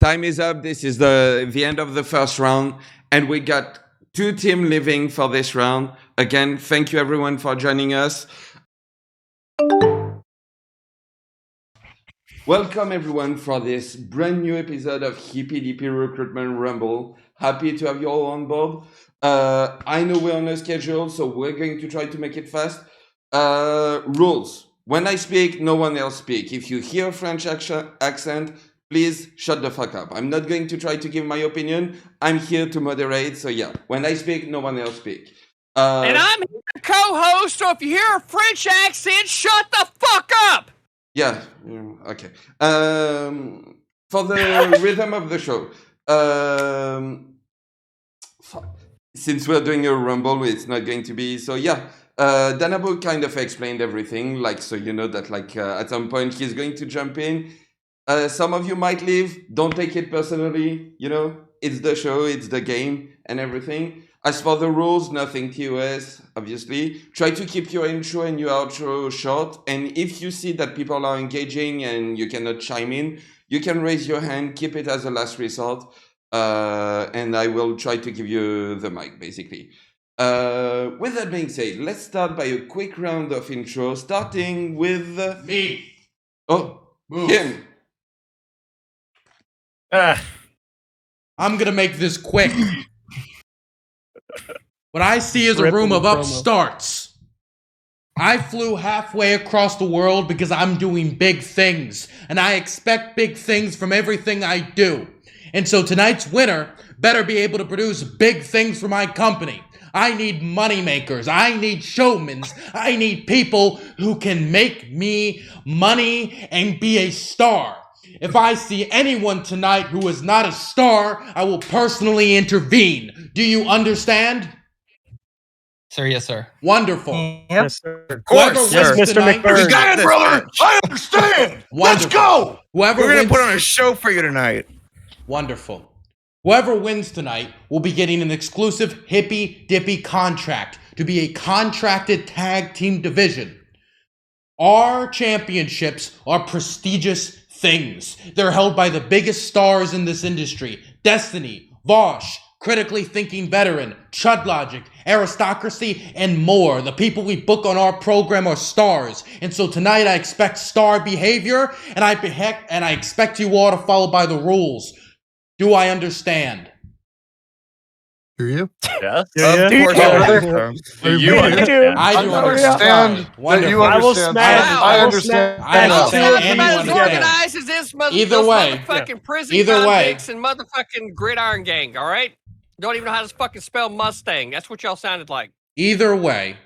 time is up. This is the end of the first round, and we got 2 teams leaving for this round. Again, thank you everyone for joining us. Welcome everyone for this brand new episode of Hippy Dippy Recruitment Rumble. Happy to have you all on board. I know we're on a schedule, so we're going to try to make it fast. Rules. When I speak, no one else speak. If you hear a French accent, please shut the fuck up. I'm not going to try to give my opinion. I'm here to moderate. So yeah, when I speak, no one else speak. And I'm here to co-host, so if you hear a French accent, shut the fuck up! Yeah, okay. For the rhythm of the show, since we're doing a rumble, it's not going to be, so yeah. Danabo kind of explained everything, like, so you know that like at some point he's going to jump in. Some of you might leave, don't take it personally, you know, it's the show, it's the game and everything. As for the rules, nothing TOS, obviously. Try to keep your intro and your outro short, and if you see that people are engaging and you cannot chime in, you can raise your hand, keep it as a last resort, and I will try to give you the mic, basically. With that being said, let's start by a quick round of intro, starting with me. Oh, Move. him. I'm gonna make this quick. What I see is a room of upstarts. I flew halfway across the world because I'm doing big things, and I expect big things from everything I do. And so tonight's winner better be able to produce big things for my company. I need moneymakers. I need showmans. I need people who can make me money and be a star. If I see anyone tonight who is not a star, I will personally intervene. Do you understand? Sir, yes, sir. Wonderful. Yep. Yes, sir. Of course, Yes, Mr. tonight, McBurn. You got it, brother. I understand. Let's go. Whoever We're gonna wins, put on a show for you tonight. wonderful. Whoever wins tonight will be getting an exclusive Hippy Dippy contract to be a contracted tag team division. Our championships are prestigious things. They're held by the biggest stars in this industry. Destiny, Vosh, Critically Thinking Veteran, Chud Logic, Aristocracy, and more. The people we book on our program are stars. And so tonight I expect star behavior, and I expect you all to follow by the rules. Do I understand? Do you? Yes. Of course, brother. Do you understand? I do understand. That you Wonderful. I will understand. smash. I understand. I understand. Somebody and you as understand. organized as this Either way. motherfucking prison Either way. convicts and motherfucking gridiron gang, all right? Don't even know how to fucking spell Mustang. That's what y'all sounded like. Either way,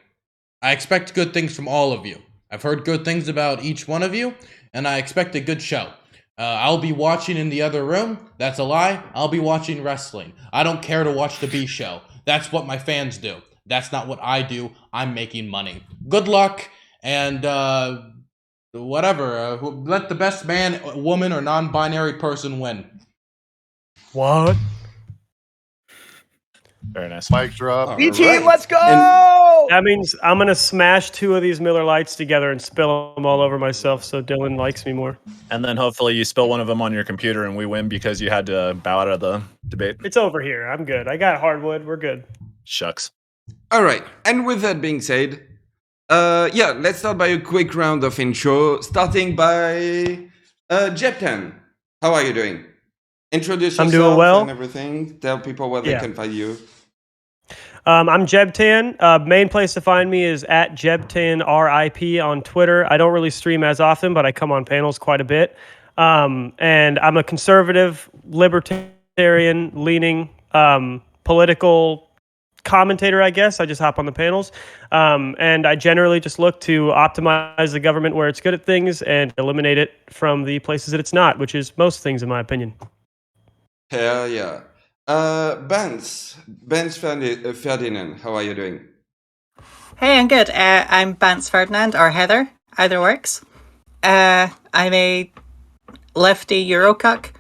I expect good things from all of you. I've heard good things about each one of you, and I expect a good show. I'll be watching in the other room. That's a lie. I'll be watching wrestling. I don't care to watch the B show. That's what my fans do. That's not what I do. I'm making money. Good luck, and whatever. Let the best man, woman, or non-binary person win. What? Very nice. Mic drop. B-team, let's go! And That means I'm going to smash 2 of these Miller Lights together and spill them all over myself so Dylan likes me more. And then hopefully you spill one of them on your computer and we win because you had to bow out of the debate. It's over here. I'm good. I got hardwood. We're good. Shucks. all right, and with that being said, yeah, let's start by a quick round of intro, starting by Jebtan. How are you doing? Introduce yourself I'm doing well. and everything. Tell people where they Yeah. can find you. I'm Jebtan. Main place to find me is at Jebtan RIP on Twitter. I don't really stream as often, but I come on panels quite a bit. And I'm a conservative, libertarian leaning political commentator, I guess. I just hop on the panels. And I generally just look to optimize the government where it's good at things and eliminate it from the places that it's not, which is most things, in my opinion. Hell yeah. Benz Ferdinand, how are you doing? Hey, I'm good. I'm Bance Ferdinand or Heather. Either works. I'm a lefty Eurocuck,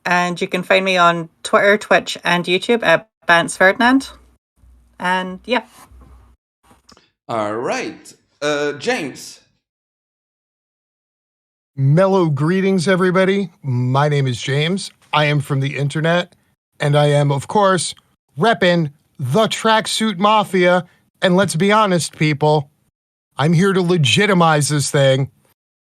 and you can find me on Twitter, Twitch, and YouTube at Bance Ferdinand. And yeah. All right. James. Mellow greetings, everybody. My name is James. I am from the internet, and I am, of course, repping the Tracksuit Mafia. And let's be honest, people, I'm here to legitimize this thing.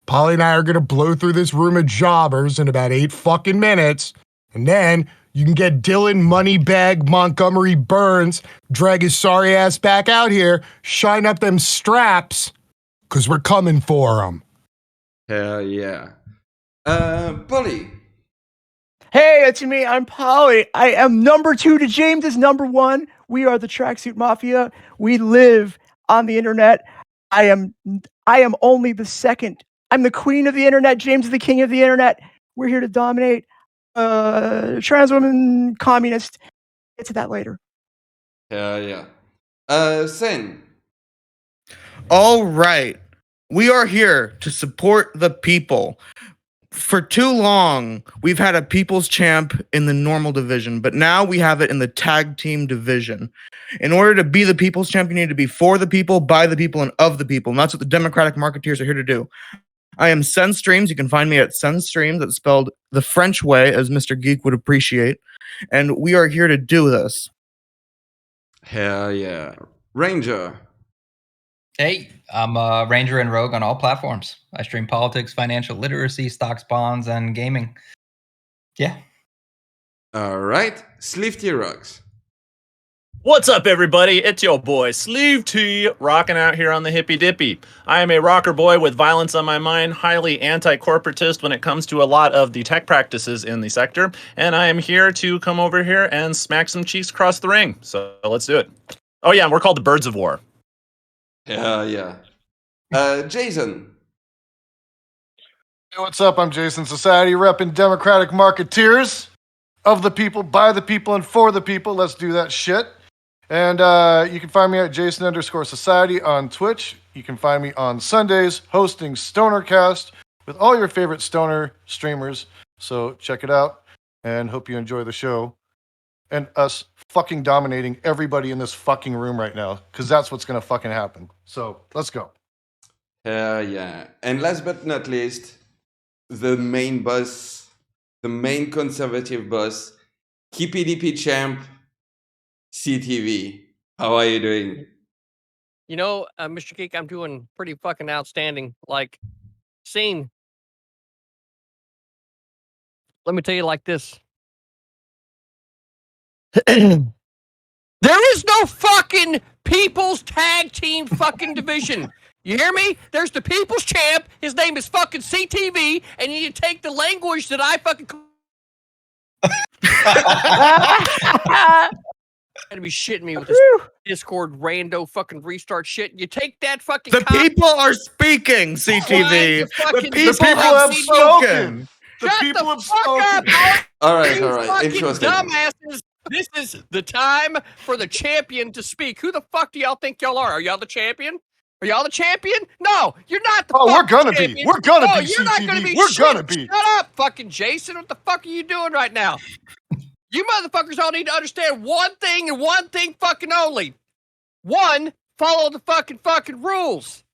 Polly and I are going to blow through this room of jobbers in about 8 fucking minutes, and then you can get Dylan Moneybag Montgomery Burns, drag his sorry ass back out here, shine up them straps, because we're coming for him. Hell yeah. Polly. Hey, it's me. I'm Polly. I am number 2 to James is number 1. We are the Tracksuit Mafia. We live on the internet. I am only the second. I'm the queen of the internet. James is the king of the internet. We're here to dominate. Trans women, communist. Get to that later. Hell yeah. Sen. All right. We are here to support the people. For too long, we've had a people's champ in the normal division, but now we have it in the tag team division. In order to be the people's champ, you need to be for the people, by the people, and of the people. And that's what the Democratic marketeers are here to do. I am Sen Streams. You can find me at Sen Streams. That's spelled the French way, as Mr. Geek would appreciate. And we are here to do this. Hell yeah. Ranger. Hey, I'm Ranger and Rogue on all platforms. I stream politics, financial literacy, stocks, bonds, and gaming. Yeah. All right. Sleeve T-Rocks. What's up, everybody? It's your boy, Sleeve T, rocking out here on the Hippy Dippy. I am a rocker boy with violence on my mind, highly anti-corporatist when it comes to a lot of the tech practices in the sector, and I am here to come over here and smack some cheeks across the ring. So let's do it. Oh yeah, we're called the Birds of War. Hell yeah. Jason. Hey, what's up? I'm Jason Society, repping Democratic marketeers, of the people, by the people, and for the people. Let's do that shit. And you can find me at Jason_Society on Twitch. You can find me on Sundays hosting Stonercast with all your favorite stoner streamers. So check it out and hope you enjoy the show. And us fucking dominating everybody in this fucking room right now, because that's what's going to fucking happen. So let's go. Hell yeah. And last but not least, the main boss, the main conservative boss, Hippy Dippy champ, CTV. How are you doing? You know, Mr. Geek, I'm doing pretty fucking outstanding. Like, scene. Let me tell you like this. There is no fucking People's Tag Team fucking division. You hear me? There's the People's Champ. His name is fucking CTV, and you need to take the language that I fucking. Gonna be shitting me with this Discord rando fucking restart shit. You take that fucking. The people are speaking, CTV. The people have spoken. The people have spoken. All right, You all right. fucking Interesting. dumbasses. This is the time for the champion to speak. Who the fuck do y'all think y'all are? Are y'all the champion? Are y'all the champion? No, you're not the Oh, we're gonna champion. be. We're gonna be, you're not gonna CTV. be We're shit. gonna be. Shut up, fucking Jason. What the fuck are you doing right now? You motherfuckers all need to understand one thing and one thing fucking only. One, follow the fucking rules.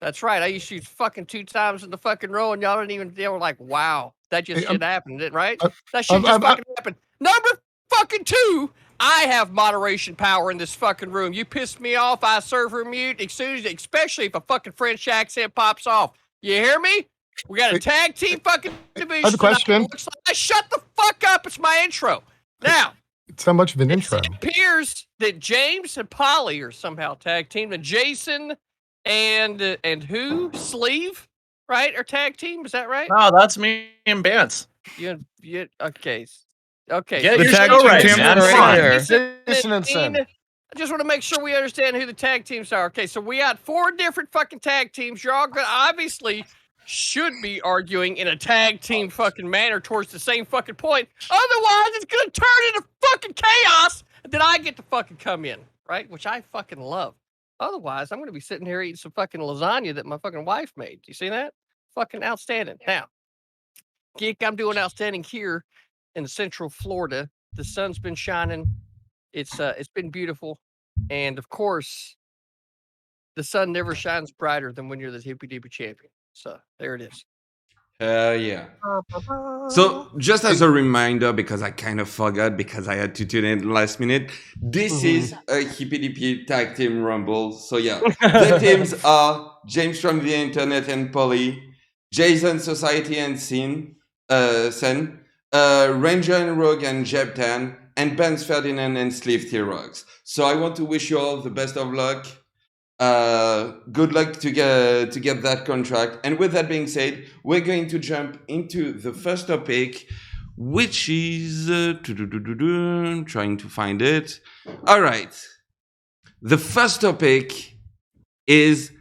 That's right. I used to use fucking 2 times in the fucking row, and y'all didn't even. They were like, "Wow, that just shit happened, didn't right? That shit just fucking happened." Number fucking 2, I have moderation power in this fucking room. You piss me off, I server mute, especially if a fucking French accent pops off. You hear me? We got a tag team fucking division. I have a question. Shut the fuck up. It's my intro. Now, It's not much of an intro. it appears that James and Polly are somehow tag team. And Jason and who? Sleeve, right? Are tag team? Is that right? No, that's me and Bance. You okay. Okay. Get The your tag show team right, champs man. are Come right on. here. Jason and Sen. I just want to make sure we understand who the tag teams are. Okay, so we got 4 different fucking tag teams. You're all gonna obviously should be arguing in a tag team fucking manner towards the same fucking point. Otherwise, it's gonna turn into fucking chaos. And then I get to fucking come in, right? Which I fucking love. Otherwise, I'm gonna be sitting here eating some fucking lasagna that my fucking wife made. Do you see that? Fucking outstanding. Now, Geek, I'm doing outstanding here in Central Florida. The sun's been shining. It's been beautiful, and of course, the sun never shines brighter than when you're the Hippy Dippy champion. So there it is. Yeah. So, just as a reminder, because I kind of forgot because I had to tune in last minute, this is a Hippy Dippy Tag Team Rumble. So, yeah, the teams are James from the Internet and Polly, Jason Society and Sen, Ranger and Rogue and Jebtan, and Benz Ferdinand and Sleeve T-Rocks. So, I want to wish you all the best of luck. Good luck to get that contract. And with that being said, we're going to jump into the first topic, which is I'm trying to find it. All right. The first topic is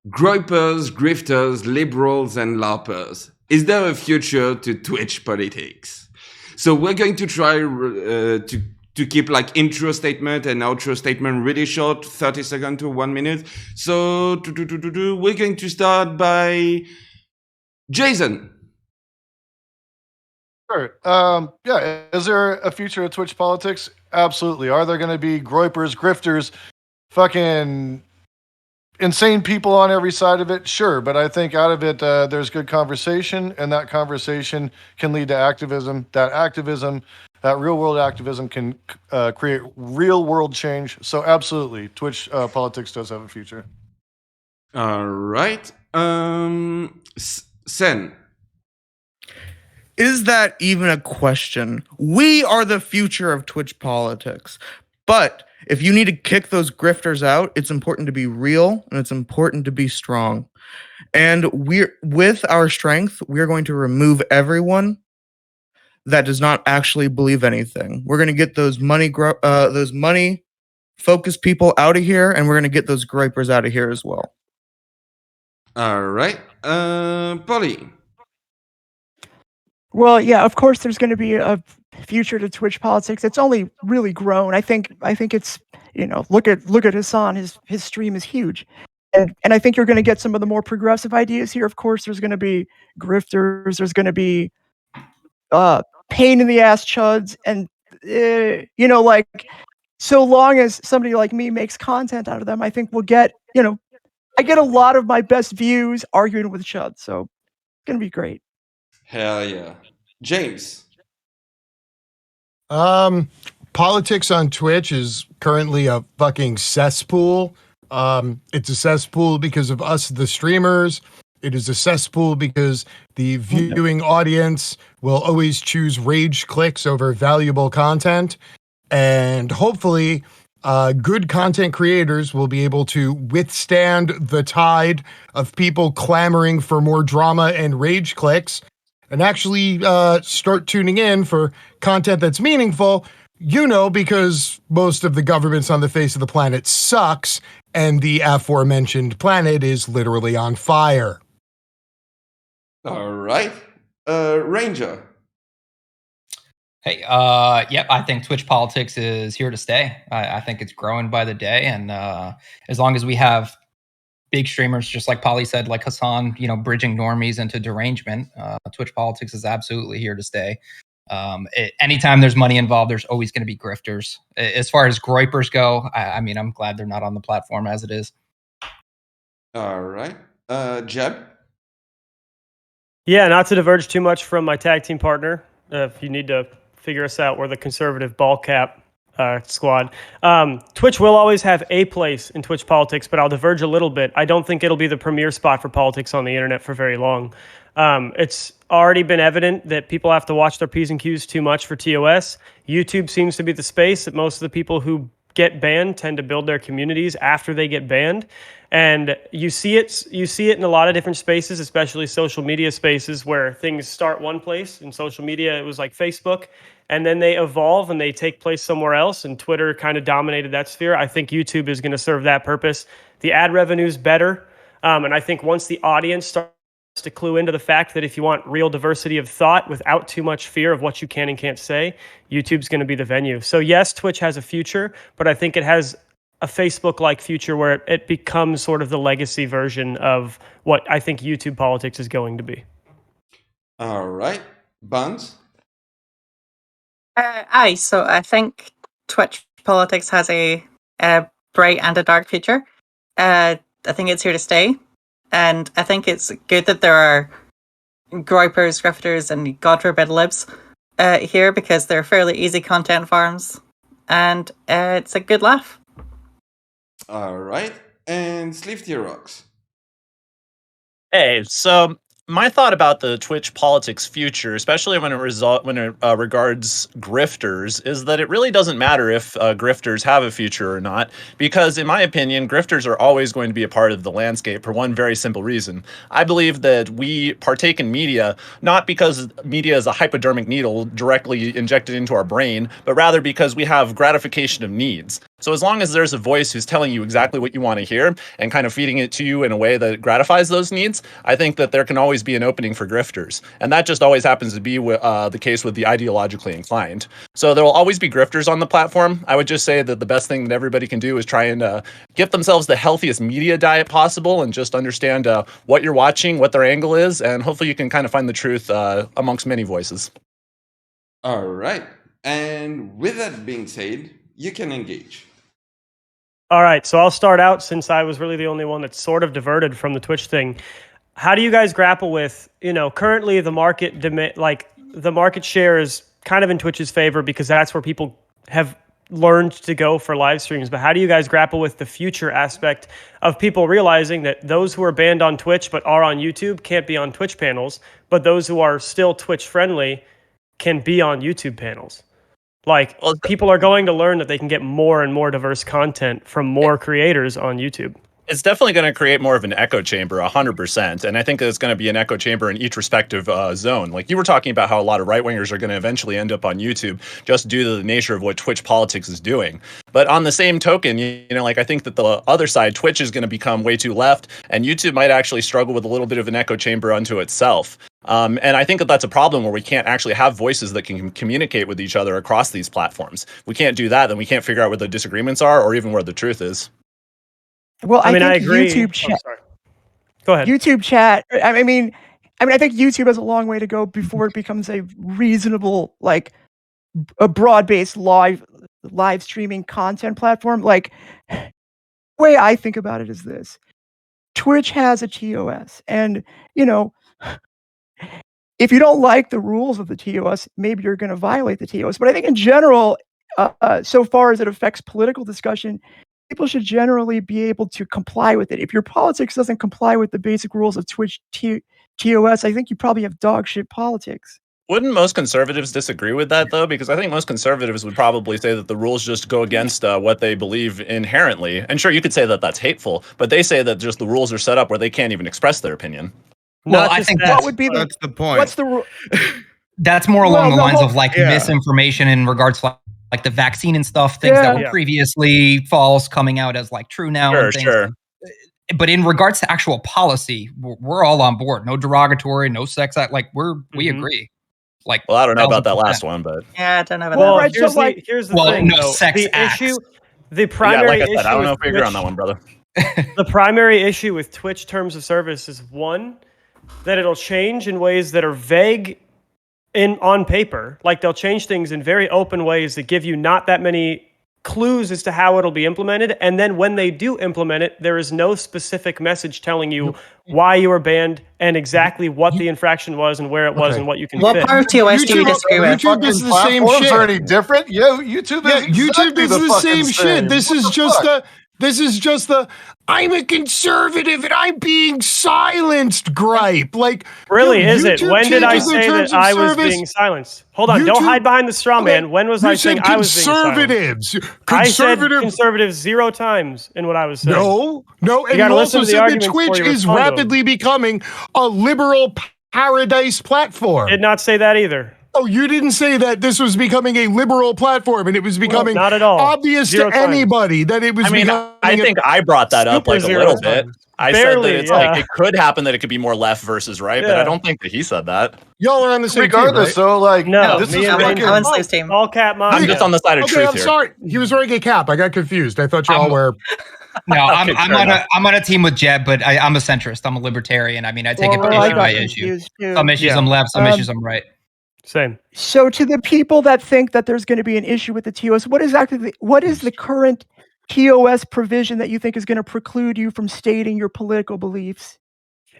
gropers, grifters, liberals, and larpers. Is there a future to Twitch politics? So we're going to try to keep like intro statement and outro statement really short, 30 seconds to 1 minute. So we're going to start by Jason. Sure. Yeah. Is there a future of Twitch politics? Absolutely. Are there going to be groypers, grifters, fucking insane people on every side of it? Sure. But I think out of it, there's good conversation, and that conversation can lead to activism. That real world activism can create real world change. So absolutely, Twitch politics does have a future. All right. Sen. Is that even a question? We are the future of Twitch politics. But if you need to kick those grifters out, it's important to be real and it's important to be strong. And with our strength, we're going to remove everyone that does not actually believe anything. We're going to get those money focused people out of here, and we're going to get those gripers out of here as well. All right. Polly. Well, yeah, of course there's going to be a future to Twitch politics. It's only really grown. I think it's, look at Hassan, his stream is huge. And I think you're going to get some of the more progressive ideas here. Of course, there's going to be grifters, there's going to be pain in the ass chuds, and so long as somebody like me makes content out of them, I think we'll get, I get a lot of my best views arguing with chuds. So it's going to be great. Hell yeah. James. Politics on Twitch is currently a fucking cesspool. It's a cesspool because of us, the streamers. It is a cesspool because the viewing audience will always choose rage clicks over valuable content. And hopefully, good content creators will be able to withstand the tide of people clamoring for more drama and rage clicks and actually start tuning in for content that's meaningful, because most of the governments on the face of the planet sucks, and the aforementioned planet is literally on fire. All right. Ranger. Hey, yep, I think Twitch politics is here to stay. I think it's growing by the day, and as long as we have big streamers, just like Polly said, like Hassan, bridging normies into derangement, Twitch politics is absolutely here to stay. Anytime there's money involved, there's always going to be grifters. As far as groypers go, I mean, I'm glad they're not on the platform as it is. All right. Jeb? Yeah, not to diverge too much from my tag team partner. If you need to figure us out, we're the conservative ball cap squad. Twitch will always have a place in Twitch politics, but I'll diverge a little bit. I don't think it'll be the premier spot for politics on the internet for very long. It's already been evident that people have to watch their P's and Q's too much for TOS. YouTube seems to be the space that most of the people who get banned tend to build their communities after they get banned. And you see it in a lot of different spaces, especially social media spaces, where things start one place. In social media, it was like Facebook, and then they evolve and they take place somewhere else, and Twitter kind of dominated that sphere. I think YouTube is going to serve that purpose. The ad revenue is better, and I think once the audience starts to clue into the fact that if you want real diversity of thought without too much fear of what you can and can't say, YouTube's going to be the venue. So yes, Twitch has a future, but I think it has a Facebook-like future where it becomes sort of the legacy version of what I think YouTube politics is going to be. All right. Buns? Aye, so I think Twitch politics has a bright and a dark future. I think it's here to stay. And I think it's good that there are groypers, grifters, and God forbid libs here because they're fairly easy content farms, and it's a good laugh. All right. And Sleeve Rocks. Hey, so my thought about the Twitch politics future, especially when it regards grifters, is that it really doesn't matter if grifters have a future or not, because in my opinion, grifters are always going to be a part of the landscape for one very simple reason. I believe that we partake in media not because media is a hypodermic needle directly injected into our brain, but rather because we have gratification of needs. So as long as there's a voice who's telling you exactly what you want to hear and kind of feeding it to you in a way that gratifies those needs, I think that there can always be an opening for grifters. And that just always happens to be the case with the ideologically inclined. So there will always be grifters on the platform. I would just say that the best thing that everybody can do is try and get themselves the healthiest media diet possible and just understand what you're watching, what their angle is, and hopefully you can kind of find the truth amongst many voices. All right. And with that being said, you can engage. All right, so I'll start out since I was really the only one that's sort of diverted from the Twitch thing. How do you guys grapple with, currently the market the market share is kind of in Twitch's favor because that's where people have learned to go for live streams. But how do you guys grapple with the future aspect of people realizing that those who are banned on Twitch but are on YouTube can't be on Twitch panels, but those who are still Twitch friendly can be on YouTube panels? Like, people are going to learn that they can get more and more diverse content from more creators on YouTube. It's definitely going to create more of an echo chamber, 100%. And I think it's going to be an echo chamber in each respective zone. Like you were talking about how a lot of right-wingers are going to eventually end up on YouTube just due to the nature of what Twitch politics is doing. But on the same token, I think that the other side, Twitch, is going to become way too left, and YouTube might actually struggle with a little bit of an echo chamber unto itself. And I think that that's a problem where we can't actually have voices that can communicate with each other across these platforms. We can't do that, then we can't figure out where the disagreements are or even where the truth is. Well, I think I agree. YouTube chat. Go ahead. YouTube chat. I mean, I think YouTube has a long way to go before it becomes a reasonable, like, a broad-based live streaming content platform. Like, the way I think about it is this: Twitch has a TOS, and if you don't like the rules of the TOS, maybe you're going to violate the TOS. But I think in general, so far as it affects political discussion, people should generally be able to comply with it. If your politics doesn't comply with the basic rules of Twitch TOS, I think you probably have dog shit politics. Wouldn't most conservatives disagree with that, though? Because I think most conservatives would probably say that the rules just go against what they believe inherently. And sure, you could say that that's hateful, but they say that just the rules are set up where they can't even express their opinion. Well, I think what would be that's the point. What's the rule? That's more along the lines of misinformation in regards to like the vaccine and stuff, things that were previously false coming out as like true now. Sure, and things. Sure. But in regards to actual policy, we're all on board. No derogatory, no sex act. Like we agree. Like, well, I don't know about that last one, but yeah, I don't know about well, that. Here's the thing. No sex the acts. issue, the primary like I said, issue. I don't know if we agree Twitch, on that one, brother. The primary issue with Twitch terms of service is one, that it'll change in ways that are vague on paper. Like they'll change things in very open ways that give you not that many clues as to how it'll be implemented. And then when they do implement it, there is no specific message telling you why you were banned and exactly what the infraction was and where it was and what you can What fix. part of TOS do you disagree with? YouTube is the same Platforms shit. are any different? YouTube is YouTube is the same shit. This What is the just fuck? I'm a conservative and I'm being silenced gripe. Like, Really, yo, is it? YouTube When did I changes their say terms that of I was service. being silenced? Hold on, don't YouTube- hide behind the straw man. When was I You saying said I was being silenced? conservatives. I said Conservative. conservatives 0 times in what I was saying. No. And gotta you listen also to the said that arguments Twitch before you is respond to them. rapidly becoming a liberal paradise platform. Did not say that either. Oh, you didn't say that this was becoming a liberal platform and it was becoming not at all. obvious 0 to times. anybody that it was becoming I think I brought that up Super like a 0 little bit. times. I Barely, said that it's like it could happen that it could be more left versus right, but I don't think that he said that. Y'all are on the same Regardless, team, right? though, like No, this me is and fucking. I'm on Slave's team. All cat mafia. I'm just on the side of Okay, truth I'm here. sorry. He was wearing a cap. I got confused. I thought y'all were. No, I'm fair enough. I'm on a team with Jeb, but I'm a centrist. I'm a libertarian. I mean, I take Well, it I issue got by issue. confused too. Some issues Yeah. I'm left, some issues I'm right. Same. So to the people that think that there's going to be an issue with the TOS, what is the current TOS provision that you think is going to preclude you from stating your political beliefs?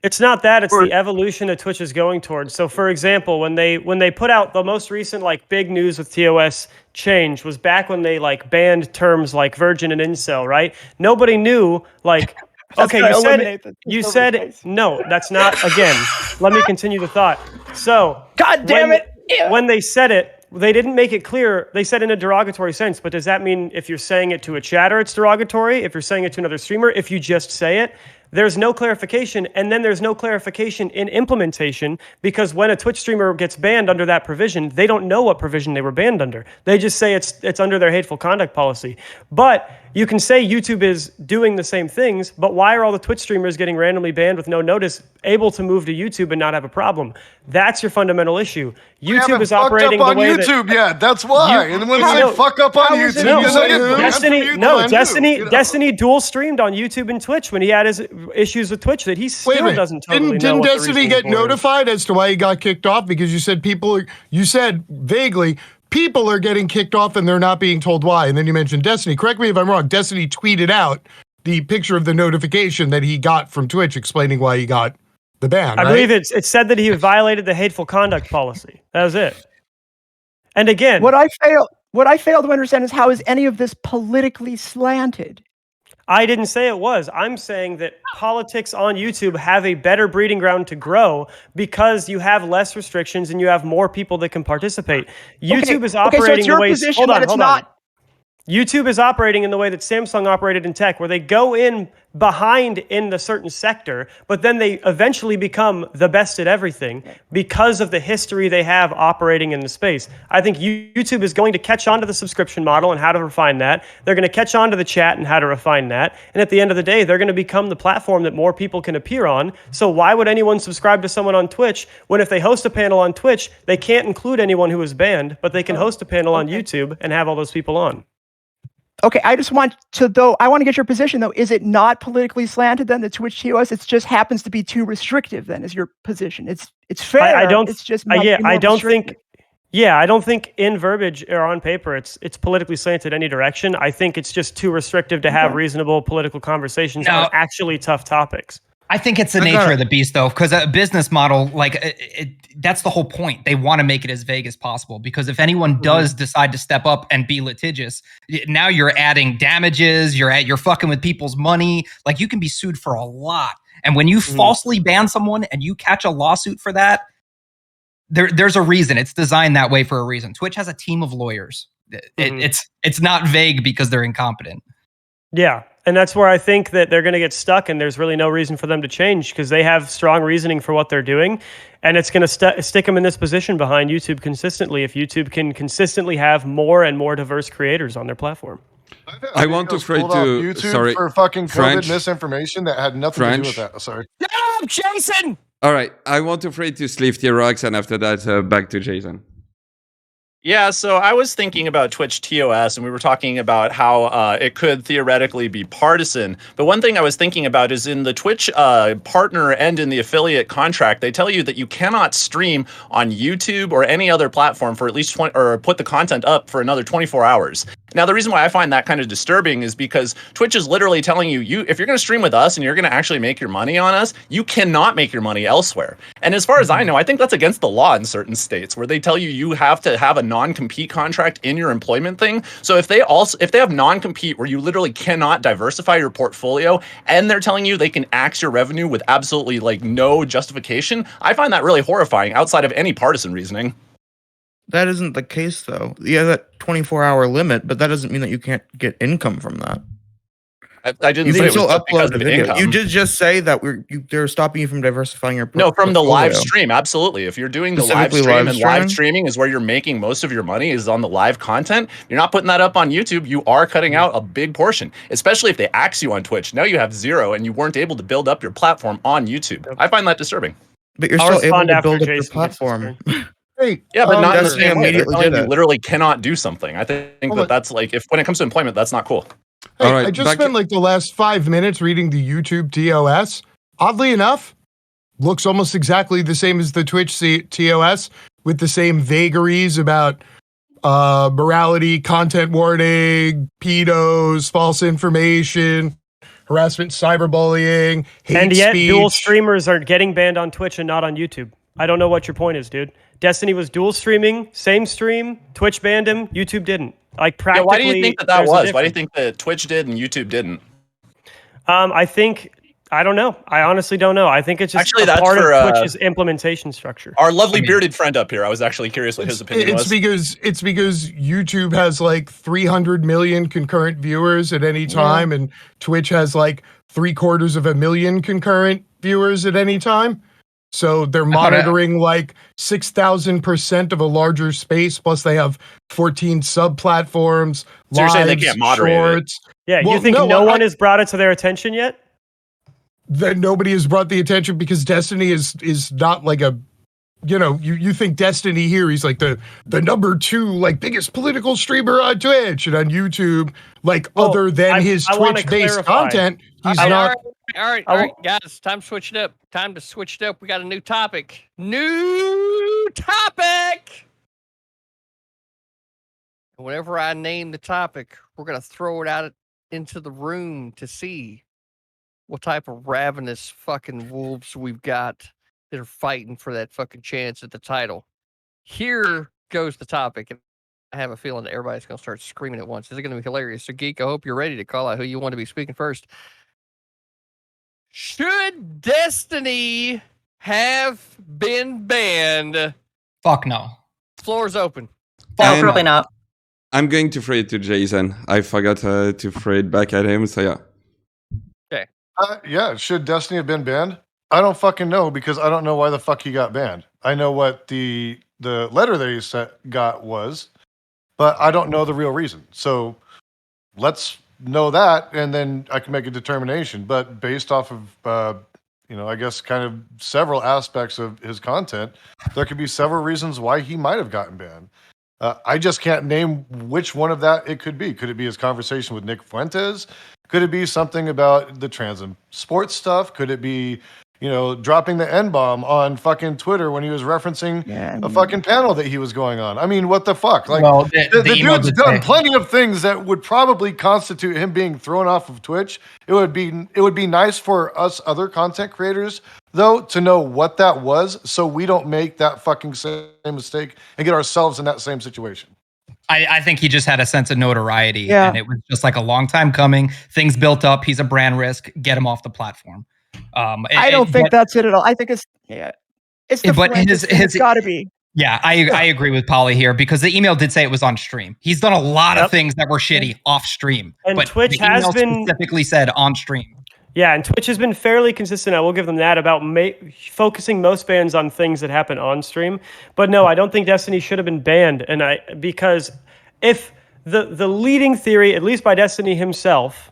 It's not that, it's the evolution that Twitch is going towards. So for example, when they put out the most recent like big news with TOS change was back when they like banned terms like virgin and incel, right? Nobody knew like okay, you said no, that's not again. Let me continue the thought. So God damn it. When they said it, they didn't make it clear. They said in a derogatory sense, but does that mean if you're saying it to a chatter, it's derogatory? If you're saying it to another streamer, if you just say it, there's no clarification, and then there's no clarification in implementation because when a Twitch streamer gets banned under that provision, they don't know what provision they were banned under. They just say it's under their hateful conduct policy. But you can say YouTube is doing the same things, but why are all the Twitch streamers getting randomly banned with no notice, able to move to YouTube and not have a problem? That's your fundamental issue. YouTube is operating the way YouTube yet. That's why. And when they fuck up on YouTube, Destiny dual streamed on YouTube and Twitch when he had his issues with Twitch that he still doesn't totally know. Didn't what the Destiny get notified as to why he got kicked off? Because you said vaguely people are getting kicked off and they're not being told why. And then you mentioned Destiny. Correct me if I'm wrong. Destiny tweeted out the picture of the notification that he got from Twitch explaining why he got the ban. I believe it said that he violated the hateful conduct policy. That was it. And again, what I fail to understand is how is any of this politically slanted? I didn't say it was. I'm saying that politics on YouTube have a better breeding ground to grow because you have less restrictions and you have more people that can participate. YouTube is operating the way. Hold on. YouTube is operating in the way that Samsung operated in tech, where they go in behind in the certain sector, but then they eventually become the best at everything because of the history they have operating in the space. I think YouTube is going to catch on to the subscription model and how to refine that. They're going to catch on to the chat and how to refine that. And at the end of the day, they're going to become the platform that more people can appear on. So why would anyone subscribe to someone on Twitch when if they host a panel on Twitch, they can't include anyone who is banned, but they can host a panel on YouTube and have all those people on? Okay, I want to get your position though. Is it not politically slanted then, the Twitch TOS? It just happens to be too restrictive then, is your position. It's fair. I don't think in verbiage or on paper it's politically slanted any direction. I think it's just too restrictive to have reasonable political conversations on actually tough topics. I think it's the nature of the beast, though, because a business model, that's the whole point. They want to make it as vague as possible, because if anyone does decide to step up and be litigious, now you're adding damages, you're fucking with people's money. Like, you can be sued for a lot. And when you falsely ban someone and you catch a lawsuit for that, there's a reason. It's designed that way for a reason. Twitch has a team of lawyers. It's not vague because they're incompetent. Yeah. And that's where I think that they're going to get stuck, and there's really no reason for them to change because they have strong reasoning for what they're doing, and it's going to stick them in this position behind YouTube consistently if YouTube can consistently have more and more diverse creators on their platform. I want to try to YouTube for fucking COVID misinformation that had nothing to do with that. Sorry. No, Jason. All right, I want to try to sleeve the rocks, and after that, back to Jason. Yeah, so I was thinking about Twitch TOS, and we were talking about how it could theoretically be partisan. But one thing I was thinking about is in the Twitch partner and in the affiliate contract, they tell you that you cannot stream on YouTube or any other platform for at least 20, or put the content up for another 24 hours. Now, the reason why I find that kind of disturbing is because Twitch is literally telling you, if you're going to stream with us and you're going to actually make your money on us, you cannot make your money elsewhere. And as far as I know, I think that's against the law in certain states where they tell you you have to have a non-compete contract in your employment thing. So if they have non-compete where you literally cannot diversify your portfolio and they're telling you they can axe your revenue with absolutely like no justification, I find that really horrifying outside of any partisan reasoning. That isn't the case, though. You have that 24-hour limit, but that doesn't mean that you can't get income from that. I didn't say it was because of income. You did just say that they're stopping you from diversifying your portfolio. No, from the live stream, absolutely. If you're doing the live stream and live streaming is where you're making most of your money is on the live content, you're not putting that up on YouTube, you are cutting out a big portion, especially if they axe you on Twitch. Now you have zero and you weren't able to build up your platform on YouTube. I find that disturbing. But you're still able to build up your platform. Hey, yeah, but not in the same way. They're telling you literally cannot do something. I think that's like, when it comes to employment, that's not cool. Hey, I just spent like the last 5 minutes reading the YouTube TOS. Oddly enough, looks almost exactly the same as the Twitch TOS, with the same vagaries about morality, content warning, pedos, false information, harassment, cyberbullying, hate And yet, speech. dual streamers are getting banned on Twitch and not on YouTube. I don't know what your point is, dude. Destiny was dual streaming, same stream. Twitch banned him. YouTube didn't. Like practically. Yeah, why do you think that there's a was? Why do you difference. think that Twitch did and YouTube didn't? I don't know. I honestly don't know. I think it's just Actually, a that's part for, of Twitch's implementation structure. Our lovely bearded friend up here. I was actually curious what his opinion was. It's because YouTube has like 300 million concurrent viewers at any time, and Twitch has like 750,000 concurrent viewers at any time. So they're monitoring like 6,000% of a larger space. Plus, they have 14 sub platforms. So you're saying they can't moderate it? shorts. Yeah, Well, you think no, no one has brought it to their attention yet? That nobody has brought the attention because Destiny is not like a, you think Destiny here, he's like the number 2 like biggest political streamer on Twitch and on YouTube, like other than his Twitch-based content, he's not. All right, guys, time to switch it up. We got a new topic. Whenever I name the topic, we're going to throw it out into the room to see what type of ravenous fucking wolves we've got that are fighting for that fucking chance at the title. Here goes the topic. And I have a feeling that everybody's going to start screaming at once. This is going to be hilarious. So, Geek, I hope you're ready to call out who you want to be speaking first. Should Destiny have been banned? Fuck no. Floor's open. No, probably not. I'm going to throw it to Jason. I forgot to throw it back at him, so yeah. Okay. Yeah, should Destiny have been banned? I don't fucking know because I don't know why the fuck he got banned. I know what the letter that he got was, but I don't know the real reason. So let's know that, and then I can make a determination. But based off of, I guess kind of several aspects of his content, there could be several reasons why he might have gotten banned. I just can't name which one of that it could be. Could it be his conversation with Nick Fuentes? Could it be something about the trans and sports stuff? Could it be, dropping the N-bomb on fucking Twitter when he was referencing a fucking panel that he was going on? I mean, what the fuck? Like, the dude's done plenty of things that would probably constitute him being thrown off of Twitch. It would be nice for us other content creators, though, to know what that was so we don't make that fucking same mistake and get ourselves in that same situation. I think he just had a sense of notoriety, and it was just like a long time coming. Things built up. He's a brand risk. Get him off the platform. I don't think that's it at all. I think it's the Fuentes thing. It's got to be. Yeah, I agree with Polly here because the email did say it was on stream. He's done a lot of things that were shitty off stream, and but Twitch the has email been specifically said on stream. Yeah, and Twitch has been fairly consistent. I will give them that about focusing most bans on things that happen on stream. But no, I don't think Destiny should have been banned, because if the leading theory, at least by Destiny himself,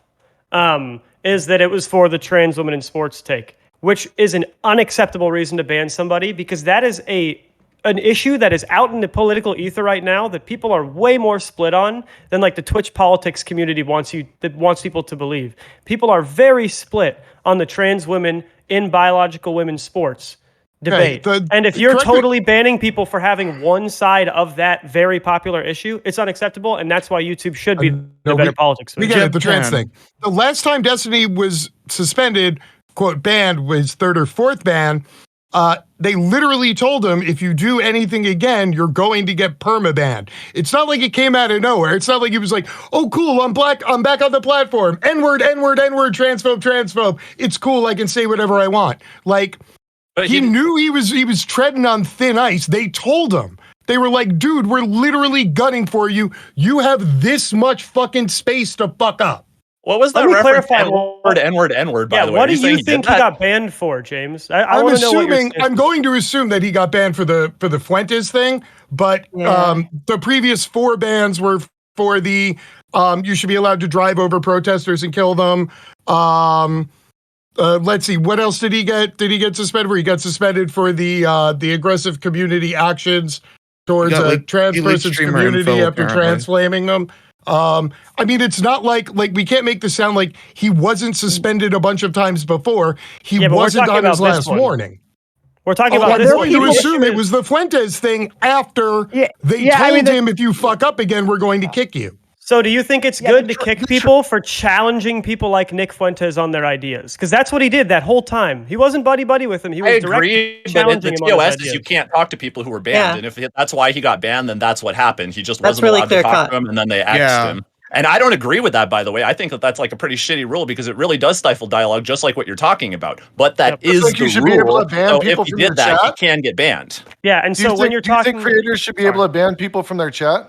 is that it was for the trans woman in sports take, which is an unacceptable reason to ban somebody because that is an issue that is out in the political ether right now that people are way more split on than like the Twitch politics community wants people to believe. People are very split on the trans women in biological women's sports debate. And if you're totally banning people for having one side of that very popular issue, it's unacceptable, and that's why YouTube should be the better politics. We get it, the trans thing. The last time Destiny was suspended, quote, banned, was 3rd or 4th ban. They literally told him, if you do anything again, you're going to get permabanned. It's not like it came out of nowhere. It's not like he was like, oh, cool, I'm back on the platform. N-word, N-word, N-word, transphobe. It's cool, I can say whatever I want. Like, but he knew he was treading on thin ice. They told him. They were like, dude, we're literally gunning for you. You have this much fucking space to fuck up. What was that reference? N-word, by the way. What do you think he got banned for, James? I'm going to assume that he got banned for the Fuentes thing, but the previous 4 bans were for the you should be allowed to drive over protesters and kill them. Let's see, what else did he get? Did he get suspended for? He got suspended for the aggressive community actions towards a trans person's community after transflaming them. I mean, it's not like we can't make this sound like he wasn't suspended a bunch of times before. He wasn't on his last warning. We're talking about this one. You assume it was the Fuentes thing after they told him, if you fuck up again, we're going to kick you. So do you think it's Yeah, good the to tr- kick the tr- people for challenging people like Nick Fuentes on their ideas? Because that's what he did that whole time. He wasn't buddy-buddy with him. He I was directly agree, but challenging the him on his TOS is ideas. you can't talk to people who were banned, Yeah. and if that's why he got banned, then that's what happened. He just That's wasn't really allowed to talk clear-cut. to him, and then they X'd Yeah. him. And I don't agree with that, by the way. I think that that's like a pretty shitty rule because it really does stifle dialogue, just like what you're talking about. But that Yep. is Like you the should be able rule. to ban So people if he from your did that, he chat? can get banned. Yeah, and Do you so when think, you're do you talking, think creators should be able to ban people from their chat?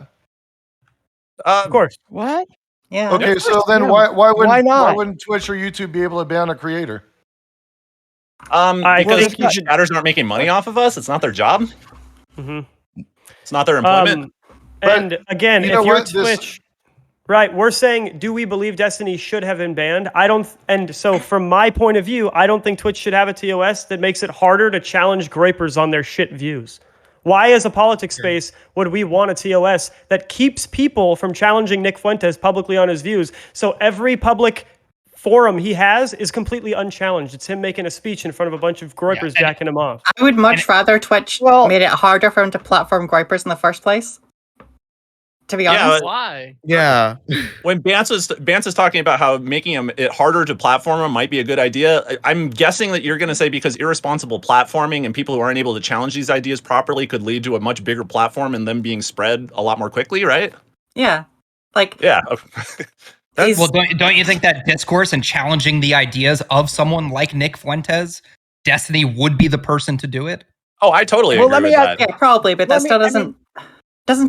of course. What? Yeah. Okay, so then yeah. why Why wouldn't not? Twitch or YouTube be able to ban a creator? I Because think you the chatters aren't making money off of us. It's not their job. Mhm. It's not their employment. And again, you if know you're what? This- Twitch, right, we're saying, do we believe Destiny should have been banned? I don't, and so from my point of view, I don't think Twitch should have a TOS that makes it harder to challenge grapers on their shit views. Why, as a politics space, would we want a TOS that keeps people from challenging Nick Fuentes publicly on his views? So every public forum he has is completely unchallenged. It's him making a speech in front of a bunch of gripers jacking him off. I would much rather Twitch made it harder for him to platform gripers in the first place. To be honest. Why? Yeah. When Bance is talking about how making it harder to platform them might be a good idea, I'm guessing that you're going to say because irresponsible platforming and people who aren't able to challenge these ideas properly could lead to a much bigger platform and them being spread a lot more quickly, right? Yeah. Like, Yeah. Well, don't you think that discourse and challenging the ideas of someone like Nick Fuentes, Destiny would be the person to do it? Oh, I totally Well, agree let me with ask- that. yeah, probably, but that still doesn't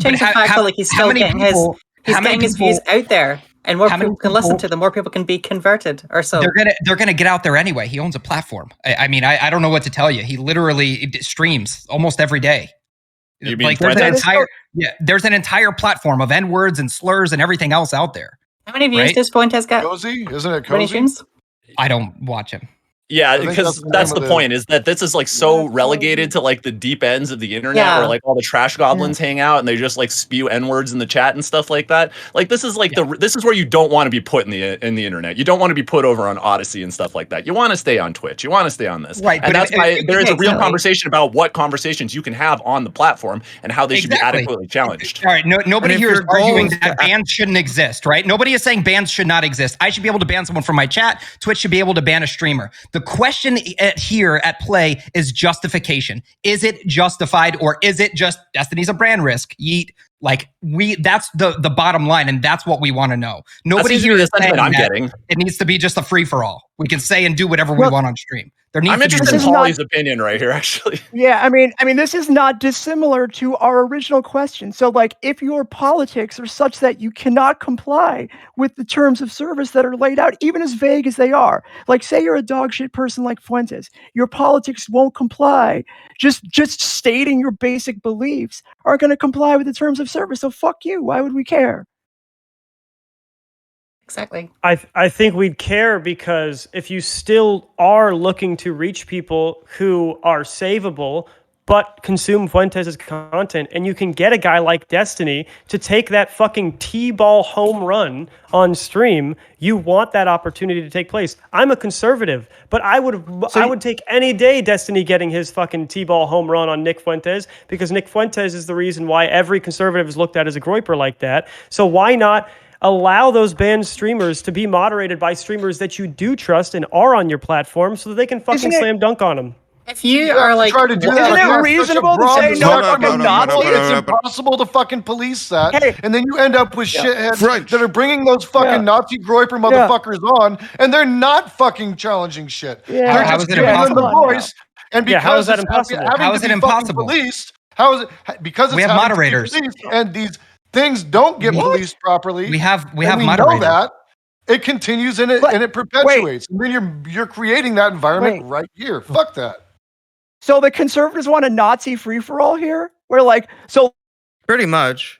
change the fact that like he's still getting his views out there, and more people can listen to them. More people can be converted, or so. They're gonna get out there anyway. He owns a platform. I mean, I don't know what to tell you. He literally streams almost every day. You mean Like there's Fuentes? there's an entire platform of N-words and slurs and everything else out there. How many views Right? does Fuentes get? Cozy? Isn't it How many Cozy? streams? I don't watch him. Yeah, I think because that's that's the the name of point, is that this is like so relegated to like the deep ends of the internet Yeah. where like all the trash goblins hang out and they just like spew N-words in the chat and stuff like that. Like this is like this is where you don't want to be put in the internet. You don't want to be put over on Odyssey and stuff like that. You want to stay on Twitch. You want to stay on this. Right, And but that's why there is a real exactly. conversation about what conversations you can have on the platform and how they should be Exactly. adequately challenged. All right, nobody if here is your goal arguing is that bans shouldn't exist, right? Nobody is saying bans should not exist. I should be able to ban someone from my chat. Twitch should be able to ban a streamer. The question here at play is justification. Is it justified, or is it just Destiny's a brand risk? Yeet. Like that's the bottom line, and that's what we want to know. Nobody seems to here be is the saying sentiment I'm that getting. it needs to be just a free for all. We can say and do whatever we Well, want on stream. There needs I'm to be interested in This is not- Polly's opinion right here, actually. Yeah, I mean, this is not dissimilar to our original question. So, like, if your politics are such that you cannot comply with the terms of service that are laid out, even as vague as they are, like, say you're a dog shit person like Fuentes, your politics won't comply. Just stating your basic beliefs aren't going to comply with the terms of service. So, fuck you. Why would we care? Exactly. I think we'd care because if you still are looking to reach people who are savable but consume Fuentes' content, and you can get a guy like Destiny to take that fucking T-ball home run on stream, you want that opportunity to take place. I'm a conservative, but I would take any day Destiny getting his fucking T-ball home run on Nick Fuentes, because Nick Fuentes is the reason why every conservative is looked at as a groiper like that. So why not allow those banned streamers to be moderated by streamers that you do trust and are on your platform, so that they can fucking slam dunk on them? If you are like, try to do Isn't that. it If you have such a reasonable to broad say no spectrum fucking of Nazi? people, it's impossible to fucking police that. Hey. And then you end up with shitheads French. that are bringing those fucking Yeah. Nazi groiper motherfuckers on, and they're not fucking challenging shit. Yeah. They're How just is it giving them the impossible? voice. And Yeah, because how is that it's impossible? having How to is it be fucking impossible? Policed, how is it? Because it's We have having to be moderators. policed, and these things don't get policed properly. We have and we know moderators. that. It continues and it perpetuates. And then you're creating that environment Wait. right here. Fuck that. So the conservatives want a Nazi free-for-all here? Where, like, so Pretty much.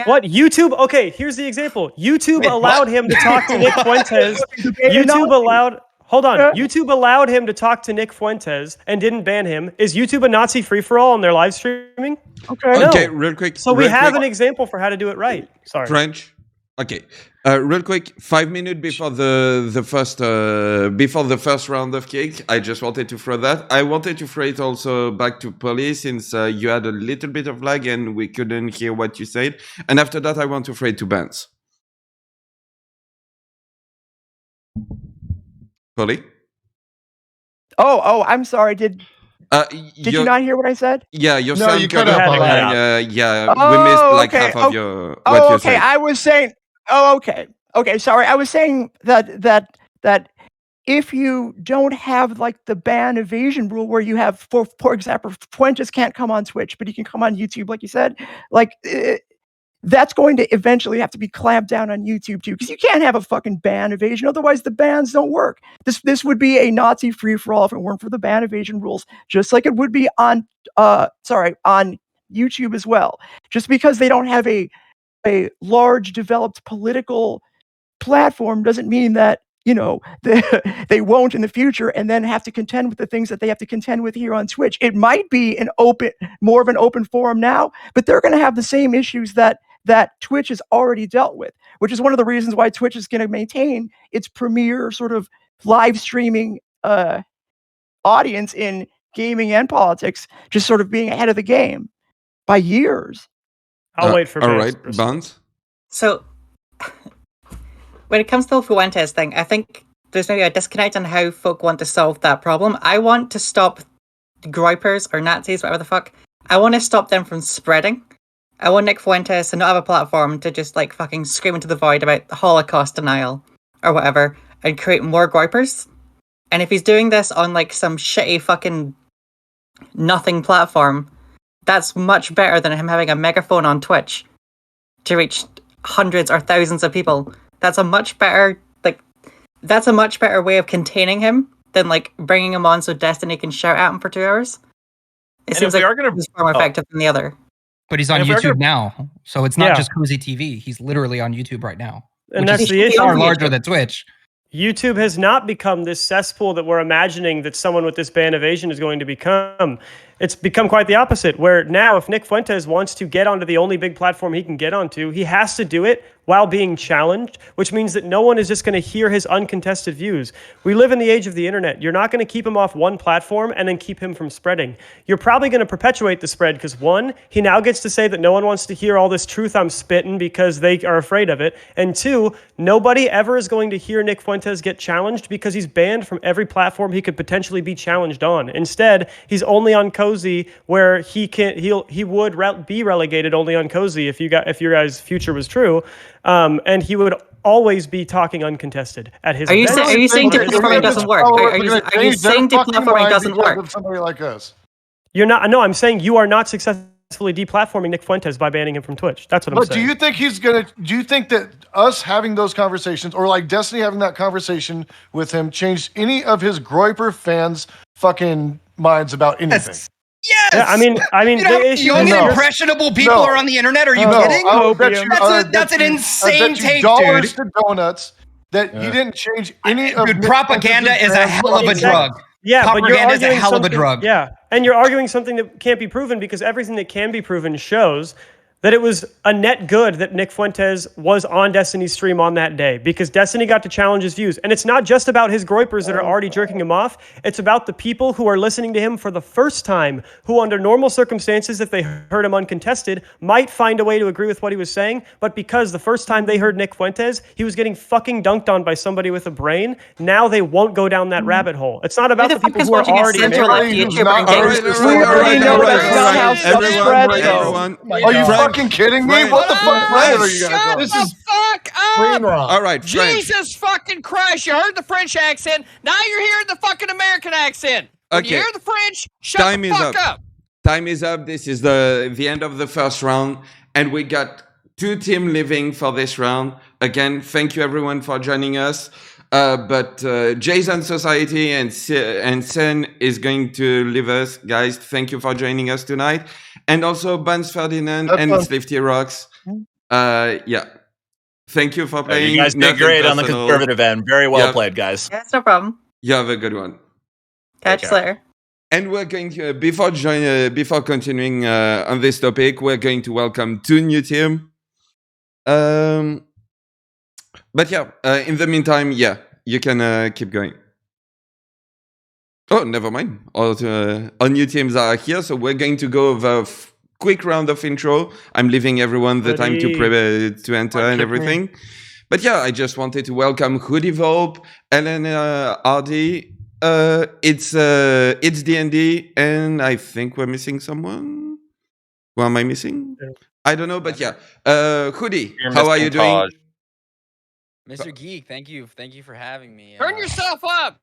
What? YouTube? Okay, here's the example. YouTube allowed him to talk to Nick Fuentes. YouTube allowed... Hold on. YouTube allowed him to talk to Nick Fuentes and didn't ban him. Is YouTube a Nazi free-for-all on their live streaming? Okay. Okay, No. real quick. So we real have quick. an example for how to do it right. Sorry. French. Okay, real quick. 5 minutes before the first round of kick, I just wanted to throw that. I wanted to throw it also back to Polly, since you had a little bit of lag and we couldn't hear what you said. And after that, I want to throw it to Bance. Polly? I'm sorry. Did you not hear what I said? Yeah, your No, sound you cut cut off. out part. We missed like okay. half of your what you Okay. said. I was saying. Oh, okay. Okay. Sorry. I was saying that if you don't have like the ban evasion rule where you have, for example, Fuentes can't come on Twitch, but he can come on YouTube, like you said, like that's going to eventually have to be clamped down on YouTube too, because you can't have a fucking ban evasion. Otherwise, the bans don't work. This would be a Nazi free for all if it weren't for the ban evasion rules, just like it would be on on YouTube as well. Just because they don't have a large developed political platform doesn't mean that they won't in the future and then have to contend with the things that they have to contend with here on Twitch. It might be more of an open forum now, but they're going to have the same issues that Twitch has already dealt with, which is one of the reasons why Twitch is going to maintain its premier sort of live streaming audience in gaming and politics, just sort of being ahead of the game by years. I'll wait for all right, Vance. Bounce. So, when it comes to the Fuentes thing, I think there's maybe a disconnect on how folk want to solve that problem. I want to stop groypers or Nazis, whatever the fuck. I want to stop them from spreading. I want Nick Fuentes to not have a platform to just like fucking scream into the void about the Holocaust denial or whatever and create more groypers. And if he's doing this on like some shitty fucking nothing platform, that's much better than him having a megaphone on Twitch to reach hundreds or thousands of people. That's a much better way of containing him than like bringing him on so Destiny can shout at him for 2 hours. It seems like it's more effective than the other. But he's on YouTube now, so it's not just Cozy TV. He's literally on YouTube right now, And which that's is the issue. far larger than Twitch. YouTube has not become this cesspool that we're imagining that someone with this ban evasion is going to become. It's become quite the opposite, where now if Nick Fuentes wants to get onto the only big platform he can get onto, he has to do it while being challenged, which means that no one is just going to hear his uncontested views. We live in the age of the internet. You're not going to keep him off one platform and then keep him from spreading. You're probably going to perpetuate the spread because, one, he now gets to say that no one wants to hear all this truth I'm spitting because they are afraid of it. And two, nobody ever is going to hear Nick Fuentes get challenged because he's banned from every platform he could potentially be challenged on. Instead, he's only on Cozy, where he would be relegated only on Cozy if your guys' future was true. And he would always be talking uncontested at his events. Are you saying deplatforming doesn't work? Are you saying deplatforming doesn't work? Somebody like us. You're not. No, I'm saying you are not successfully deplatforming Nick Fuentes by banning him from Twitch. That's what I'm saying. But do you think he's gonna? Do you think that us having those conversations, or like Destiny having that conversation with him, changed any of his Groyper fans' fucking minds about anything? Yes. Yeah, I mean, the only impressionable people are on the internet. Are you kidding? That's an insane take, dollars dude. to donuts. That he didn't change any of. Dude, propaganda is a hell of a drug. Yeah, propaganda is a hell of a drug. Yeah, and you're arguing something that can't be proven because everything that can be proven shows that it was a net good that Nick Fuentes was on Destiny's stream on that day because Destiny got to challenge his views. And it's not just about his groypers that are already jerking him off. It's about the people who are listening to him for the first time, who under normal circumstances, if they heard him uncontested, might find a way to agree with what he was saying. But because the first time they heard Nick Fuentes, he was getting fucking dunked on by somebody with a brain, now they won't go down that rabbit hole. It's not about the people who are already in Everyone, are you fucking kidding me? What the fuck are you guys? This is fuck up! All right, French. Jesus fucking Christ! You heard the French accent. Now you're hearing the fucking American accent. When you hear the French, shut the fuck up. Time is up. This is the end of the first round, and we got 2 teams living for this round. Again, thank you everyone for joining us. But Jason Society and Sen is going to leave us. Guys, thank you for joining us tonight. And also Bans Ferdinand and Slifty Rocks. Yeah. Thank you for playing. You guys did great on the conservative end. Very well played, guys. Yeah, it's no problem. You have a good one. Catch you later. And we're going to, before continuing on this topic, we're going to welcome 2 new teams. But yeah, in the meantime, you can keep going. Oh, never mind. All new teams are here, so we're going to go over a quick round of intro. I'm leaving everyone the time to enter and everything. But yeah, I just wanted to welcome Hoodie Volpe, Elena Hardy. It's D&D, and I think we're missing someone. Who am I missing? I don't know, but yeah. Hoodie, You're how are missing you doing? Taj. Mr. Geek, thank you for having me. Turn yourself up.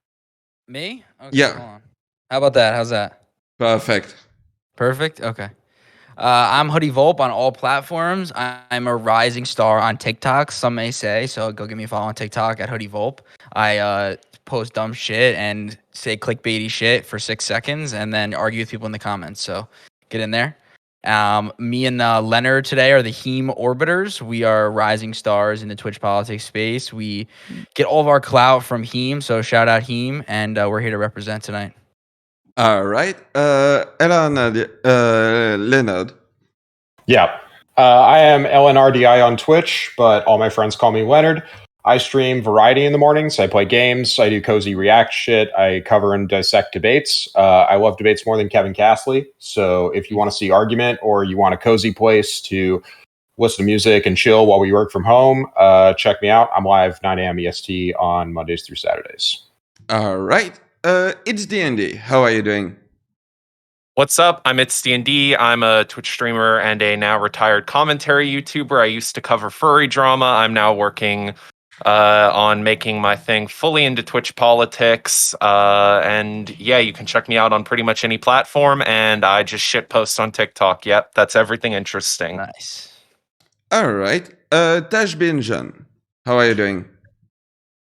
Me? Okay, Yeah. hold on. How about that? How's that? Perfect. Perfect. Okay. I'm Hoodie Volpe on all platforms. I'm a rising star on TikTok, some may say. So go give me a follow on TikTok at Hoodie Volpe. I post dumb shit and say clickbaity shit for 6 seconds and then argue with people in the comments. So get in there. Me and Leonard today are the Heme Orbiters. We are rising stars in the Twitch politics space. We get all of our clout from Heme. So shout out Heme. And we're here to represent tonight. All right. Leonard. Yeah. I am LNRDI on Twitch, but all my friends call me Leonard. I stream variety in the mornings. I play games. I do cozy react shit. I cover and dissect debates. I love debates more than Kevin Castley. So if you want to see argument or you want a cozy place to listen to music and chill while we work from home, check me out. I'm live 9 a.m. EST on Mondays through Saturdays. All right. It's D&D. How are you doing? What's up? I'm It's D&D. I'm a Twitch streamer and a now retired commentary YouTuber. I used to cover furry drama. I'm now working on making my thing fully into Twitch politics. And yeah, you can check me out on pretty much any platform. And I just shit post on TikTok. Yep, that's everything interesting. Nice. All right. Taj Binjan. How are you doing?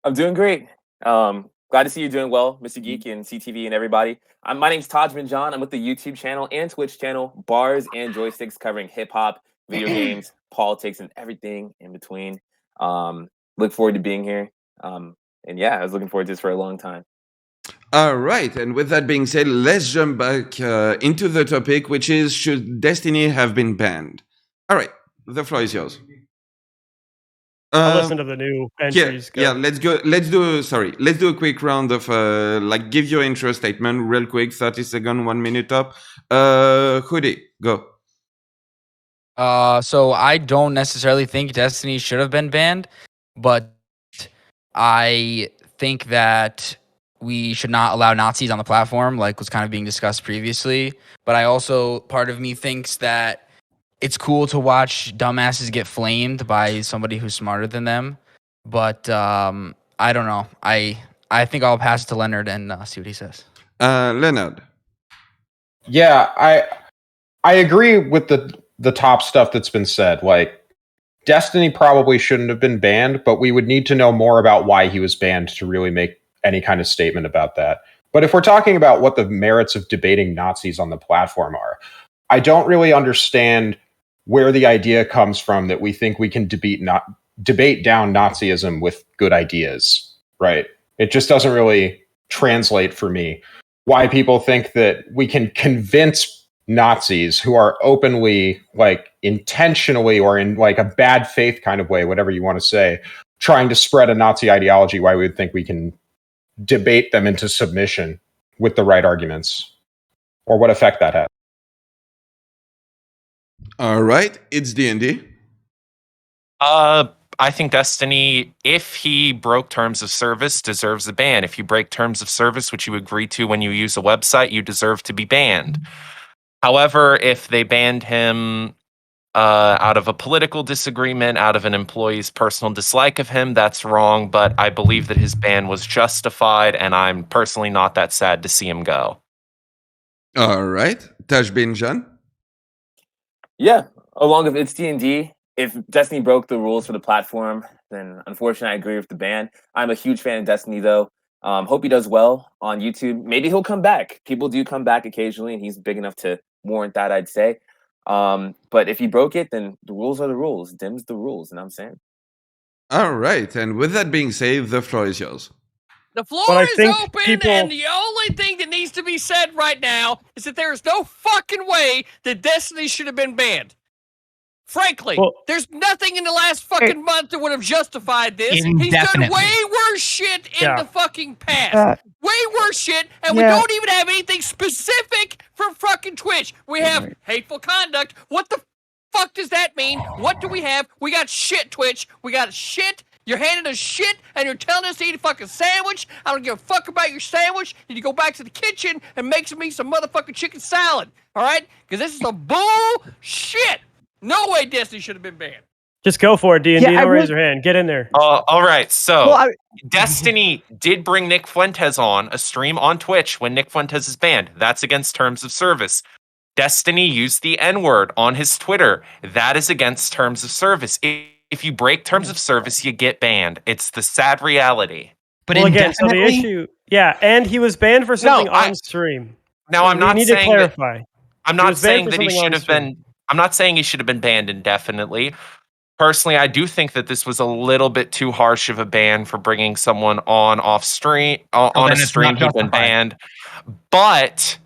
I'm doing great. Glad to see you doing well, Mr. Geek and CTV and everybody. My name's Tajman John. I'm with the YouTube channel and Twitch channel, Bars and Joysticks, covering hip hop, video games, politics, and everything in between. Look forward to being here. And yeah, I was looking forward to this for a long time. All right. And with that being said, let's jump back into the topic, which is, should Destiny have been banned? All right. The floor is yours. I'll listen to the new entries. Yeah, let's go. Let's do a quick round of give your intro statement real quick, 30 seconds, 1 minute up. Hoodie, go. So I don't necessarily think Destiny should have been banned, but I think that we should not allow Nazis on the platform, like was kind of being discussed previously. But I also, part of me thinks that it's cool to watch dumbasses get flamed by somebody who's smarter than them. But I don't know. I think I'll pass it to Leonard and see what he says. Leonard. Yeah, I agree with the top stuff that's been said. Like, Destiny probably shouldn't have been banned, but we would need to know more about why he was banned to really make any kind of statement about that. But if we're talking about what the merits of debating Nazis on the platform are, I don't really understand where the idea comes from that we think we can debate down Nazism with good ideas, right? It just doesn't really translate for me why people think that we can convince Nazis who are openly, like, intentionally or in like a bad faith kind of way, whatever you want to say, trying to spread a Nazi ideology, why we would think we can debate them into submission with the right arguments, or what effect that has. All right, it's D&D. I think Destiny, if he broke terms of service, deserves a ban. If you break terms of service, which you agree to when you use a website, you deserve to be banned. However, if they banned him out of a political disagreement, out of an employee's personal dislike of him, that's wrong. But I believe that his ban was justified, and I'm personally not that sad to see him go. All right, Taj Binjan. Yeah, along with It's D&D, if Destiny broke the rules for the platform, then unfortunately I agree with the ban. I'm a huge fan of Destiny, though. Hope he does well on YouTube. Maybe he'll come back. People do come back occasionally, and he's big enough to warrant that, I'd say. But if he broke it, then the rules are the rules. Dim's the rules, and I'm saying. All right, and with that being said, the floor is yours. The floor But I is think open, people- and the only thing that needs to be said right now is that there is no fucking way that Destiny should have been banned. Frankly, Well- there's nothing in the last fucking month that would have justified this. He's done Indefinitely. way worse shit in Yeah. the fucking past. Way worse shit, and we Yeah. don't even have anything specific from fucking Twitch. We have hateful conduct. What the fuck does that mean? What do we have? We got shit Twitch. We got shit You're handing us shit, and you're telling us to eat a fucking sandwich. I don't give a fuck about your sandwich. You need to go back to the kitchen and make me some motherfucking chicken salad. All right? Because this is some bullshit. No way Destiny should have been banned. Just go for it, D&D. Yeah, I Don't raise will- your hand. Get in there. All right, so Well, I- Destiny did bring Nick Fuentes on a stream on Twitch when Nick Fuentes is banned. That's against terms of service. Destiny used the N-word on his Twitter. That is against terms of service. If you break terms of service, you get banned. It's the sad reality. But Well, again, so the indefinitely? issue, yeah, and he was banned for something on stream. Now, I'm not We need to saying that- clarify. I'm He not was banned saying for that he something on should have stream. been. I'm not saying he should have been banned indefinitely. Personally, I do think that this was a little bit too harsh of a ban for bringing someone on off stream on then a it's stream not who'd been justified. banned. But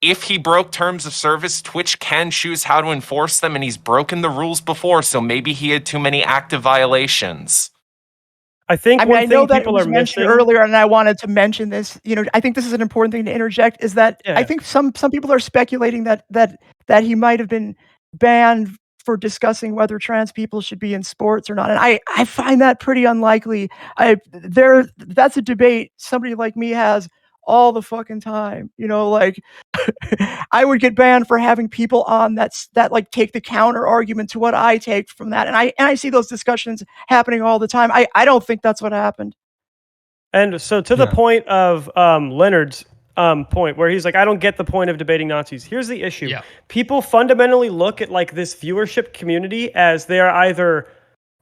if he broke terms of service, Twitch can choose how to enforce them, and he's broken the rules before, so maybe he had too many active violations. I think I mean, one I know thing that it people was are mentioned missing. earlier, and I wanted to mention this. You know, I think this is an important thing to interject. Is that Yeah. I think some people are speculating that he might have been banned for discussing whether trans people should be in sports or not, and I find that pretty unlikely. That's a debate somebody like me has all the fucking time. You know, like I would get banned for having people on that like take the counter argument to what I take from that, and I see those discussions happening all the time. I don't think that's what happened. And so to the point of Leonard's point where he's like, I don't get the point of debating Nazis. Here's the issue. Yeah. People fundamentally look at like this viewership community as they are either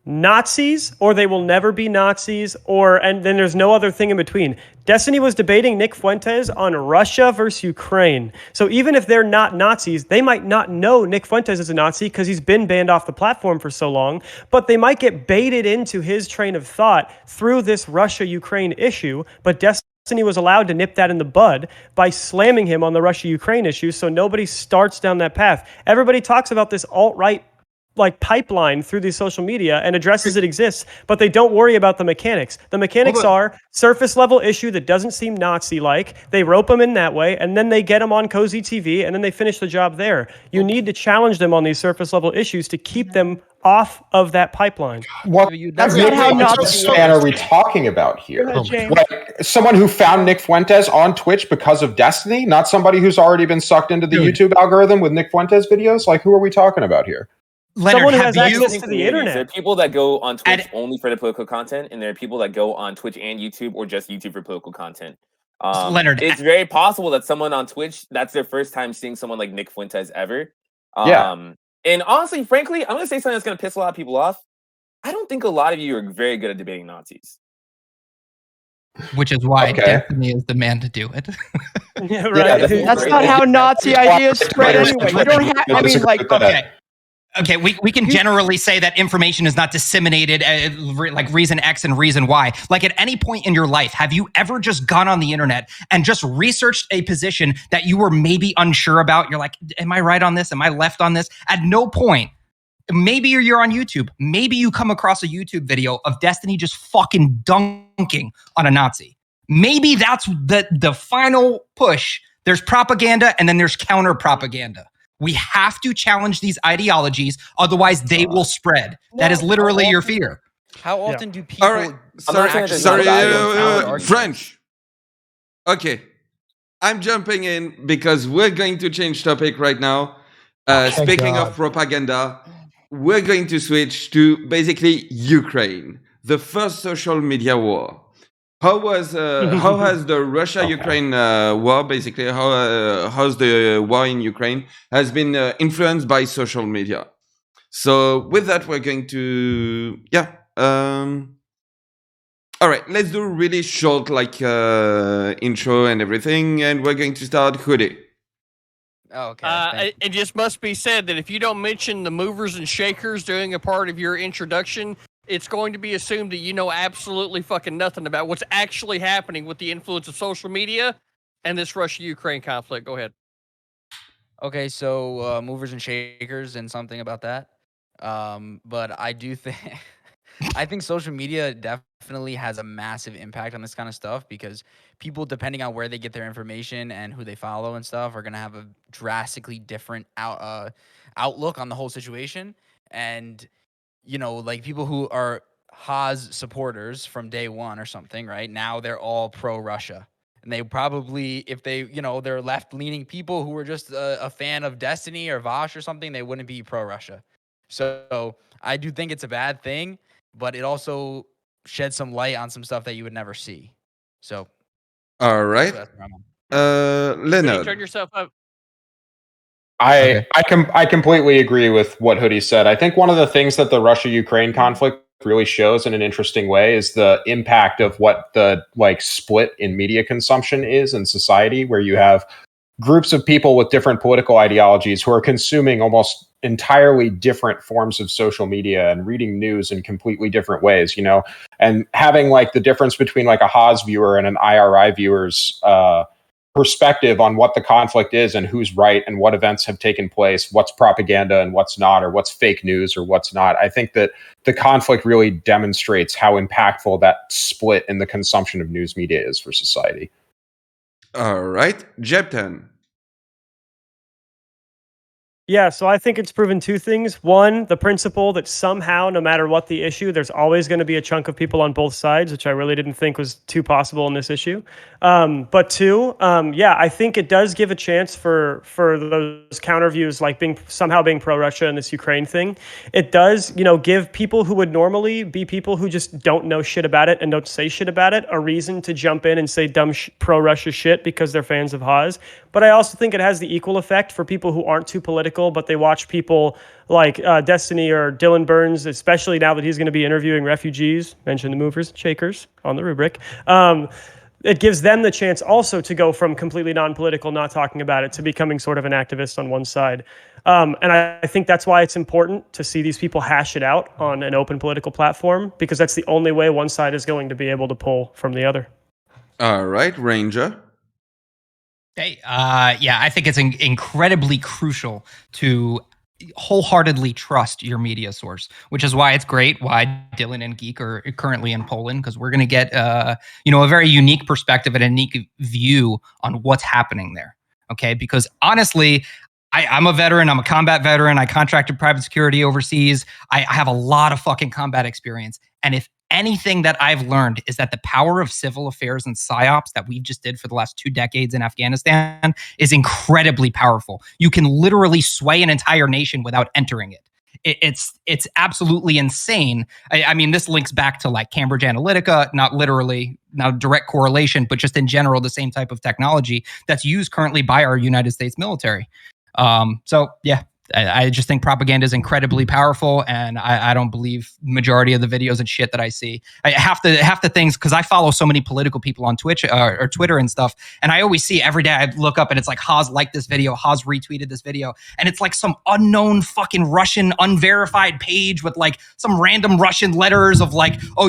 Nazis or they will never be Nazis, and then there's no other thing in between. Destiny was debating Nick Fuentes on Russia versus Ukraine. So even if they're not Nazis, they might not know Nick Fuentes is a Nazi because he's been banned off the platform for so long, but they might get baited into his train of thought through this Russia-Ukraine issue, but Destiny was allowed to nip that in the bud by slamming him on the Russia-Ukraine issue so nobody starts down that path. Everybody talks about this alt-right like pipeline through these social media and addresses it exists, but they don't worry about the mechanics. The mechanics are surface level issue that doesn't seem Nazi-like. They rope them in that way, and then they get them on Cozy TV, and then they finish the job there. You need to challenge them on these surface level issues to keep them off of that pipeline. What That's not how Nazis fan are we talking about here? Go ahead, James. Like someone who found Nick Fuentes on Twitch because of Destiny, not somebody who's already been sucked into the YouTube algorithm with Nick Fuentes videos. Like, who are we talking about here? Leonard, Someone who have has you- access to the internet. There are people that go on Twitch only for the political content, and there are people that go on Twitch and YouTube or just YouTube for political content. Leonard, it's very possible that someone on Twitch, that's their first time seeing someone like Nick Fuentes ever. Yeah. And honestly, frankly, I'm going to say something that's going to piss a lot of people off. I don't think a lot of you are very good at debating Nazis. Which is why Okay. Destiny is the man to do it. Yeah, right. That's not how Nazi ideas spread anyway. You don't have. I mean, like, Okay, we can generally say that information is not disseminated like reason X and reason Y. Like at any point in your life, have you ever just gone on the internet and just researched a position that you were maybe unsure about? You're like, am I right on this? Am I left on this? At no point. Maybe you're on YouTube. Maybe you come across a YouTube video of Destiny just fucking dunking on a Nazi. Maybe that's the final push. There's propaganda and then there's counter propaganda. We have to challenge these ideologies, otherwise they will spread. That is literally your fear. How often do people? All right. Sorry, French. Okay. I'm jumping in because we're going to change topic right now. Speaking of propaganda, we're going to switch to basically Ukraine, the first social media war. How has the Russia-Ukraine war, basically, how's the war in Ukraine has been influenced by social media? So with that, we're going to, all right, let's do a really short intro and everything, and we're going to start Hoodie. Oh, okay. It just must be said that if you don't mention the movers and shakers during a part of your introduction, it's going to be assumed that you know absolutely fucking nothing about what's actually happening with the influence of social media and this Russia-Ukraine conflict. Go ahead. Okay, so movers and shakers and something about that. But I do think I think social media definitely has a massive impact on this kind of stuff because people, depending on where they get their information and who they follow and stuff, are gonna have a drastically different outlook on the whole situation. And you know, like people who are Haas supporters from day one or something, right? Now they're all pro-Russia. And they probably, if they, they're left-leaning people who were just a fan of Destiny or Vosh or something, they wouldn't be pro-Russia. So I do think it's a bad thing, but it also sheds some light on some stuff that you would never see. So, all right. Leonard. Turn yourself up. I completely agree with what Hoodie said. I think one of the things that the Russia-Ukraine conflict really shows in an interesting way is the impact of what the split in media consumption is in society, where you have groups of people with different political ideologies who are consuming almost entirely different forms of social media and reading news in completely different ways, and having the difference between a Haas viewer and an IRI viewer's perspective on what the conflict is and who's right and what events have taken place, what's propaganda and what's not, or what's fake news or what's not. I think that the conflict really demonstrates how impactful that split in the consumption of news media is for society. All right, Jebtan. Yeah, so I think it's proven two things. One, the principle that somehow, no matter what the issue, there's always going to be a chunk of people on both sides, which I really didn't think was too possible in this issue. But two, I think it does give a chance for those counter views, like being pro-Russia in this Ukraine thing. It does, give people who would normally be people who just don't know shit about it and don't say shit about it a reason to jump in and say dumb pro-Russia shit because they're fans of Haas. But I also think it has the equal effect for people who aren't too political, but they watch people like Destiny or Dylan Burns, especially now that he's going to be interviewing refugees, mention the movers and shakers on the rubric. It gives them the chance also to go from completely non-political, not talking about it, to becoming sort of an activist on one side. And I think that's why it's important to see these people hash it out on an open political platform, because that's the only way one side is going to be able to pull from the other. All right, Ranger. Hey, I think it's incredibly crucial to wholeheartedly trust your media source, which is why it's great why Dylan and Geek are currently in Poland, because we're going to get a very unique perspective and a unique view on what's happening there. Okay, because honestly, I'm a veteran. I'm a combat veteran. I contracted private security overseas. I have a lot of fucking combat experience. And if anything that I've learned is that the power of civil affairs and psyops that we just did for the last 2 decades in Afghanistan is incredibly powerful. You can literally sway an entire nation without entering it. It's absolutely insane. I mean, this links back to Cambridge Analytica, not literally, not a direct correlation, but just in general, the same type of technology that's used currently by our United States military. I just think propaganda is incredibly powerful, and I don't believe majority of the videos and shit that I see. Half the things, because I follow so many political people on Twitch or Twitter and stuff, and I always see every day I look up and it's Haas liked this video, Haas retweeted this video, and it's some unknown fucking Russian unverified page with some random Russian letters of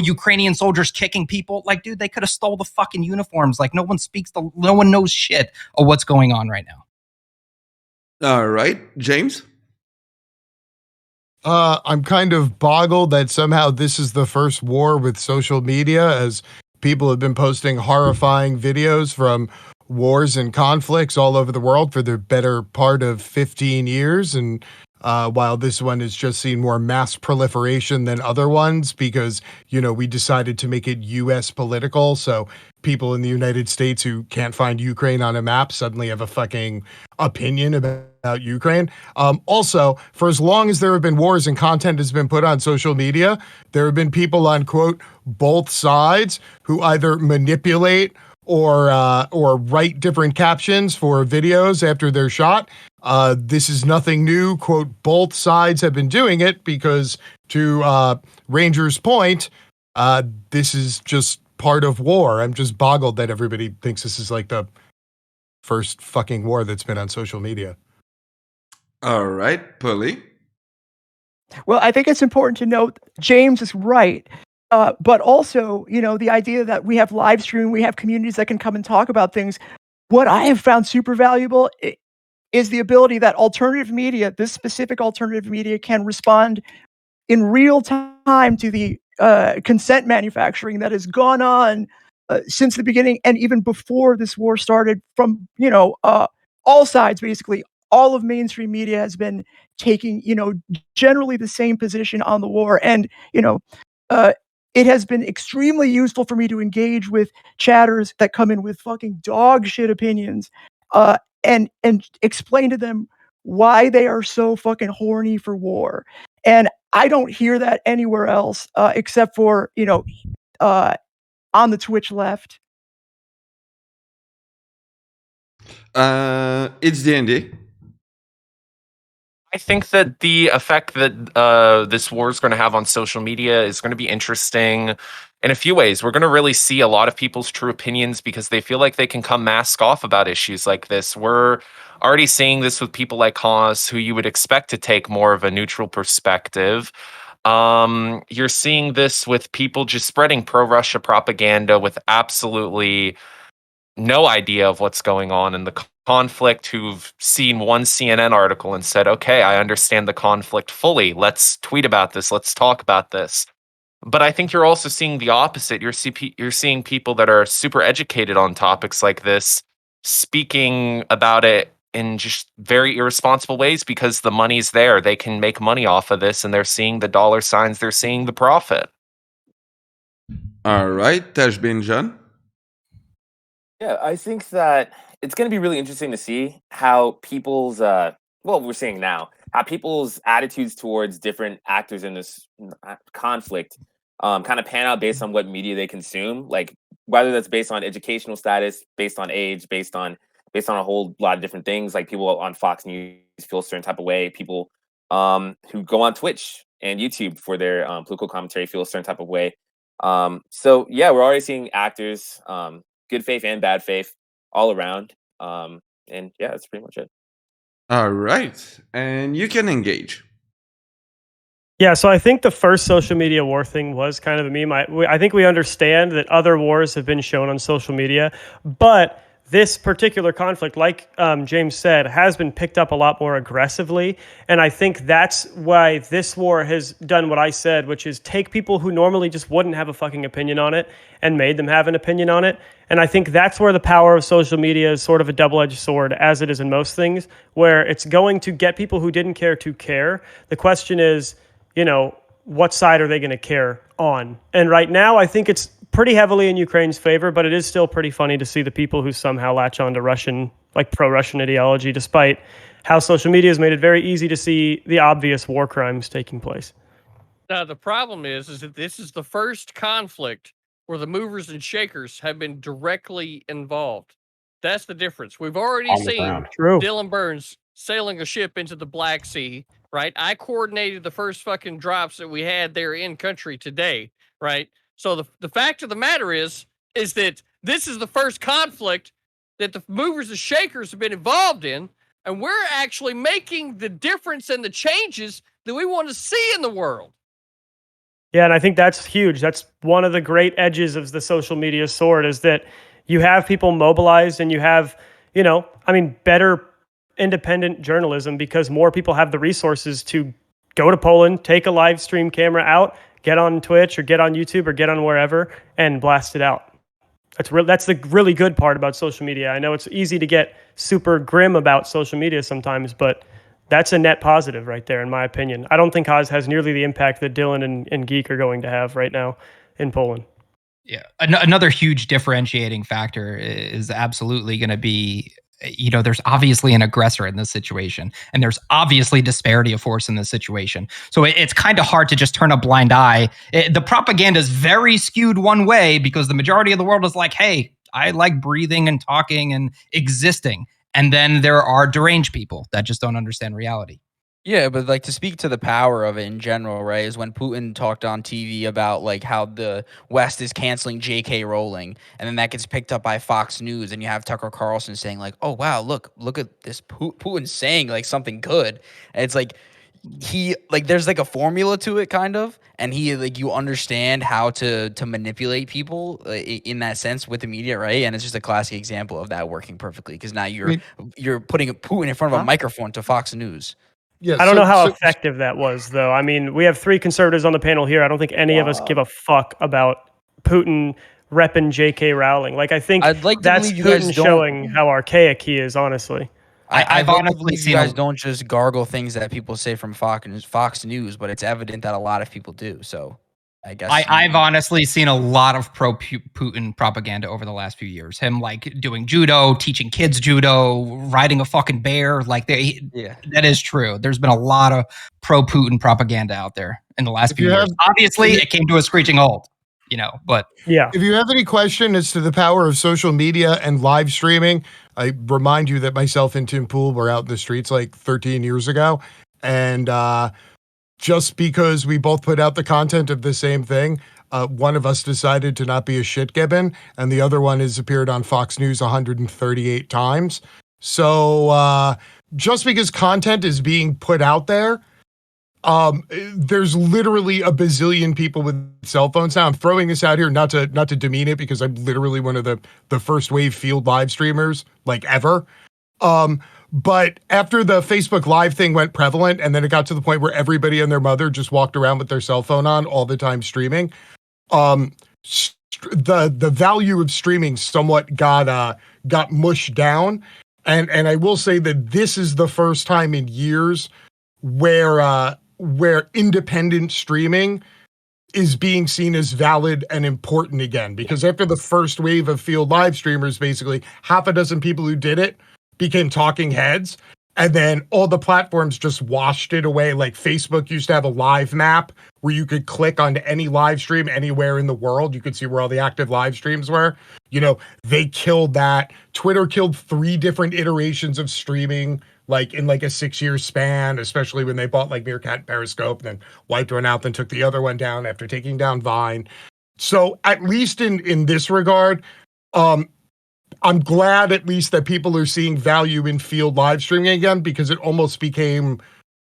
Ukrainian soldiers kicking people. Dude, they could have stole the fucking uniforms. No one knows shit of what's going on right now. All right, James? I'm kind of boggled that somehow this is the first war with social media, as people have been posting horrifying videos from wars and conflicts all over the world for the better part of 15 years. And while this one has just seen more mass proliferation than other ones because, we decided to make it U.S. political. So people in the United States who can't find Ukraine on a map suddenly have a fucking opinion about Ukraine. Also, for as long as there have been wars and content has been put on social media, there have been people on, quote, both sides who either manipulate or write different captions for videos after they're shot. This is nothing new. Quote, both sides have been doing it because, to Ranger's point, this is just part of war. I'm just boggled that everybody thinks this is the first fucking war that's been on social media. All right, Polly. Well, I think it's important to note James is right. But also, the idea that we have live stream, we have communities that can come and talk about things. What I have found super valuable is the ability that alternative media, this specific alternative media, can respond in real time to the consent manufacturing that has gone on since the beginning and even before this war started from, all sides, basically. All of mainstream media has been taking, generally the same position on the war. And, it has been extremely useful for me to engage with chatters that come in with fucking dog shit opinions, and explain to them why they are so fucking horny for war. And I don't hear that anywhere else, except for, on the Twitch left. It's D&D. I think that the effect that this war is going to have on social media is going to be interesting in a few ways. We're going to really see a lot of people's true opinions because they feel like they can come mask off about issues like this. We're already seeing this with people like Haas, who you would expect to take more of a neutral perspective. You're seeing this with people just spreading pro-Russia propaganda with absolutely no idea of what's going on in the conflict, who've seen one CNN article and said, okay, I understand the conflict fully. Let's tweet about this. Let's talk about this. But I think you're also seeing the opposite. You're seeing people that are super educated on topics like this speaking about it in just very irresponsible ways because the money's there. They can make money off of this and they're seeing the dollar signs. They're seeing the profit. All right, Tashbin John. Yeah, I think that it's going to be really interesting to see how people's, we're seeing now, how people's attitudes towards different actors in this conflict kind of pan out based on what media they consume. Like whether that's based on educational status, based on age, based on a whole lot of different things. Like people on Fox News feel a certain type of way. People who go on Twitch and YouTube for their political commentary feel a certain type of way. So yeah, we're already seeing actors, good faith and bad faith, all around. And yeah, that's pretty much it. All right, and you can engage. Yeah, so I think the first social media war thing was kind of a meme. I think we understand that other wars have been shown on social media, but this particular conflict, like James said, has been picked up a lot more aggressively. And I think that's why this war has done what I said, which is take people who normally just wouldn't have a fucking opinion on it and made them have an opinion on it. And I think that's where the power of social media is sort of a double-edged sword, as it is in most things, where it's going to get people who didn't care to care. The question is, what side are they going to care on? And right now, I think it's pretty heavily in Ukraine's favor, but it is still pretty funny to see the people who somehow latch on to Russian, like pro-Russian ideology, despite how social media has made it very easy to see the obvious war crimes taking place. Now, the problem is that this is the first conflict where the movers and shakers have been directly involved. That's the difference. We've already seen Dylan Burns sailing a ship into the Black Sea, right? I coordinated the first fucking drops that we had there in country today, right? So the fact of the matter is that this is the first conflict that the movers and shakers have been involved in, and we're actually making the difference and the changes that we want to see in the world. Yeah, and I think that's huge. That's one of the great edges of the social media sword, is that you have people mobilized and you have, better independent journalism because more people have the resources to go to Poland, take a live stream camera out, get on Twitch or get on YouTube or get on wherever and blast it out. That's the really good part about social media. I know it's easy to get super grim about social media sometimes, but that's a net positive right there, in my opinion. I don't think Oz has nearly the impact that Dylan and Geek are going to have right now in Poland. Yeah, another huge differentiating factor is absolutely going to be, there's obviously an aggressor in this situation, and there's obviously disparity of force in this situation. So it's kind of hard to just turn a blind eye. The propaganda is very skewed one way because the majority of the world is like, hey, I like breathing and talking and existing. And then there are deranged people that just don't understand reality. Yeah, but like to speak to the power of it in general, right, is when Putin talked on TV about like how the West is canceling J.K. Rowling, and then that gets picked up by Fox News, and you have Tucker Carlson saying like, oh, wow, look at this Putin saying like something good. And it's like there's like a formula to it kind of, and you understand how to manipulate people in that sense with the media, right? And it's just a classic example of that working perfectly because now you're putting Putin in front of a microphone to Fox News. Yeah, I don't know how effective that was, though. I mean, we have three conservatives on the panel here. I don't think any of us give a fuck about Putin repping J.K. Rowling. Like, I think that's Putin showing how archaic he is, honestly. I've honestly seen you guys don't just gargle things that people say from Fox News, but it's evident that a lot of people do. So I guess I've honestly seen a lot of pro-Putin propaganda over the last few years. Him like doing judo, teaching kids judo, riding a fucking bear. Like that is true. There's been a lot of pro-Putin propaganda out there in the last few years. Obviously, it came to a screeching halt, but yeah. If you have any question as to the power of social media and live streaming, I remind you that myself and Tim Pool were out in the streets like 13 years ago. And just because we both put out the content of the same thing, one of us decided to not be a shit gibbon, and the other one has appeared on Fox News 138 times. So just because content is being put out there, there's literally a bazillion people with cell phones now. I'm throwing this out here not to demean it, because I'm literally one of the first wave field live streamers like ever. But after the Facebook Live thing went prevalent, and then it got to the point where everybody and their mother just walked around with their cell phone on all the time streaming, the value of streaming somewhat got mushed down. And I will say that this is the first time in years where independent streaming is being seen as valid and important again. Because after the first wave of field live streamers, basically half a dozen people who did it became talking heads, and then all the platforms just washed it away. Like Facebook used to have a live map where you could click onto any live stream anywhere in the world. You could see where all the active live streams were. They killed that. Twitter killed 3 different iterations of streaming, like in like a 6-year span, especially when they bought like Meerkat and Periscope, and then wiped one out, then took the other one down after taking down Vine. So at least in this regard, I'm glad at least that people are seeing value in field live streaming again, because it almost became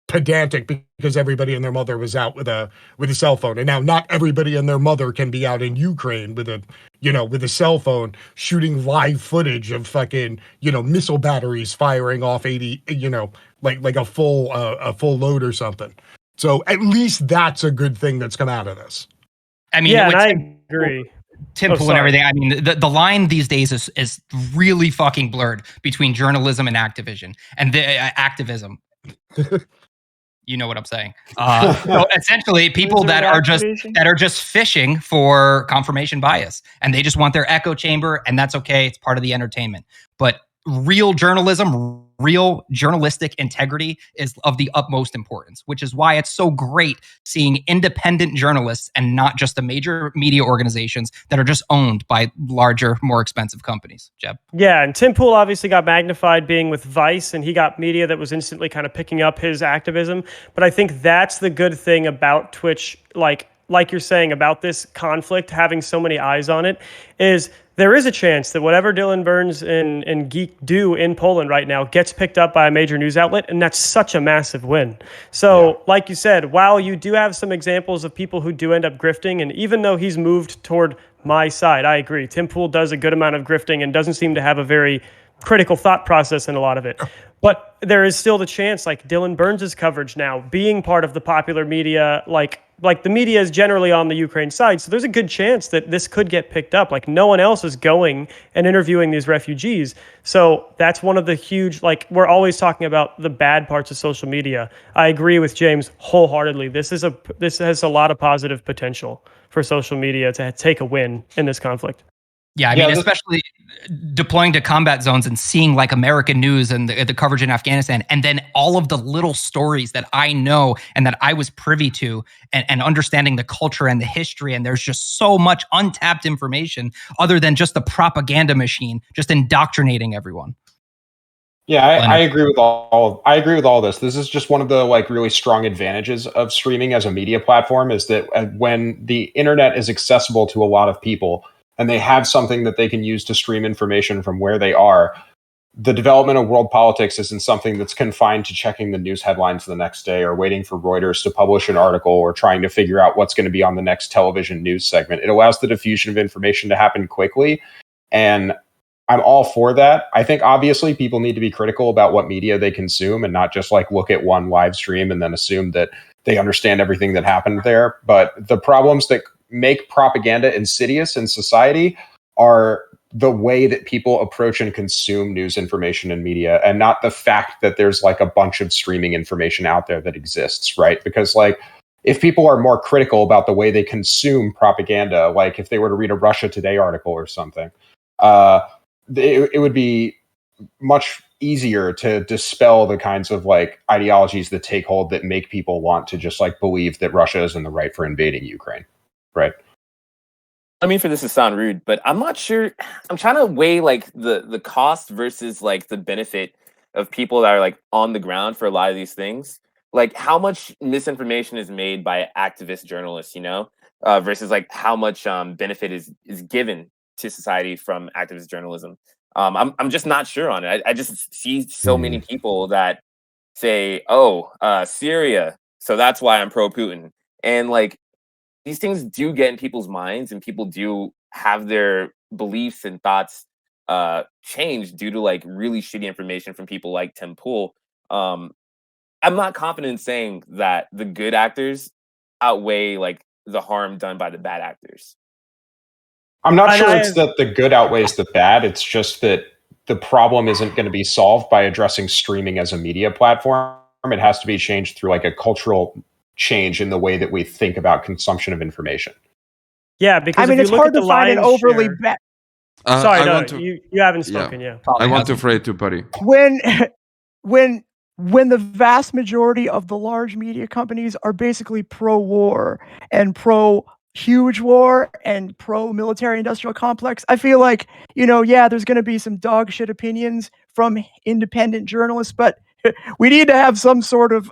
pedantic because everybody and their mother was out with a cell phone. And now not everybody and their mother can be out in Ukraine with a cell phone shooting live footage of fucking, missile batteries firing off 80, like a full load or something. So at least that's a good thing that's come out of this. I mean, and I agree. Tim Pool and everything. I mean, the line these days is really fucking blurred between journalism and activism. You know what I'm saying? So essentially, people that are just fishing for confirmation bias, and they just want their echo chamber, and that's okay. It's part of the entertainment. But real journalism, real journalistic integrity is of the utmost importance, which is why it's so great seeing independent journalists and not just the major media organizations that are just owned by larger, more expensive companies. Jeb? Yeah, and Tim Pool obviously got magnified being with Vice, and he got media that was instantly kind of picking up his activism. But I think that's the good thing about Twitch, like you're saying about this conflict, having so many eyes on it, is there is a chance that whatever Dylan Burns and Geek do in Poland right now gets picked up by a major news outlet, and that's such a massive win. So, like you said, while you do have some examples of people who do end up grifting, and even though he's moved toward my side, I agree, Tim Pool does a good amount of grifting and doesn't seem to have a very critical thought process in a lot of it. But there is still the chance, like Dylan Burns' coverage now, being part of the popular media, like the media is generally on the Ukraine side, so there's a good chance that this could get picked up. Like, no one else is going and interviewing these refugees. So that's one of the huge, like, we're always talking about the bad parts of social media. I agree with James wholeheartedly. This has a lot of positive potential for social media to take a win in this conflict. Yeah, I mean, especially deploying to combat zones and seeing like American news and the coverage in Afghanistan, and then all of the little stories that I know and that I was privy to, and understanding the culture and the history. And there's just so much untapped information other than just the propaganda machine, just indoctrinating everyone. Yeah, I agree with all this. This is just one of the like really strong advantages of streaming as a media platform, is that when the internet is accessible to a lot of people, and they have something that they can use to stream information from where they are, the development of world politics isn't something that's confined to checking the news headlines the next day or waiting for Reuters to publish an article or trying to figure out what's going to be on the next television news segment. It allows the diffusion of information to happen quickly, and I'm all for that. I think obviously people need to be critical about what media they consume and not just like look at one live stream and then assume that they understand everything that happened there. But the problems that make propaganda insidious in society are the way that people approach and consume news information and media, and not the fact that there's like a bunch of streaming information out there that exists, right? Because like if people are more critical about the way they consume propaganda, like if they were to read a Russia Today article or something, it would be much easier to dispel the kinds of like ideologies that take hold that make people want to just like believe that Russia is in the right for invading Ukraine, right? I mean, for this to sound rude, but I'm not sure. I'm trying to weigh like the cost versus like the benefit of people that are like on the ground for a lot of these things. Like how much misinformation is made by activist journalists, versus like how much benefit is given to society from activist journalism. I'm just not sure on it. I just see so many people that say, "Oh, Syria," so that's why I'm pro Putin, and like these things do get in people's minds, and people do have their beliefs and thoughts change due to like really shitty information from people like Tim Pool. I'm not confident in saying that the good actors outweigh like the harm done by the bad actors. I'm not sure it's that the good outweighs the bad. It's just that the problem isn't going to be solved by addressing streaming as a media platform. It has to be changed through like a cultural change in the way that we think about consumption of information. Yeah, because I mean, if it's you look hard at to the find an lion's overly share- bad. Sorry, I no, want to, you haven't spoken. Yeah, I want to throw it to Polly. when the vast majority of the large media companies are basically pro-war and pro-huge war and pro-military industrial complex, I feel like, yeah, there's going to be some dog shit opinions from independent journalists, but we need to have some sort of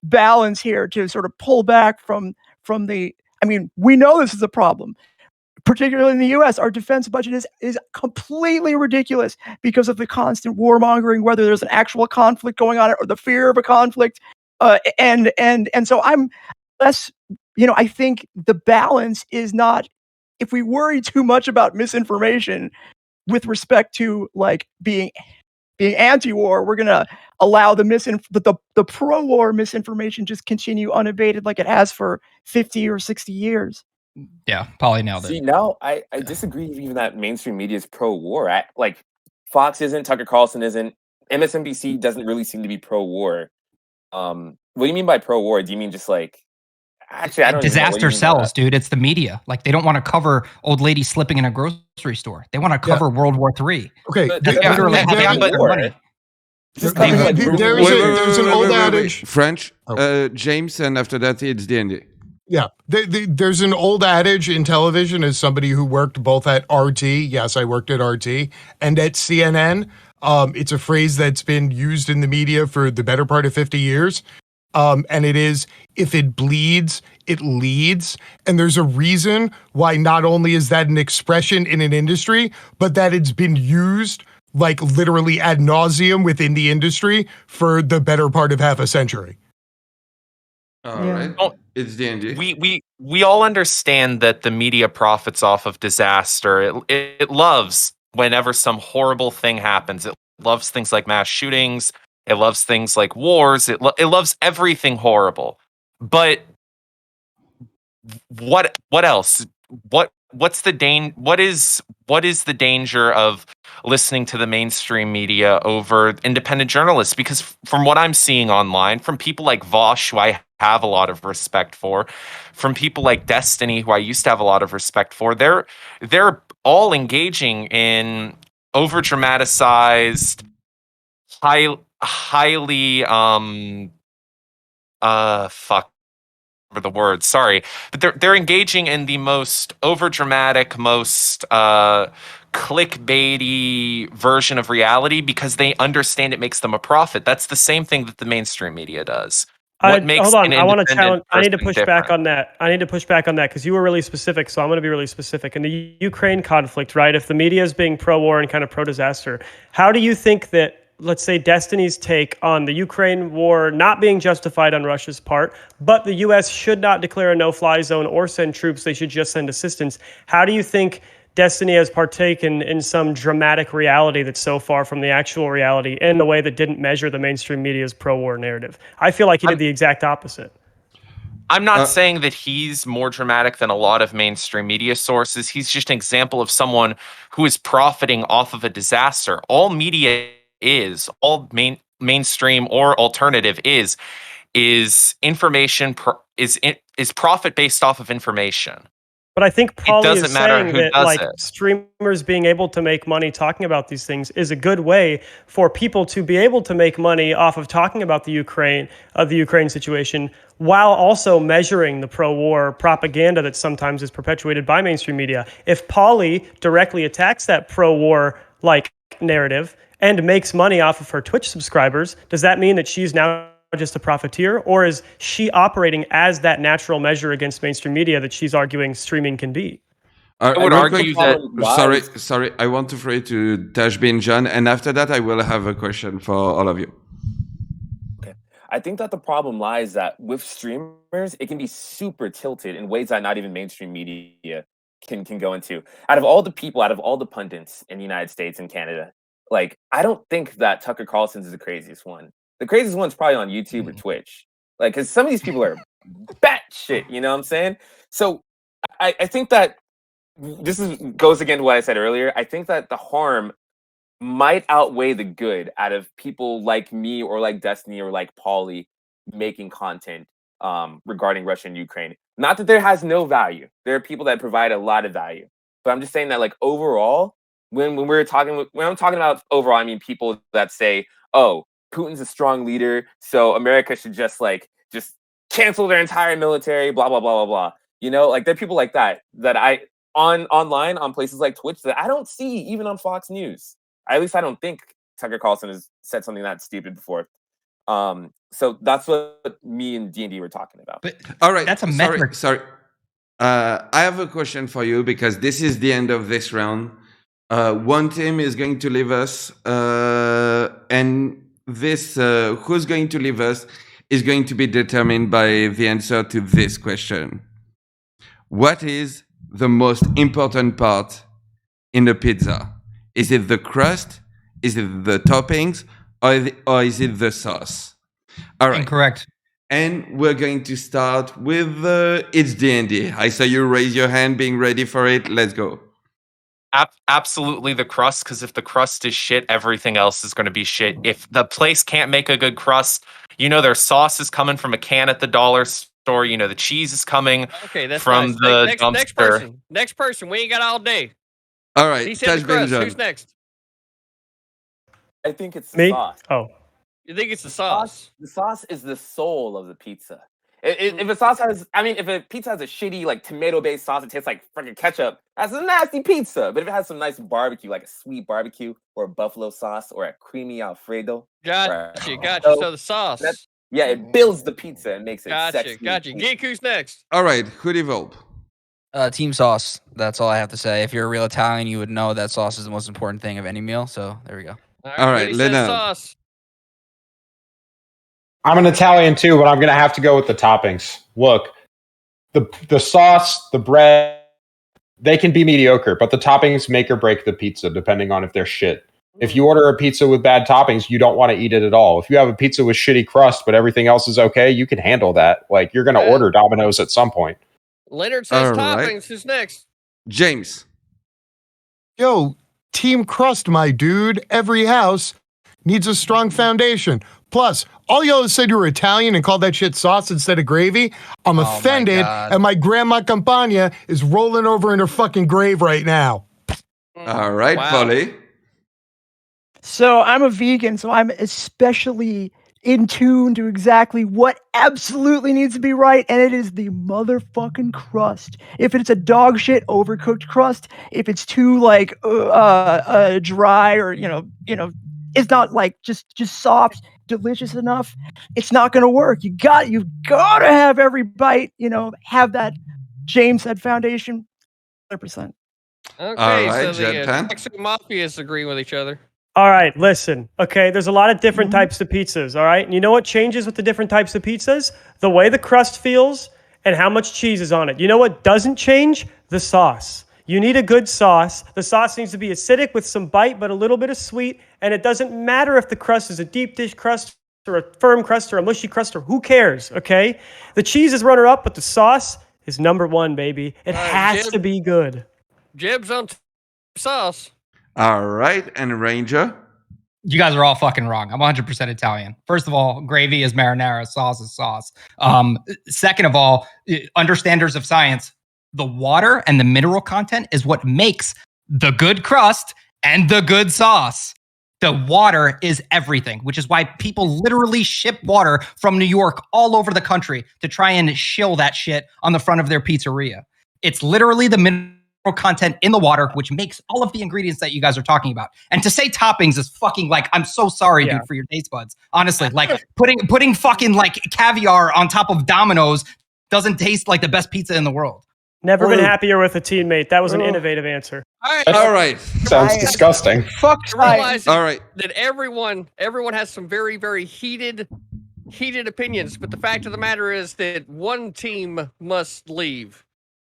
balance here to sort of pull back from the. I mean, we know this is a problem. Particularly in the U.S., our defense budget is completely ridiculous because of the constant warmongering, whether there's an actual conflict going on or the fear of a conflict. And so I'm less, I think the balance is not, if we worry too much about misinformation with respect to like being anti-war, we're going to allow the pro-war misinformation just continue unabated like it has for 50 or 60 years. Yeah, Polly nailed it. See, now I disagree even that mainstream media is pro-war. Like Fox isn't, Tucker Carlson isn't, MSNBC doesn't really seem to be pro-war. What do you mean by pro-war? Do you mean just like actually I don't even know. What do Disaster you mean by sells, that? dude. It's the media. Like they don't want to cover old lady slipping in a grocery store. They want to cover World War III. Okay, That's literally how they make their money. There's an old adage. French, James, and after that it's D&D. Yeah, there's an old adage in television as somebody who worked both at RT. Yes, I worked at RT and at CNN. It's a phrase that's been used in the media for the better part of 50 years. And it is, if it bleeds, it leads. And there's a reason why not only is that an expression in an industry, but that it's been used like literally ad nauseum within the industry for the better part of half a century. All right. It's D&D. We all understand that the media profits off of disaster. It loves whenever some horrible thing happens. It loves things like mass shootings. It loves things like wars. It loves everything horrible. But what else? What is the danger of listening to the mainstream media over independent journalists? Because from what I'm seeing online, from people like Vosh, who I have a lot of respect for, from people like Destiny, who I used to have a lot of respect for, they're all engaging in over dramatized, highly fuck for the word, sorry, but they're engaging in the most overdramatic, most clickbaity version of reality because they understand it makes them a profit. That's the same thing that the mainstream media does. What makes hold on, an I want to independent challenge. I need to person push different? back on that. Because you were really specific, so I'm going to be really specific. In the Ukraine conflict, right? If the media is being pro-war and kind of pro-disaster, how do you think that, let's say, Destiny's take on the Ukraine war not being justified on Russia's part, but the U.S. should not declare a no-fly zone or send troops, they should just send assistance. How do you think Destiny has partaken in some dramatic reality that's so far from the actual reality in a way that didn't measure the mainstream media's pro-war narrative? I feel like he did the exact opposite. I'm not saying that he's more dramatic than a lot of mainstream media sources. He's just an example of someone who is profiting off of a disaster. All media is, all mainstream or alternative is is is profit based off of information. But I think Polly doesn't is matter saying who that does like it. streamers being able to make money talking about these things is a good way for people to be able to make money off of talking about the Ukraine situation, while also measuring the pro-war propaganda that sometimes is perpetuated by mainstream media. If Polly directly attacks that pro-war like narrative and makes money off of her Twitch subscribers, does that mean that she's now just a profiteer, or is she operating as that natural measure against mainstream media that she's arguing streaming can be? I would real argue quick, that sorry, I want to throw it to Dashbin John, and after that, I will have a question for all of you. Okay, I think that the problem lies that with streamers, it can be super tilted in ways that not even mainstream media can go into. Out of all the people, out of all the pundits in the United States and Canada, like I don't think that Tucker Carlson's is the craziest one. The craziest one's probably on YouTube or Twitch. Like, because some of these people are batshit, you know what I'm saying? So I think that goes again to what I said earlier. I think that the harm might outweigh the good out of people like me or like Destiny or like Polly making content regarding Russia and Ukraine. Not that there has no value. There are people that provide a lot of value. But I'm just saying that like overall, when I'm talking about overall, I mean people that say, oh, Putin's a strong leader, so America should just cancel their entire military, blah blah blah blah blah. You know, like there are people like that I online on places like Twitch that I don't see even on Fox News. At least I don't think Tucker Carlson has said something that stupid before. So that's what me and D&D were talking about. But all right, that's a metric. Sorry. I have a question for you because this is the end of this round. One team is going to leave us, and this who's going to leave us is going to be determined by the answer to this question. What is the most important part in a pizza? Is it the crust? Is it the toppings? Or is it the sauce? All right. Incorrect. And we're going to start with It's D&D. I saw you raise your hand, being ready for it. Let's go. Absolutely the crust, because if the crust is shit, everything else is going to be shit. If the place can't make a good crust, their sauce is coming from a can at the dollar store. The cheese is coming from nice. the dumpster. Next person. We ain't got all day. All right. He said the crust. Who's next? I think it's me. Sauce. Oh, you think it's the sauce? The sauce is the soul of the pizza. If a sauce has, if a pizza has a shitty like tomato-based sauce that tastes like freaking ketchup, that's a nasty pizza. But if it has some nice barbecue, like a sweet barbecue or a buffalo sauce or a creamy Alfredo, gotcha. So the sauce, it builds the pizza and makes it sexy. Gotcha. Geek, who's next? All right, who develop? Team sauce. That's all I have to say. If you're a real Italian, you would know that sauce is the most important thing of any meal. So there we go. All right, Lena. Sauce. I'm an Italian too, but I'm going to have to go with the toppings. Look, the sauce, the bread, they can be mediocre, but the toppings make or break the pizza depending on if they're shit. If you order a pizza with bad toppings, you don't want to eat it at all. If you have a pizza with shitty crust, but everything else is okay, you can handle that. Like, you're going to order Domino's at some point. Leonard says All toppings. right. Who's next? James. Yo, Team Crust, my dude. Every house needs a strong foundation. Plus, all y'all said you were Italian and called that shit sauce instead of gravy. I'm offended, and my grandma Campagna is rolling over in her fucking grave right now. All right, Polly. So I'm a vegan, so I'm especially in tune to exactly what absolutely needs to be right, and it is the motherfucking crust. If it's a dog shit overcooked crust, if it's too like dry or it's not like just soft, delicious enough, it's not gonna work. You've got to have every bite, have that James said foundation, 100%. Okay, All right, so the Jebtan. Mexican mafias agree with each other. all right. Listen. Okay, there's a lot of different types of pizzas. All right, and you know what changes with the different types of pizzas? The way the crust feels and how much cheese is on it. You know what doesn't change? The sauce. You need a good sauce. The sauce needs to be acidic with some bite, but a little bit of sweet. And it doesn't matter if the crust is a deep dish crust or a firm crust or a mushy crust or who cares, okay? The cheese is runner up, but the sauce is number one, baby. It has to be good. Jeb's on sauce. All right, and Ranger. You guys are all fucking wrong. I'm 100% Italian. First of all, gravy is marinara, sauce is sauce. Second of all, understanders of science, the water and the mineral content is what makes the good crust and the good sauce. The water is everything, which is why people literally ship water from New York all over the country to try and shill that shit on the front of their pizzeria. It's literally the mineral content in the water, which makes all of the ingredients that you guys are talking about. And to say toppings is fucking like, I'm so sorry, dude, for your taste buds. Honestly, like putting fucking like caviar on top of Domino's doesn't taste like the best pizza in the world. Never been happier with a teammate. That was an innovative answer. All right. Sounds disgusting. Fuck Realize All right. that everyone has some very, very heated opinions, but the fact of the matter is that one team must leave.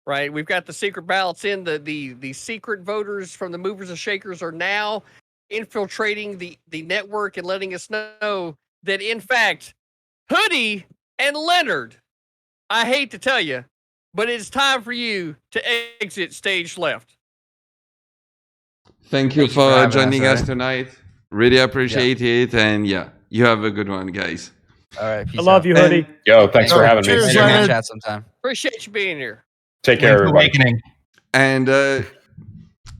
Right, we've got the secret ballots in. The secret voters from the movers and shakers are now infiltrating the network and letting us know that, in fact, Hoodie and Leonard, I hate to tell you, but it's time for you to exit stage left. Thank you Thank you for for having joining us, us tonight. Really appreciate it. And yeah, you have a good one, guys. All right, peace I love out. you, Hoodie. Yo, thanks for having me. Cheers, Later, man. Leonard. Chat sometime. Appreciate you being here. Take care, everybody. Awakening. And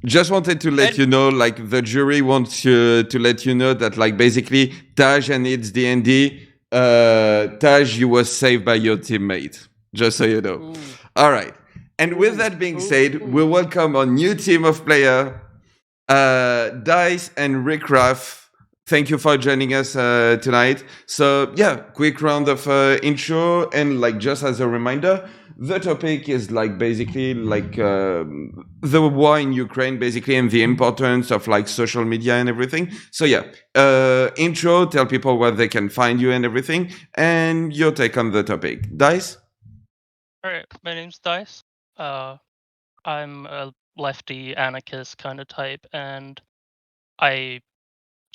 just wanted to let you know, like, the jury wants to let you know that, like, basically, Taj and it's D&D, Taj, you were saved by your teammate. Just so you know. Ooh. All right. And with that being said, we welcome a new team of player, Dice and Rick Ruff. Thank you for joining us tonight. So yeah, quick round of intro, and like just as a reminder, the topic is like basically like the war in Ukraine, basically, and the importance of like social media and everything. So yeah, intro, tell people where they can find you and everything, and your take on the topic. Dice? All right, my name's Dice. I'm a lefty anarchist kind of type, and I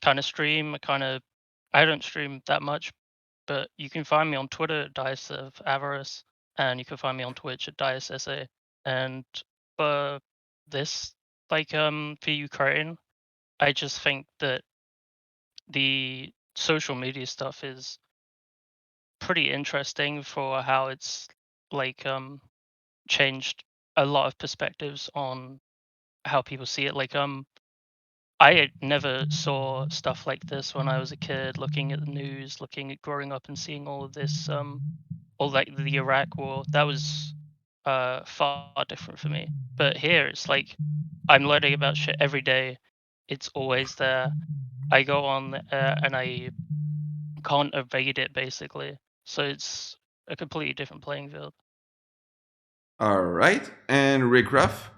kind of stream. I don't stream that much, but you can find me on Twitter at Dice of Avarice, and you can find me on Twitch at Dice SA. And for this, like for Ukraine, I just think that the social media stuff is pretty interesting for how it's like changed a lot of perspectives on how people see it. Like I never saw stuff like this when I was a kid, looking at the news, looking at growing up and seeing all of this all like the Iraq war. That was far different for me. But here it's like I'm learning about shit every day. It's always there. I go on and I can't evade it basically. So it's a completely different playing field. All right. And Rick Ruff?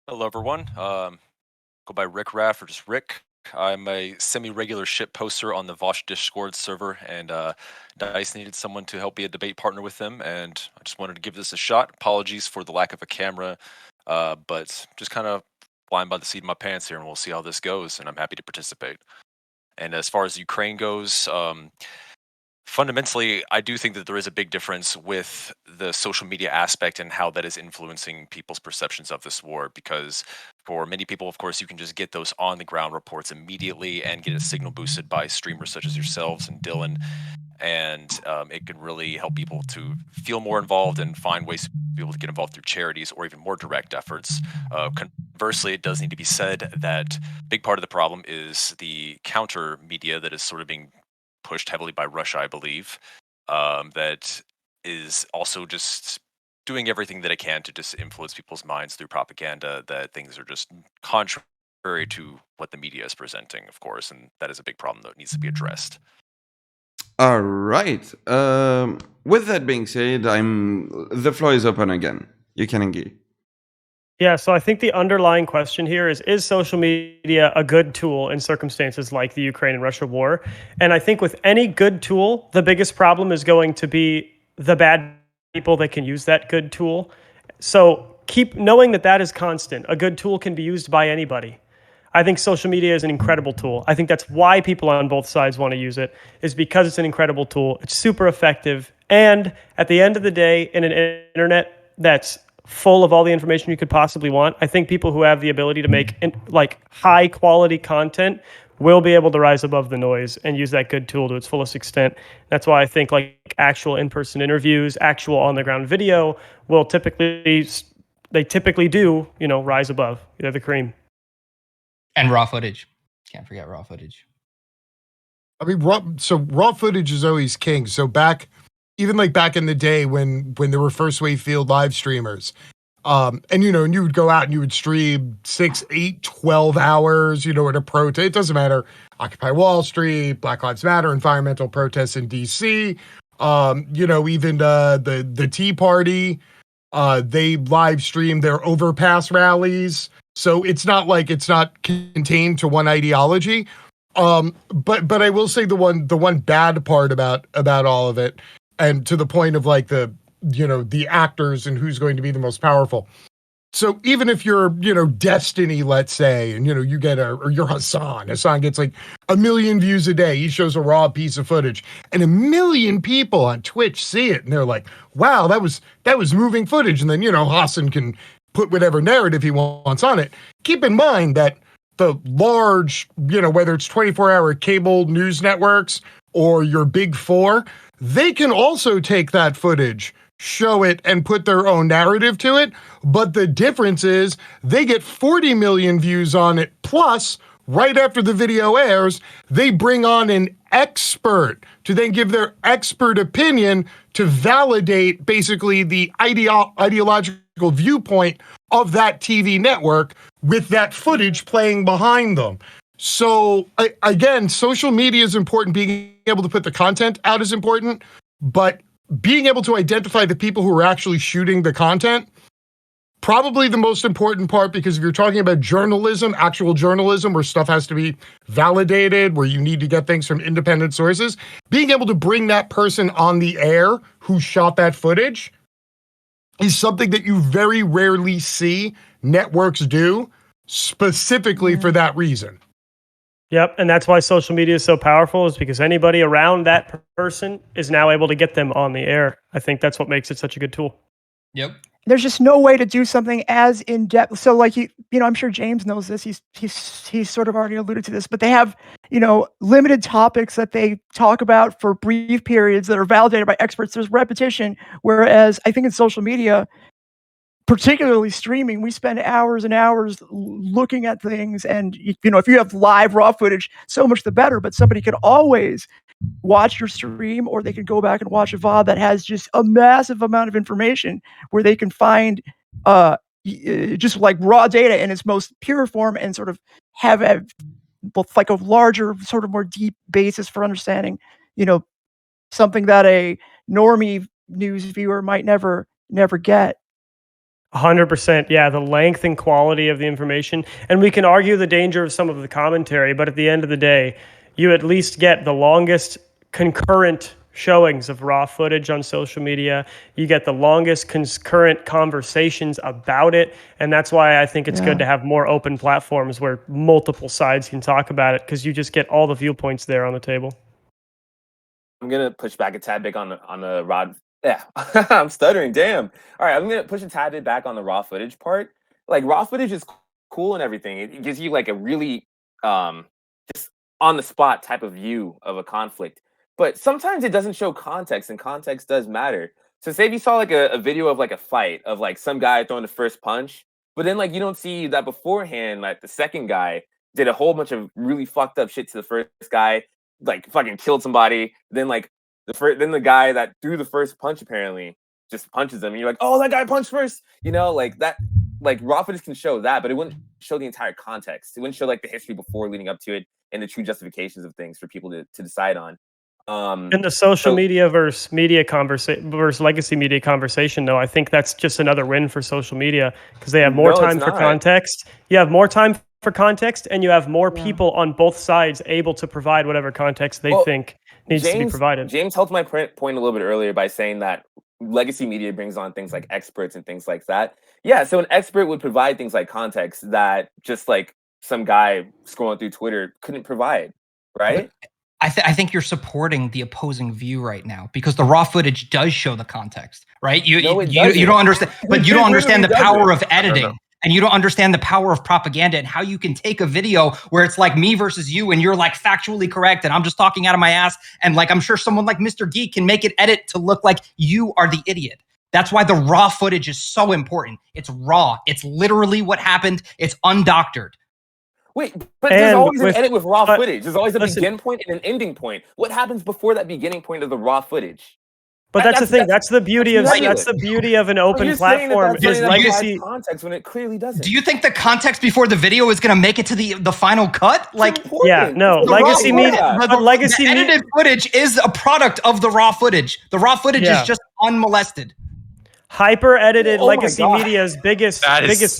Hello, everyone. Go by Rick Raff or just Rick. I'm a semi-regular shit poster on the Vosh Discord server, and Dice needed someone to help be a debate partner with them, and I just wanted to give this a shot. Apologies for the lack of a camera, but just kind of flying by the seat of my pants here, and we'll see how this goes, and I'm happy to participate. And as far as Ukraine goes, fundamentally, I do think that there is a big difference with the social media aspect and how that is influencing people's perceptions of this war, because for many people, of course, you can just get those on-the-ground reports immediately and get a signal boosted by streamers such as yourselves and Dylan, and it can really help people to feel more involved and find ways to be able to get involved through charities or even more direct efforts. Conversely, it does need to be said that a big part of the problem is the counter media that is sort of being pushed heavily by Russia, I believe, that is also just doing everything that it can to just influence people's minds through propaganda, that things are just contrary to what the media is presenting, of course, and that is a big problem that needs to be addressed. All right. With that being said, the floor is open again. You can engage. Yeah, so I think the underlying question here is social media a good tool in circumstances like the Ukraine and Russia war? And I think with any good tool, the biggest problem is going to be the bad people that can use that good tool. So keep knowing that is constant. A good tool can be used by anybody. I think social media is an incredible tool. I think that's why people on both sides want to use it, is because it's an incredible tool. It's super effective. And at the end of the day, in an internet that's full of all the information you could possibly want, I think people who have the ability to make like high quality content will be able to rise above the noise and use that good tool to its fullest extent. That's why I think like actual in-person interviews, actual on-the-ground video will typically do, rise above. They're the cream. And raw footage. Can't forget raw footage. I mean, raw footage is always king. So back in the day when there were first wave field live streamers, and you would go out and you would stream 6, 8, 12 hours, at a protest. It doesn't matter. Occupy Wall Street, Black Lives Matter, environmental protests in DC, even the Tea Party, they live stream their overpass rallies. So it's not like it's not contained to one ideology. But I will say the one bad part about all of it, and to the point of like the actors and who's going to be the most powerful. So even if you're, Destiny, let's say, and, you get or you're Hassan gets like 1 million views a day. He shows a raw piece of footage and 1 million people on Twitch see it. And they're like, wow, that was moving footage. And then, Hassan can put whatever narrative he wants on it. Keep in mind that the large, whether it's 24-hour cable news networks or your big four, they can also take that footage, show it, and put their own narrative to it. But the difference is they get 40 million views on it. Plus, right after the video airs, they bring on an expert to then give their expert opinion to validate basically the ideological viewpoint of that TV network with that footage playing behind them. So again, social media is important. Being able to put the content out is important, but being able to identify the people who are actually shooting the content, probably the most important part, because if you're talking about journalism, actual journalism, where stuff has to be validated, where you need to get things from independent sources, being able to bring that person on the air who shot that footage is something that you very rarely see networks do, specifically for that reason. Yep, and that's why social media is so powerful, is because anybody around that person is now able to get them on the air. I think that's what makes it such a good tool. Yep. There's just no way to do something as in depth. So like I'm sure James knows this. He's sort of already alluded to this, but they have, limited topics that they talk about for brief periods that are validated by experts. There's repetition, whereas I think in social media, particularly streaming, we spend hours and hours looking at things, and if you have live raw footage, so much the better. But somebody can always watch your stream, or they can go back and watch a VOD that has just a massive amount of information where they can find just like raw data in its most pure form and sort of have like a larger, sort of more deep basis for understanding, something that a normie news viewer might never get. 100%. Yeah, the length and quality of the information. And we can argue the danger of some of the commentary, but at the end of the day, you at least get the longest concurrent showings of raw footage on social media. You get the longest concurrent conversations about it. And that's why I think it's good to have more open platforms where multiple sides can talk about it, because you just get all the viewpoints there on the table. I'm going to push back a tad bit on the rod. Yeah, I'm stuttering. Damn. All right, I'm going to push a tad bit back on the raw footage part. Like, raw footage is cool and everything. It gives you like a really just on the spot type of view of a conflict. But sometimes it doesn't show context, and context does matter. So say if you saw like a video of like a fight of like some guy throwing the first punch, but then like you don't see that beforehand, like the second guy did a whole bunch of really fucked up shit to the first guy, like fucking killed somebody. Then like then the guy that threw the first punch apparently just punches him, and you're like, oh, that guy punched first. Like that. Like raw footage can show that, but it wouldn't show the entire context. It wouldn't show like the history before leading up to it and the true justifications of things for people to decide on. In the social media versus legacy media conversation, though, I think that's just another win for social media, because they have more time for context. You have more time for context, and you have more people on both sides able to provide whatever context they think needs to be provided. James held my point a little bit earlier by saying that legacy media brings on things like experts and things like that. Yeah, so an expert would provide things like context that just like some guy scrolling through Twitter couldn't provide, right? I think you're supporting the opposing view right now, because the raw footage does show the context, right? You don't understand, but you don't understand the power of editing. and you don't understand the power of propaganda and how you can take a video where it's like me versus you and you're like factually correct and I'm just talking out of my ass, and like I'm sure someone like Mr. Geek can make it edit to look like you are the idiot. That's why the raw footage is so important. It's raw. It's literally what happened. It's undoctored. Wait, but there's always an edit with raw footage. There's always a begin point and an ending point. What happens before that beginning point of the raw footage? But that's the thing. That's the beauty of an open platform. Is legacy context when it clearly doesn't. Do you think the context before the video is going to make it to the final cut? Like, yeah, no. Legacy media. The edited footage is a product of the raw footage. The raw footage is just unmolested. Hyper edited legacy media's biggest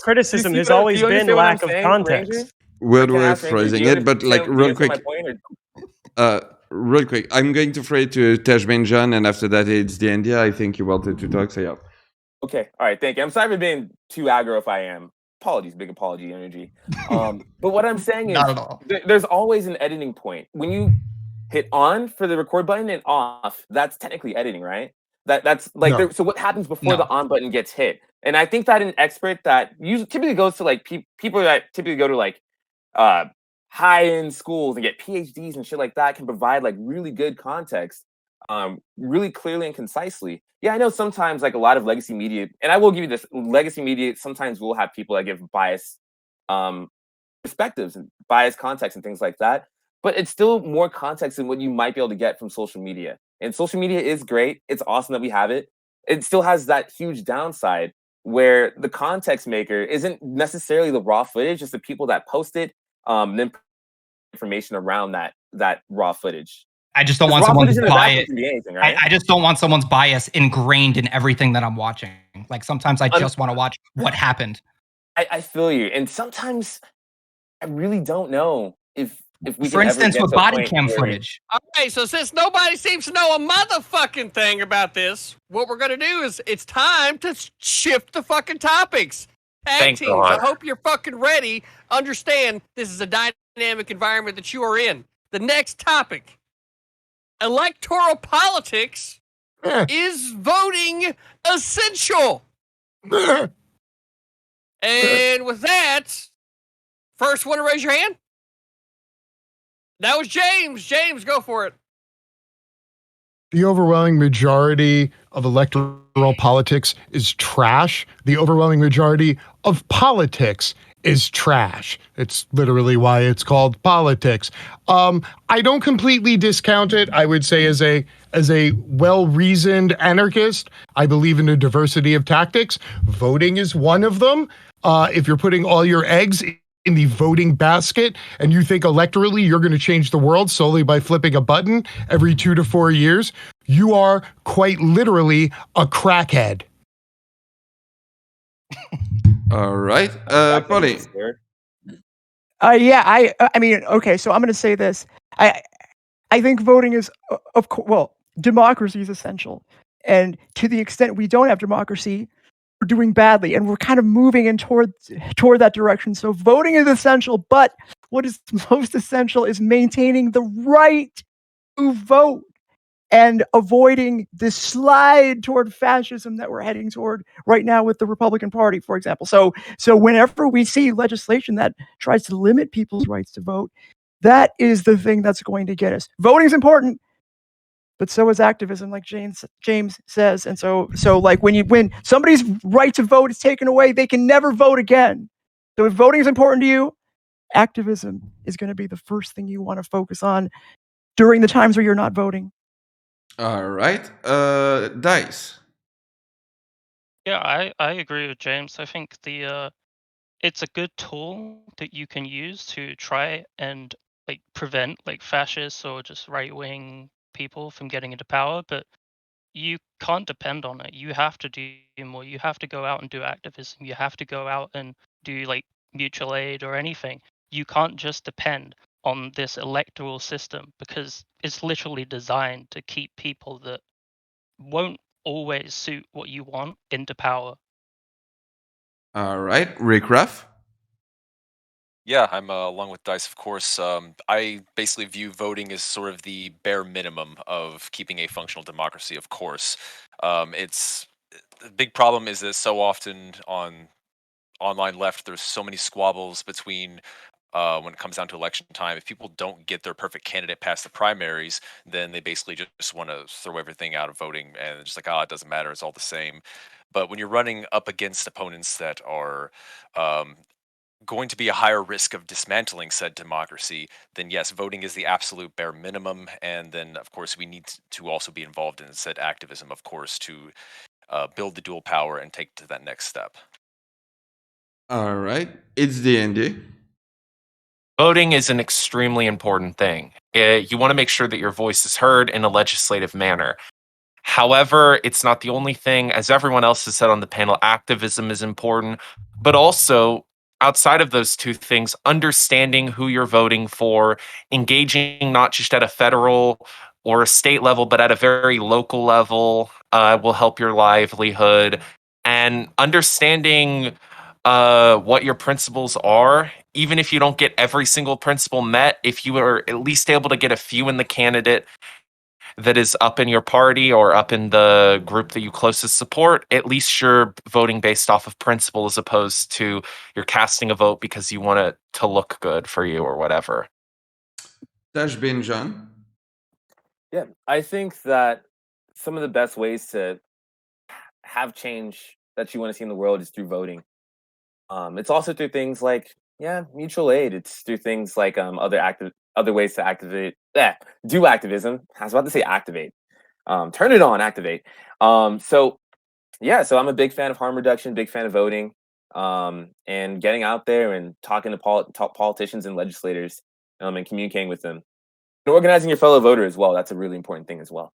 criticism has always been lack of context. Weird way of phrasing it, but like real quick. Real quick, I'm going to throw it to Tejbenjan, and after that it's the India. I think you wanted to talk, so yeah. Okay, all right, thank you. I'm sorry for being too aggro if I am. Apologies, big apology energy. But what I'm saying is there's always an editing point. When you hit on for the record button and off, that's technically editing, right? That's like, so what happens before the on button gets hit? And I think that an expert that usually typically goes to like people that typically go to like high-end schools and get PhDs and shit like that can provide like really good context, really clearly and concisely. Yeah, I know sometimes like a lot of legacy media, and I will give you this, legacy media sometimes will have people that give biased perspectives and biased context and things like that, but it's still more context than what you might be able to get from social media. And social media is great. It's awesome that we have it. It still has that huge downside where the context maker isn't necessarily the raw footage, it's the people that post it, then information around that raw footage. I just don't want someone's bias. Right? I just don't want someone's bias ingrained in everything that I'm watching. Like sometimes I just want to watch what happened. I feel you, and sometimes I really don't know if we. For instance, with body cam footage. All right, so since nobody seems to know a motherfucking thing about this, what we're gonna do is it's time to shift the fucking topics. Tag teams, I hope you're fucking ready. Understand this is a dynamic environment that you are in. The next topic, electoral politics. Is voting essential? And with that, first one to raise your hand. That was James. James, go for it. The overwhelming majority of electoral politics is trash. The overwhelming majority of politics is trash. It's literally why it's called politics. I don't completely discount it. I would say as a well-reasoned anarchist, I believe in a diversity of tactics. Voting is one of them. If you're putting all your eggs in the voting basket and you think electorally you're going to change the world solely by flipping a button every 2 to 4 years, you are quite literally a crackhead. All right, Polly. Yeah, I mean, okay, so I'm going to say this. I think voting is, of course, well, democracy is essential. And to the extent we don't have democracy, we're doing badly, and we're kind of moving in toward that direction. So voting is essential, but what is most essential is maintaining the right to vote and avoiding this slide toward fascism that we're heading toward right now with the Republican Party, for example. So whenever we see legislation that tries to limit people's rights to vote, that is the thing that's going to get us. Voting is important, but so is activism, like James says. And so like when somebody's right to vote is taken away, they can never vote again. So if voting is important to you, activism is going to be the first thing you want to focus on during the times where you're not voting. All right, Dice. Yeah, I agree with James. I think it's a good tool that you can use to try and like prevent like fascists or just right wing people from getting into power, but you can't depend on it. You have to do more. You have to go out and do activism. You have to go out and do like mutual aid or anything. You can't just depend on this electoral system because it's literally designed to keep people that won't always suit what you want into power. All right, Rick Ruff. Yeah, I'm along with Dice, of course. I basically view voting as sort of the bare minimum of keeping a functional democracy, of course. It's the big problem is that so often on online left, there's so many squabbles between when it comes down to election time. If people don't get their perfect candidate past the primaries, then they basically just want to throw everything out of voting and it's just like, oh, it doesn't matter, it's all the same. But when you're running up against opponents that are going to be a higher risk of dismantling said democracy, then yes, voting is the absolute bare minimum. And then, of course, we need to also be involved in said activism, of course, to build the dual power and take to that next step. All right, it's D&D. Voting is an extremely important thing. You want to make sure that your voice is heard in a legislative manner. However, it's not the only thing. As everyone else has said on the panel, activism is important, but also outside of those two things, understanding who you're voting for, engaging not just at a federal or a state level, but at a very local level will help your livelihood. And understanding what your principles are, even if you don't get every single principle met, if you are at least able to get a few in the candidate that is up in your party or up in the group that you closest support, at least you're voting based off of principle as opposed to you're casting a vote because you want it to look good for you or whatever. Dash Bin John. Yeah, I think that some of the best ways to have change that you want to see in the world is through voting. It's also through things like mutual aid. It's through things like other ways to do activism. I was about to say activate. Turn it on, activate. So I'm a big fan of harm reduction, big fan of voting, and getting out there and talking to politicians and legislators, and communicating with them, and organizing your fellow voter as well. That's a really important thing as well.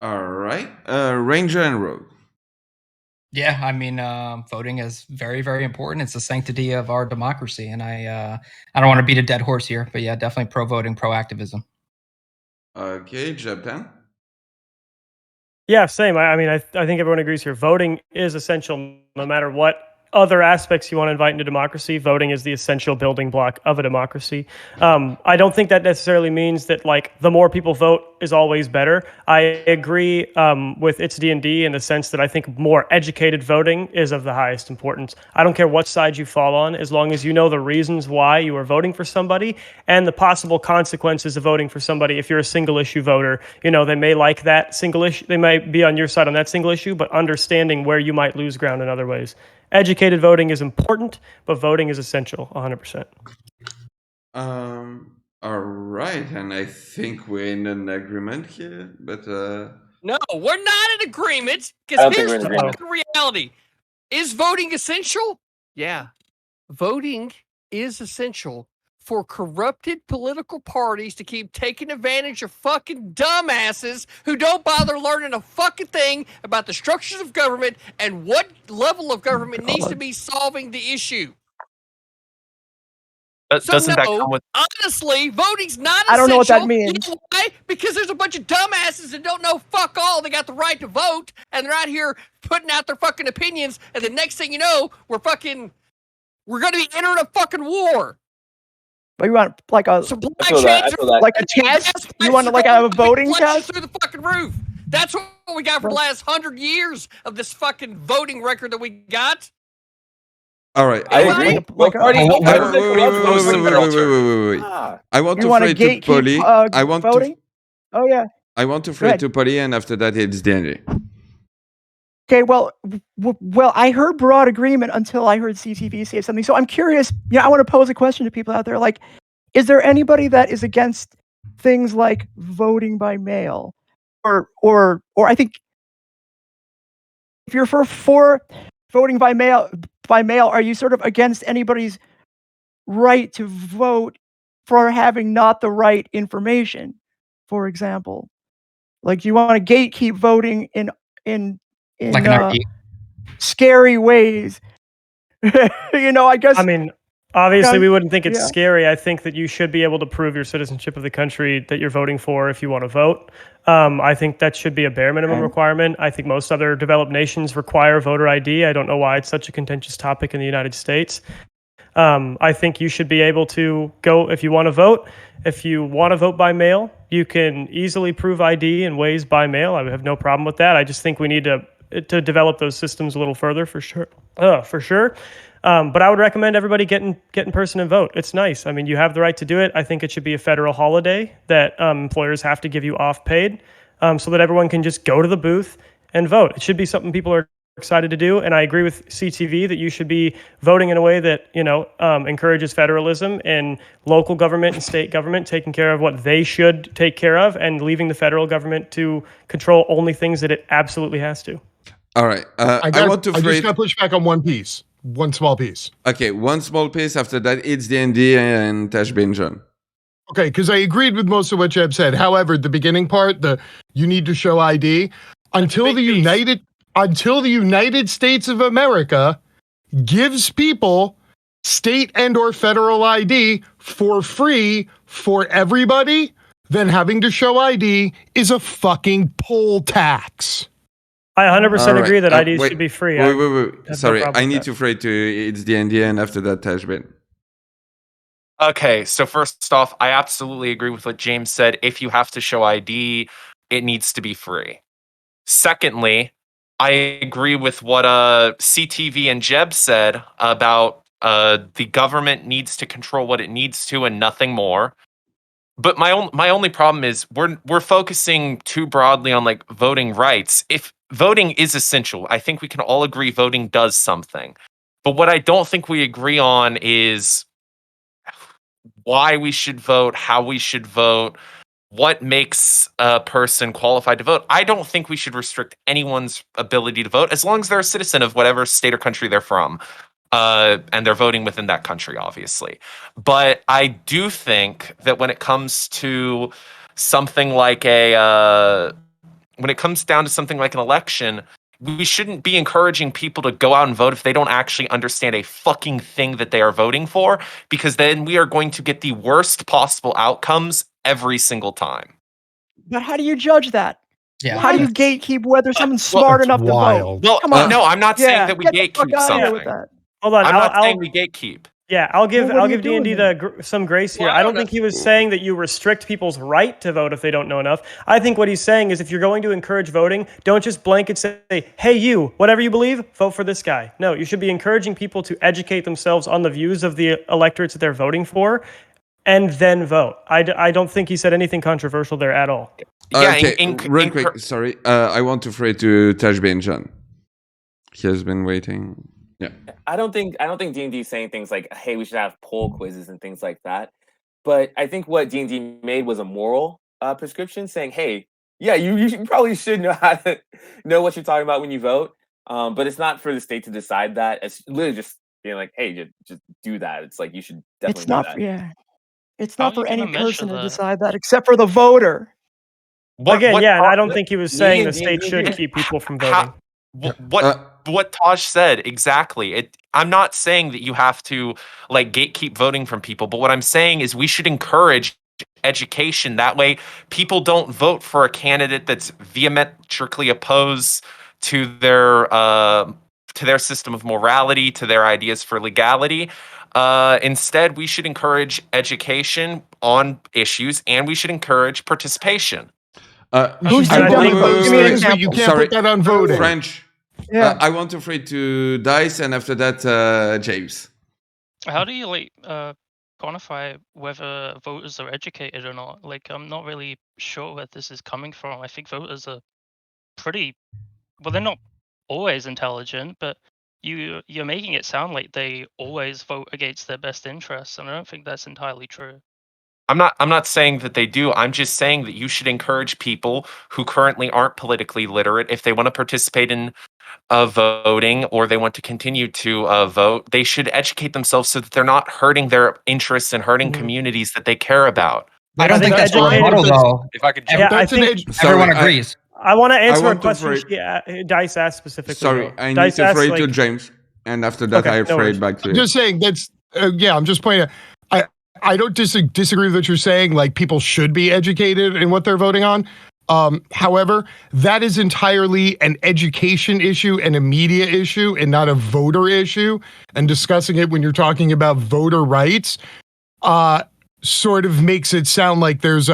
All right, Ranger and Rogue. Yeah, I mean, voting is very, very important. It's the sanctity of our democracy, and I don't want to beat a dead horse here, but yeah, definitely pro voting, pro activism. Okay, Jebtan. Yeah, same. I mean, I think everyone agrees here. Voting is essential no matter what other aspects you want to invite into democracy. Voting is the essential building block of a democracy. I don't think that necessarily means that like the more people vote is always better. I agree with It's D&D in the sense that I think more educated voting is of the highest importance. I don't care what side you fall on, as long as you know the reasons why you are voting for somebody and the possible consequences of voting for somebody. If you're a single issue voter, they may like that single issue. They might be on your side on that single issue, but understanding where you might lose ground in other ways. Educated voting is important, but voting is essential, 100%. All right, and I think we're in an agreement here, but No, we're not in agreement, I because don't think here's we're in the agreement. fucking reality. Is voting essential? Yeah. Voting is essential for corrupted political parties to keep taking advantage of fucking dumbasses who don't bother learning a fucking thing about the structures of government and what level of government needs to be solving the issue. Doesn't that come with? Honestly, voting's not essential. I don't know what that means. You know why? Because there's a bunch of dumbasses that don't know fuck all. They got the right to vote, and they're out here putting out their fucking opinions, and the next thing you know, we're going to be entering a fucking war. But you want like a like a test? You want to like have a voting test? Through the fucking roof. That's what we got for the last 100 years of this fucking voting record that we got. all right. I agree. Wait. I want to throw it to Polly. voting. Oh yeah. I want to throw it to Polly, and after that, it's D&D. Okay, well, I heard broad agreement until I heard CTV say something. So I'm curious. I want to pose a question to people out there. Like, is there anybody that is against things like voting by mail, or I think if you're for voting by mail, are you sort of against anybody's right to vote for having not the right information? For example, like, do you want to gatekeep voting in like scary ways? I guess. I mean, obviously, we wouldn't think it's yeah. scary. I think that you should be able to prove your citizenship of the country that you're voting for if you want to vote. I think that should be a bare minimum requirement. I think most other developed nations require voter ID. I don't know why it's such a contentious topic in the United States. I think you should be able to go if you want to vote. If you want to vote by mail, you can easily prove ID in ways by mail. I have no problem with that. I just think we need to to develop those systems a little further for sure. For sure. But I would recommend everybody get in person and vote. It's nice. I mean, you have the right to do it. I think it should be a federal holiday that employers have to give you off paid, so that everyone can just go to the booth and vote. It should be something people are excited to do. And I agree with CTV that you should be voting in a way that, encourages federalism and local government and state government taking care of what they should take care of and leaving the federal government to control only things that it absolutely has to. All right. I just got to push back on one piece. One small piece. Okay, one small piece. After that, it's D&D and Tashbin John. Okay, because I agreed with most of what Jeb said. However, the beginning part, you need to show ID, until the United States of America gives people state and or federal ID for free for everybody, then having to show ID is a fucking poll tax. I 100% agree that IDs should be free. Wait. Sorry, I need to fray to it's D&D and after that, Tashbin. Okay, so first off, I absolutely agree with what James said. If you have to show ID, it needs to be free. Secondly, I agree with what CTV and Jeb said about the government needs to control what it needs to and nothing more. But my only problem is we're focusing too broadly on like voting rights. If voting is essential, I think we can all agree voting does something. But what I don't think we agree on is why we should vote, how we should vote, what makes a person qualified to vote. I don't think we should restrict anyone's ability to vote as long as they're a citizen of whatever state or country they're from. And they're voting within that country, obviously. But I do think that when it comes to something like when it comes down to something like an election, we shouldn't be encouraging people to go out and vote if they don't actually understand a fucking thing that they are voting for, because then we are going to get the worst possible outcomes every single time. But how do you judge that? Yeah. How do you gatekeep whether someone's smart enough to vote? Well, Come on. No, I'm not saying that we get the fuck gatekeep outta here something. with that. Hold on, I'm not saying we gatekeep. Yeah, I'll give Well, what are you D&D doing some grace here. I don't think he was saying that you restrict people's right to vote if they don't know enough. I think what he's saying is if you're going to encourage voting, don't just blanket say, hey, you, whatever you believe, vote for this guy. No, you should be encouraging people to educate themselves on the views of the electorates that they're voting for and then vote. I don't think he said anything controversial there at all. Real quick, sorry. I want to fray to Tashbin John. He has been waiting. Yeah. I don't think D&D is saying things like, hey, we should have poll quizzes and things like that. But I think what D&D made was a moral prescription saying, hey, yeah, you probably should know how to know what you're talking about when you vote. But it's not for the state to decide that. It's literally just being like, hey, just do that. It's like you should definitely do that. It's not for any person to decide that except for the voter. And I don't think he was saying the state should keep people from voting. What Taj said exactly. I'm not saying that you have to like gatekeep voting from people, but what I'm saying is we should encourage education. That way, people don't vote for a candidate that's vehemently opposed to their system of morality, to their ideas for legality. Instead, we should encourage education on issues, and we should encourage participation. Who's the you can't put that on voting. French. Yeah. I want to fray to Dice, and after that, James. How do you quantify whether voters are educated or not? Like, I'm not really sure where this is coming from. I think voters are they're not always intelligent, but you're making it sound like they always vote against their best interests, and I don't think that's entirely true. I'm not saying that they do. I'm just saying that you should encourage people who currently aren't politically literate, if they want to participate in voting or they want to continue to vote, they should educate themselves so that they're not hurting their interests and hurting communities that they care about. I don't think that's the right model, though. If I could jump everyone agrees. I want to answer a question Dice asked specifically. Sorry, I need to fray to James, and after that, I frayed back to you. I'm just saying that's, I'm just pointing out, I don't disagree with what you're saying, like people should be educated in what they're voting on. However, that is entirely an education issue and a media issue and not a voter issue. And discussing it when you're talking about voter rights, sort of makes it sound like there's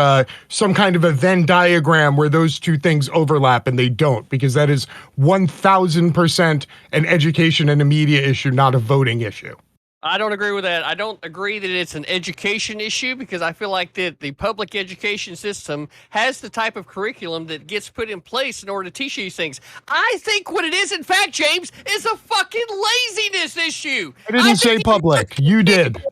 some kind of a Venn diagram where those two things overlap, and they don't, because that is 1000% an education and a media issue, not a voting issue. I don't agree with that. I don't agree that it's an education issue, because I feel like that the public education system has the type of curriculum that gets put in place in order to teach you these things. I think what it is, in fact, James, is a fucking laziness issue. I didn't say public. You did.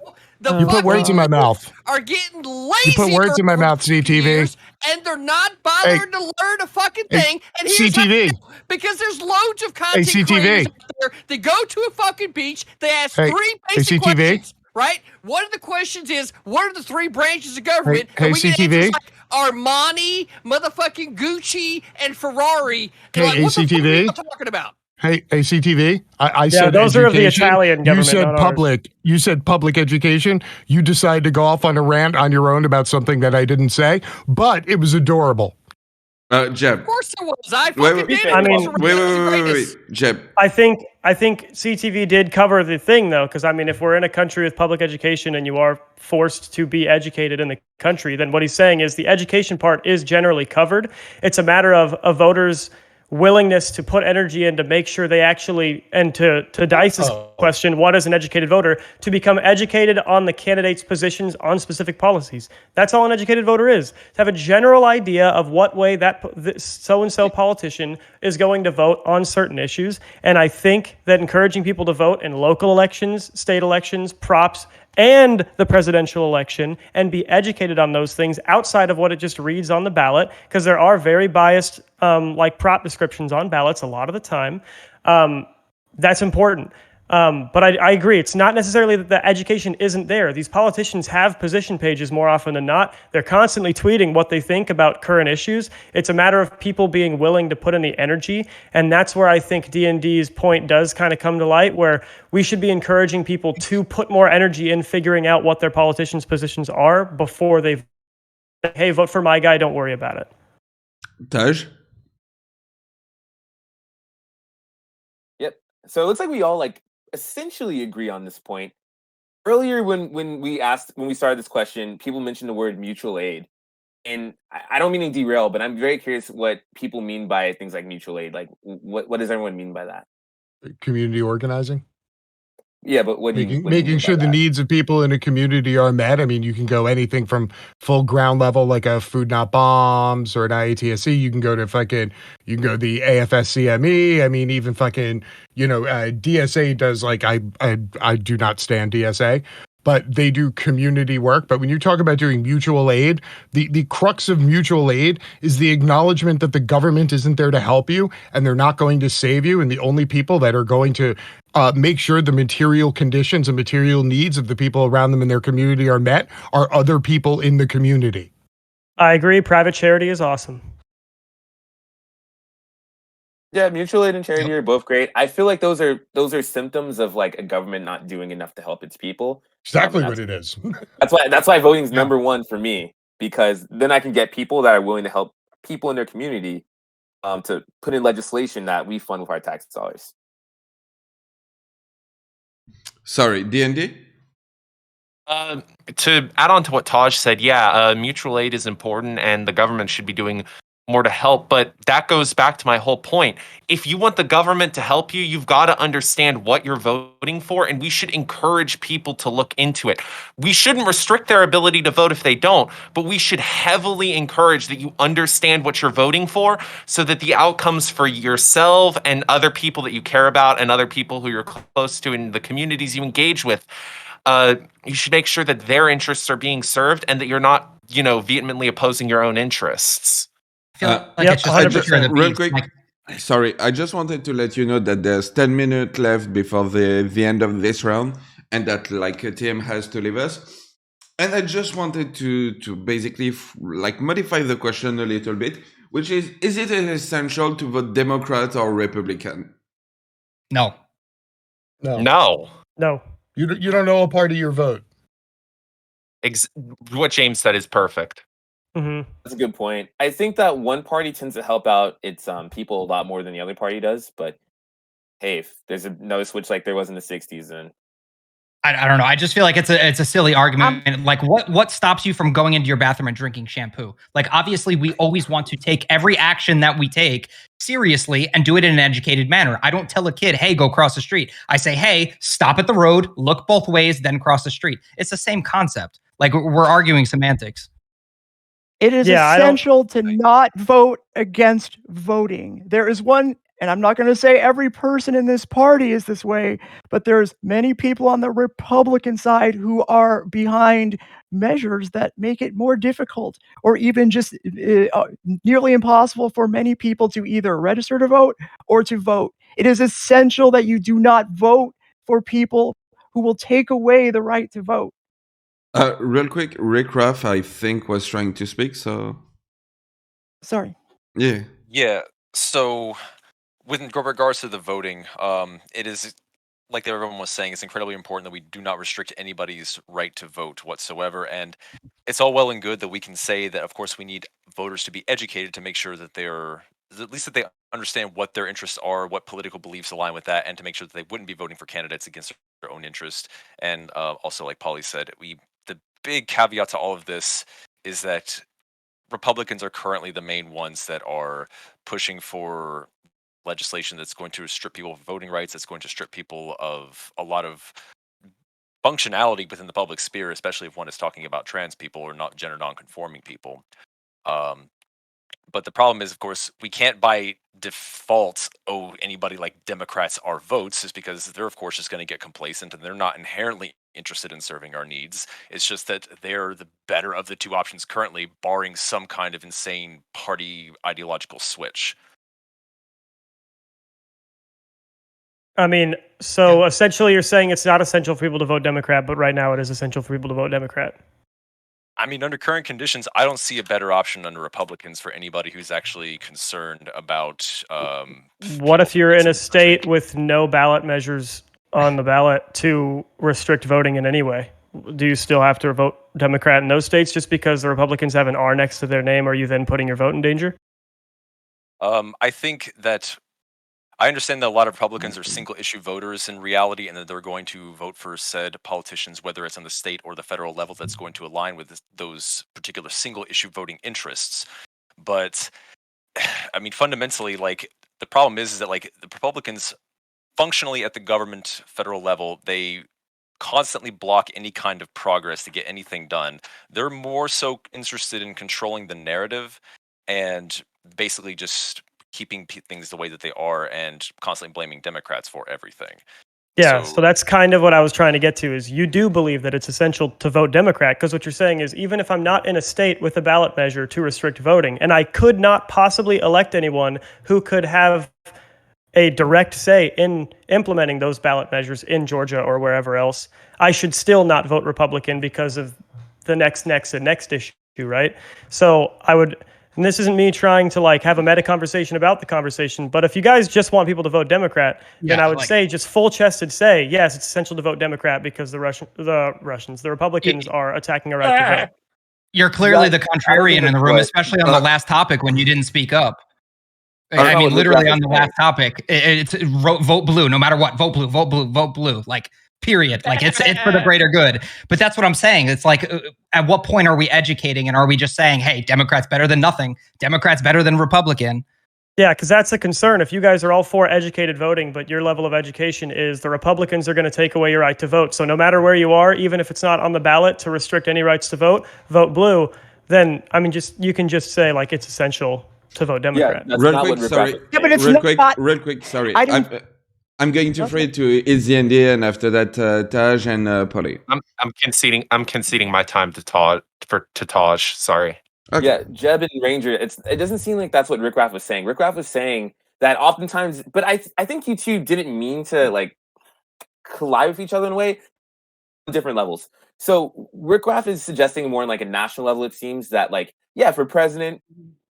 You put words in my mouth. Are getting You lazier put words in my mouth, CTV. and they're not bothering to learn a fucking Hey, thing. And here's how CTV. because there's loads of content CTV. creators out there that go to a fucking beach. They ask Hey, three hey, basic CTV. questions, right? One of the questions is, what are the three branches of government? Hey, and we get CTV. answers like Armani, motherfucking Gucci, and Ferrari. Hey, And like, what the fuck are ACTV. you talking about? Hey, CTV. I said those are of the education. Italian You government, said not ours. public. You said public education. You decided to go off on a rant on your own about something that I didn't say, but it was adorable. Jeb. Of course there was. I Wait, fucking did. I mean- wait, Jeb. I think CTV did cover the thing, though, because I mean, if we're in a country with public education and you are forced to be educated in the country, then what he's saying is the education part is generally covered. It's a matter of a voter's willingness to put energy in to make sure they actually, and to Dice's question, what is an educated voter, to become educated on the candidate's positions on specific policies. That's all an educated voter is, to have a general idea of what way that so-and-so politician is going to vote on certain issues. And I think that encouraging people to vote in local elections, state elections, props, and the presidential election, and be educated on those things outside of what it just reads on the ballot, because there are very biased like prop descriptions on ballots a lot of the time. That's important. But I agree. It's not necessarily that the education isn't there. These politicians have position pages more often than not. They're constantly tweeting what they think about current issues. It's a matter of people being willing to put in the energy. And that's where I think D&D's point does kind of come to light, where we should be encouraging people to put more energy in figuring out what their politicians' positions are before they, hey, vote for my guy, don't worry about it. Taj? Yep. So it looks like we all essentially agree on this point. Earlier, when we started this question, people mentioned the word mutual aid, and I don't mean to derail, but I'm very curious what people mean by things like mutual aid. Like, what does everyone mean by that? Community organizing. Yeah, but what do you making sure the needs of people in a community are met. I mean, you can go anything from full ground level, like a Food Not Bombs or an IATSE. You can go to the AFSCME. I mean, even fucking, DSA does, like, I do not stand DSA, but they do community work. But when you talk about doing mutual aid, the crux of mutual aid is the acknowledgement that the government isn't there to help you, and they're not going to save you. And the only people that are going to make sure the material conditions and material needs of the people around them in their community are met are other people in the community. I agree. Private charity is awesome. Yeah, mutual aid and charity are both great. I feel like those are symptoms of like a government not doing enough to help its people. Exactly what it is. That's why voting is number one for me, because then I can get people that are willing to help people in their community to put in legislation that we fund with our tax dollars. Sorry, D&D? To add on to what Taj said, mutual aid is important and the government should be doing more to help. But that goes back to my whole point. If you want the government to help you, you've got to understand what you're voting for, and we should encourage people to look into it. We shouldn't restrict their ability to vote if they don't, but we should heavily encourage that you understand what you're voting for so that the outcomes for yourself and other people that you care about and other people who you're close to in the communities you engage with, you should make sure that their interests are being served and that you're not, vehemently opposing your own interests. Real quick, sorry, I just wanted to let you know that there's 10 minutes left before the end of this round, and that a team has to leave us. And I just wanted to basically modify the question a little bit, which is it essential to vote Democrat or Republican? No. No. You don't know a part of your vote. What James said is perfect. Mm-hmm. That's a good point. I think that one party tends to help out its people a lot more than the other party does. But hey, if there's another switch like there was in the 60s, then I don't know. I just feel like it's a silly argument. Like, what stops you from going into your bathroom and drinking shampoo? Like, obviously, we always want to take every action that we take seriously and do it in an educated manner. I don't tell a kid, "Hey, go cross the street." I say, "Hey, stop at the road, look both ways, then cross the street." It's the same concept. Like, we're arguing semantics. It is Yeah, I don't- essential to not vote against voting. There is one, and I'm not going to say every person in this party is this way, but there's many people on the Republican side who are behind measures that make it more difficult or even just nearly impossible for many people to either register to vote or to vote. It is essential that you do not vote for people who will take away the right to vote. Real quick, Rick Ruff, I think, was trying to speak, so Sorry. yeah. Yeah. So, with regards to the voting, it is like everyone was saying, it's incredibly important that we do not restrict anybody's right to vote whatsoever. And it's all well and good that we can say that, of course, we need voters to be educated to make sure that they're at least that they understand what their interests are, what political beliefs align with that, and to make sure that they wouldn't be voting for candidates against their own interest. And also, like Polly said, the big caveat to all of this is that Republicans are currently the main ones that are pushing for legislation that's going to strip people of voting rights, that's going to strip people of a lot of functionality within the public sphere, especially if one is talking about trans people or not gender non-conforming people. But the problem is, of course, we can't by default owe anybody like Democrats our votes, is because they're, of course, just going to get complacent and they're not inherently interested in serving our needs. It's just that they're the better of the two options currently, barring some kind of insane party ideological switch. I mean, so essentially you're saying it's not essential for people to vote Democrat, but right now it is essential for people to vote Democrat. I mean, under current conditions, I don't see a better option under Republicans for anybody who's actually concerned about. What if you're in a state with no ballot measures on the ballot to restrict voting in any way? Do you still have to vote Democrat in those states just because the Republicans have an R next to their name? Are you then putting your vote in danger? I think that I understand that a lot of Republicans are single issue voters in reality, and that they're going to vote for said politicians, whether it's on the state or the federal level, that's going to align with those particular single issue voting interests. But I mean, fundamentally, like the problem is that like the Republicans functionally at the government federal level, they constantly block any kind of progress to get anything done. They're more so interested in controlling the narrative and basically just keeping things the way that they are and constantly blaming Democrats for everything. Yeah, so that's kind of what I was trying to get to, is you do believe that it's essential to vote Democrat, because what you're saying is even if I'm not in a state with a ballot measure to restrict voting, and I could not possibly elect anyone who could have a direct say in implementing those ballot measures in Georgia or wherever else, I should still not vote Republican because of the next issue, right? So I would, and this isn't me trying to like have a meta conversation about the conversation, but if you guys just want people to vote Democrat, then I would say just full-chested say, yes, it's essential to vote Democrat because the Republicans are attacking our right to vote. You're clearly the contrarian in the room, especially on the last topic when you didn't speak up. I mean, literally on the last topic, it's vote blue, no matter what. Vote blue, vote blue, vote blue. Like, period. Like, it's for the greater good. But that's what I'm saying. It's like, at what point are we educating, and are we just saying, hey, Democrats better than nothing? Democrats better than Republican? Yeah, because that's a concern. If you guys are all for educated voting, but your level of education is the Republicans are going to take away your right to vote. So no matter where you are, even if it's not on the ballot to restrict any rights to vote, vote blue. Then, I mean, you can just say like it's essential to vote Democrat. Yeah, that's not what sorry. Yeah, but it's Real quick, sorry. I didn't- I'm going to throw it to Izzy and D, and after that, Taj and Polly. I'm conceding my time to Taj. Sorry. Okay. Yeah, Jeb and Ranger. It doesn't seem like that's what Rick Raff was saying. Rick Raff was saying that oftentimes, but I think you two didn't mean to like collide with each other in a way, different levels. So Rick Raff is suggesting more on like a national level. It seems that like for president,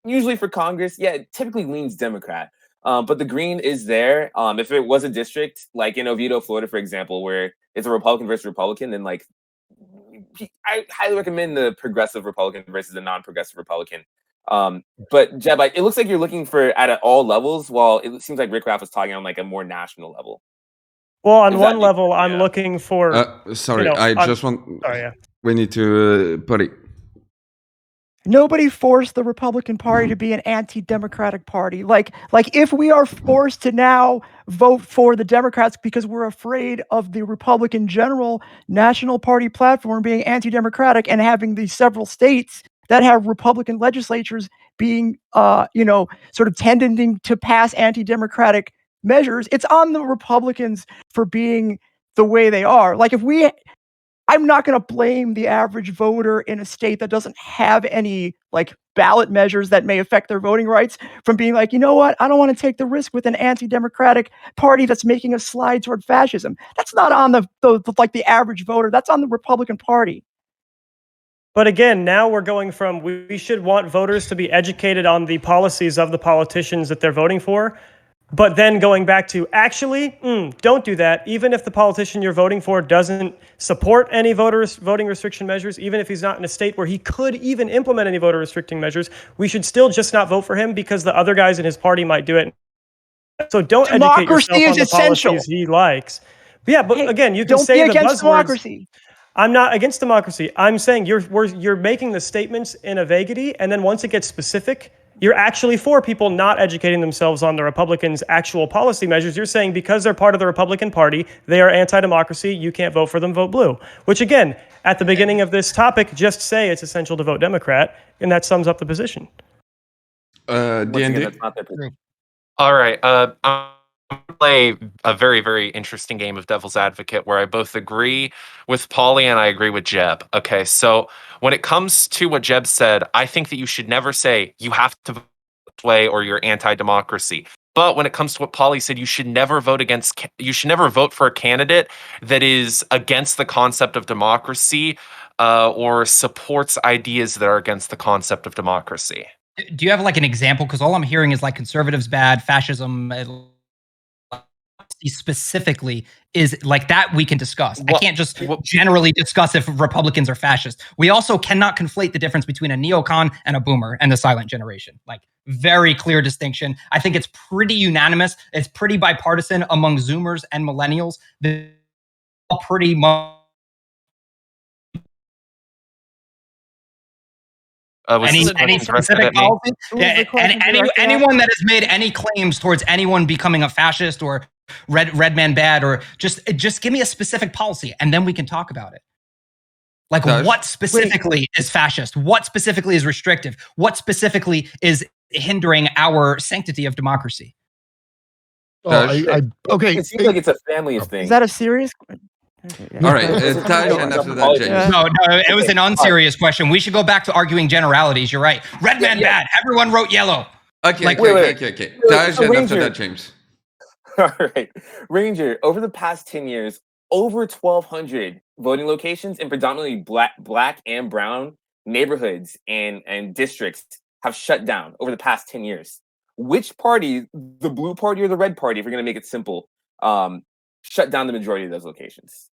usually for Congress, it typically leans Democrat. But the green is there. If it was a district like in Oviedo, Florida, for example, where it's a Republican versus Republican, then like I highly recommend the progressive Republican versus the non-progressive Republican. But Jeb, it looks like you're looking for at all levels, while it seems like Rick Raff was talking on like a more national level. Well, on Is one that- level, I'm looking for. Sorry, you know, I I'm- just want. Sorry, yeah. We need to put it. Nobody forced the Republican Party to be an anti-democratic party. Like if we are forced to now vote for the Democrats because we're afraid of the Republican general national party platform being anti-democratic and having these several states that have Republican legislatures being, sort of tending to pass anti-democratic measures, it's on the Republicans for being the way they are. Like I'm not going to blame the average voter in a state that doesn't have any like ballot measures that may affect their voting rights from being like, you know what, I don't want to take the risk with an anti-democratic party that's making a slide toward fascism. That's not on the average voter. That's on the Republican Party. But again, now we're going from we should want voters to be educated on the policies of the politicians that they're voting for. But then going back to actually, don't do that. Even if the politician you're voting for doesn't support any voting restriction measures, even if he's not in a state where he could even implement any voter restricting measures, we should still just not vote for him because the other guys in his party might do it. So don't educate yourself on the policies he likes. But yeah, but again, you can don't say be the against buzzwords. democracy. I'm not against democracy. I'm saying you're making the statements in a vagity, and then once it gets specific, you're actually for people not educating themselves on the Republicans' actual policy measures. You're saying because they're part of the Republican Party, they are anti-democracy, you can't vote for them, vote blue. Which again, at the beginning of this topic, just say it's essential to vote Democrat, and that sums up the position. D&D? All right. I'm going to play a very, very interesting game of devil's advocate where I both agree with Pauly and I agree with Jeb. Okay, so when it comes to what Jeb said, I think that you should never say you have to vote this way or you're anti-democracy. But when it comes to what Pauly said, you should never vote for a candidate that is against the concept of democracy or supports ideas that are against the concept of democracy. Do you have like an example? Because all I'm hearing is like conservatives bad, fascism specifically is like that we can discuss. I can't just generally discuss if Republicans are fascist. We also cannot conflate the difference between a neocon and a boomer and the silent generation. Like very clear distinction. I think it's pretty unanimous. It's pretty bipartisan among Zoomers and millennials. They're all pretty much any specific policy? Yeah, anyone that has made any claims towards anyone becoming a fascist or red man bad, or just give me a specific policy and then we can talk about it. Like what specifically is fascist? What specifically is restrictive? What specifically is hindering our sanctity of democracy? Okay. It seems like it's a family of things. Is that a serious? All right, Taj, and after that, James. No, it was an unserious question. We should go back to arguing generalities. You're right. Red man bad. Everyone wrote yellow. Okay. Taj, and after that, James. All right. Ranger, over the past 10 years, over 1,200 voting locations in predominantly black and brown neighborhoods and districts have shut down over the past 10 years. Which party, the blue party or the red party, if we're going to make it simple, shut down the majority of those locations?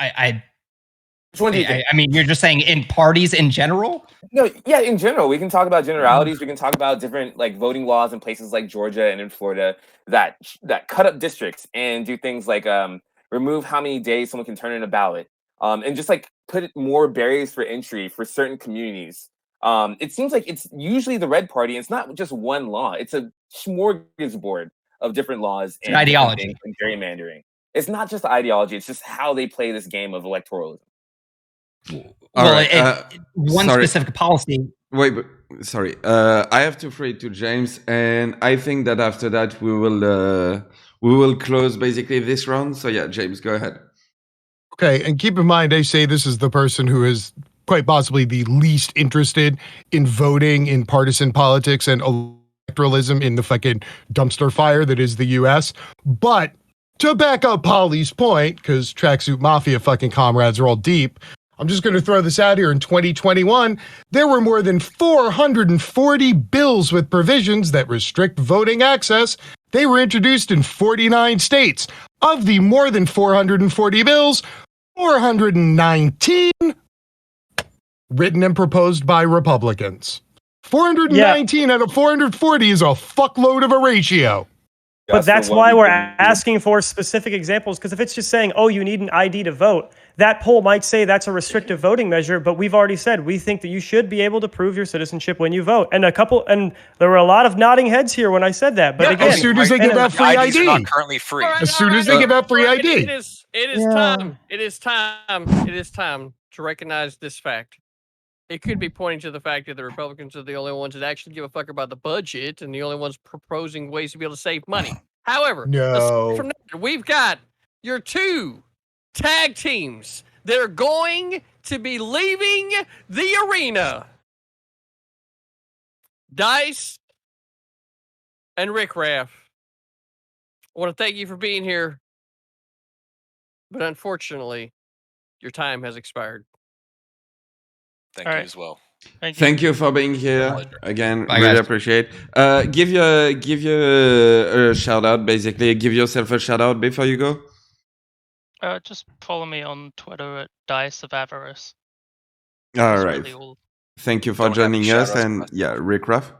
Which one do you think? I mean, you're just saying in parties in general? No, yeah, in general. We can talk about generalities. We can talk about different like voting laws in places like Georgia and in Florida that cut up districts and do things like remove how many days someone can turn in a ballot, and just like put more barriers for entry for certain communities. It seems like it's usually the red party. It's not just one law. It's a smorgasbord of different laws and ideology and gerrymandering. It's not just the ideology. It's just how they play this game of electoralism. One specific policy. Wait, sorry. I have to throw it to James, and I think that after that we will close basically this round. So yeah, James, go ahead. Okay, and keep in mind, they say this is the person who is quite possibly the least interested in voting in partisan politics and electoralism in the fucking dumpster fire that is the U.S. But to back up Polly's point, because Tracksuit Mafia fucking comrades are all deep, I'm just going to throw this out here. In 2021, there were more than 440 bills with provisions that restrict voting access. They were introduced in 49 states. Of the more than 440 bills, 419 written and proposed by Republicans. 419 out of 440 is a fuckload of a ratio. But Just for that's what why we we're can do. asking for specific examples, because if it's just saying, oh, you need an ID to vote, that poll might say that's a restrictive voting measure, but we've already said we think that you should be able to prove your citizenship when you vote. And there were a lot of nodding heads here when I said that. But Yeah, again, as soon as they give out free IDs are not ID. currently free. As soon as they give out free ID. It is time. It is time to recognize this fact. It could be pointing to the fact that the Republicans are the only ones that actually give a fuck about the budget and the only ones proposing ways to be able to save money. However, aside from that, we've got your 2 tag teams that are going to be leaving the arena. Dice and Rick Raff. I want to thank you for being here, but unfortunately, your time has expired. Thank you as well. Thank you for being here again. Bye, Really guys. appreciate. Give you a shout out. Basically, give yourself a shout out before you go. Just follow me on Twitter at Dice of Avarice. All That's right. really all. Thank you for Don't have any joining us. shout-outs And yeah, Rick Ruff.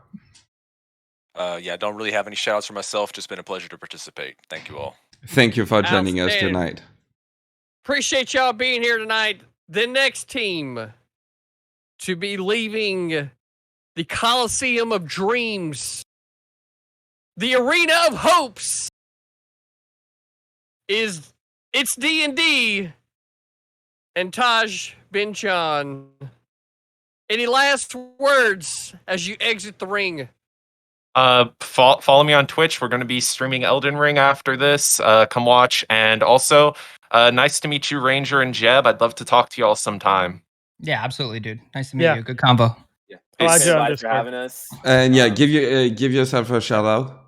Yeah, don't really have any shout outs for myself. Just been a pleasure to participate. Thank you all. Thank you for joining us Outstanding. tonight. Appreciate y'all being here tonight. The next team to be leaving the Coliseum of Dreams, the Arena of Hopes, it's D&D and Taj Binchan. Any last words as you exit the ring? Follow me on Twitch. We're going to be streaming Elden Ring after this. Come watch. And also, nice to meet you, Ranger and Jeb. I'd love to talk to you all sometime. Yeah, absolutely, dude. Nice to meet Yeah. you. Good combo. Yeah. Glad Thanks you're on everybody for Discord. having us. And yeah, give yourself a shout out.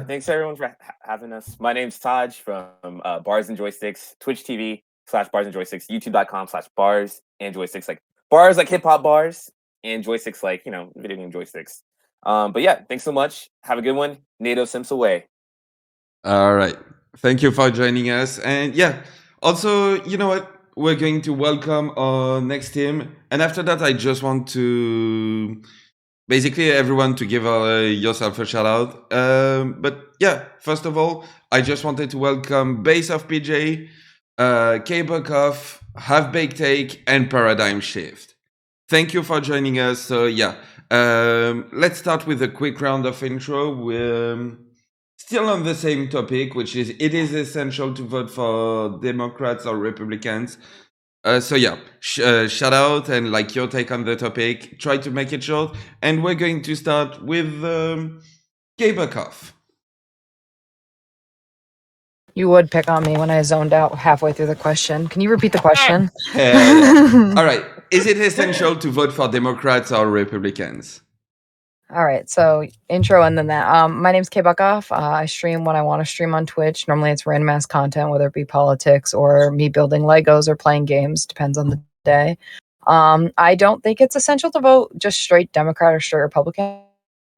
Thanks everyone for having us. My name's Taj from Bars and Joysticks, Twitch TV /Bars and Joysticks, YouTube.com/Bars and Joysticks, like bars like hip hop bars and joysticks like video game joysticks. But yeah, thanks so much. Have a good one. NATO Sims away. All right. Thank you for joining us. And yeah, also, you know what? We're going to welcome our next team. And after that, I just want to basically everyone to give yourself a shout out. But yeah, first of all, I just wanted to welcome Base of PJ, K Buckoff, Half Baked Take, and Paradigm Shift. Thank you for joining us. So yeah, let's start with a quick round of intro. We're still on the same topic, which is it is essential to vote for Democrats or Republicans. So yeah, shout out and like your take on the topic. Try to make it short, and we're going to start with K Buckoff. You would pick on me when I zoned out halfway through the question. Can you repeat the question? All right. Is it essential to vote for Democrats or Republicans? All right, so intro and then that. My name's Kay Buckoff. I stream when I want to stream on Twitch. Normally it's random ass content, whether it be politics or me building Legos or playing games. Depends on the day. I don't think it's essential to vote just straight Democrat or straight Republican.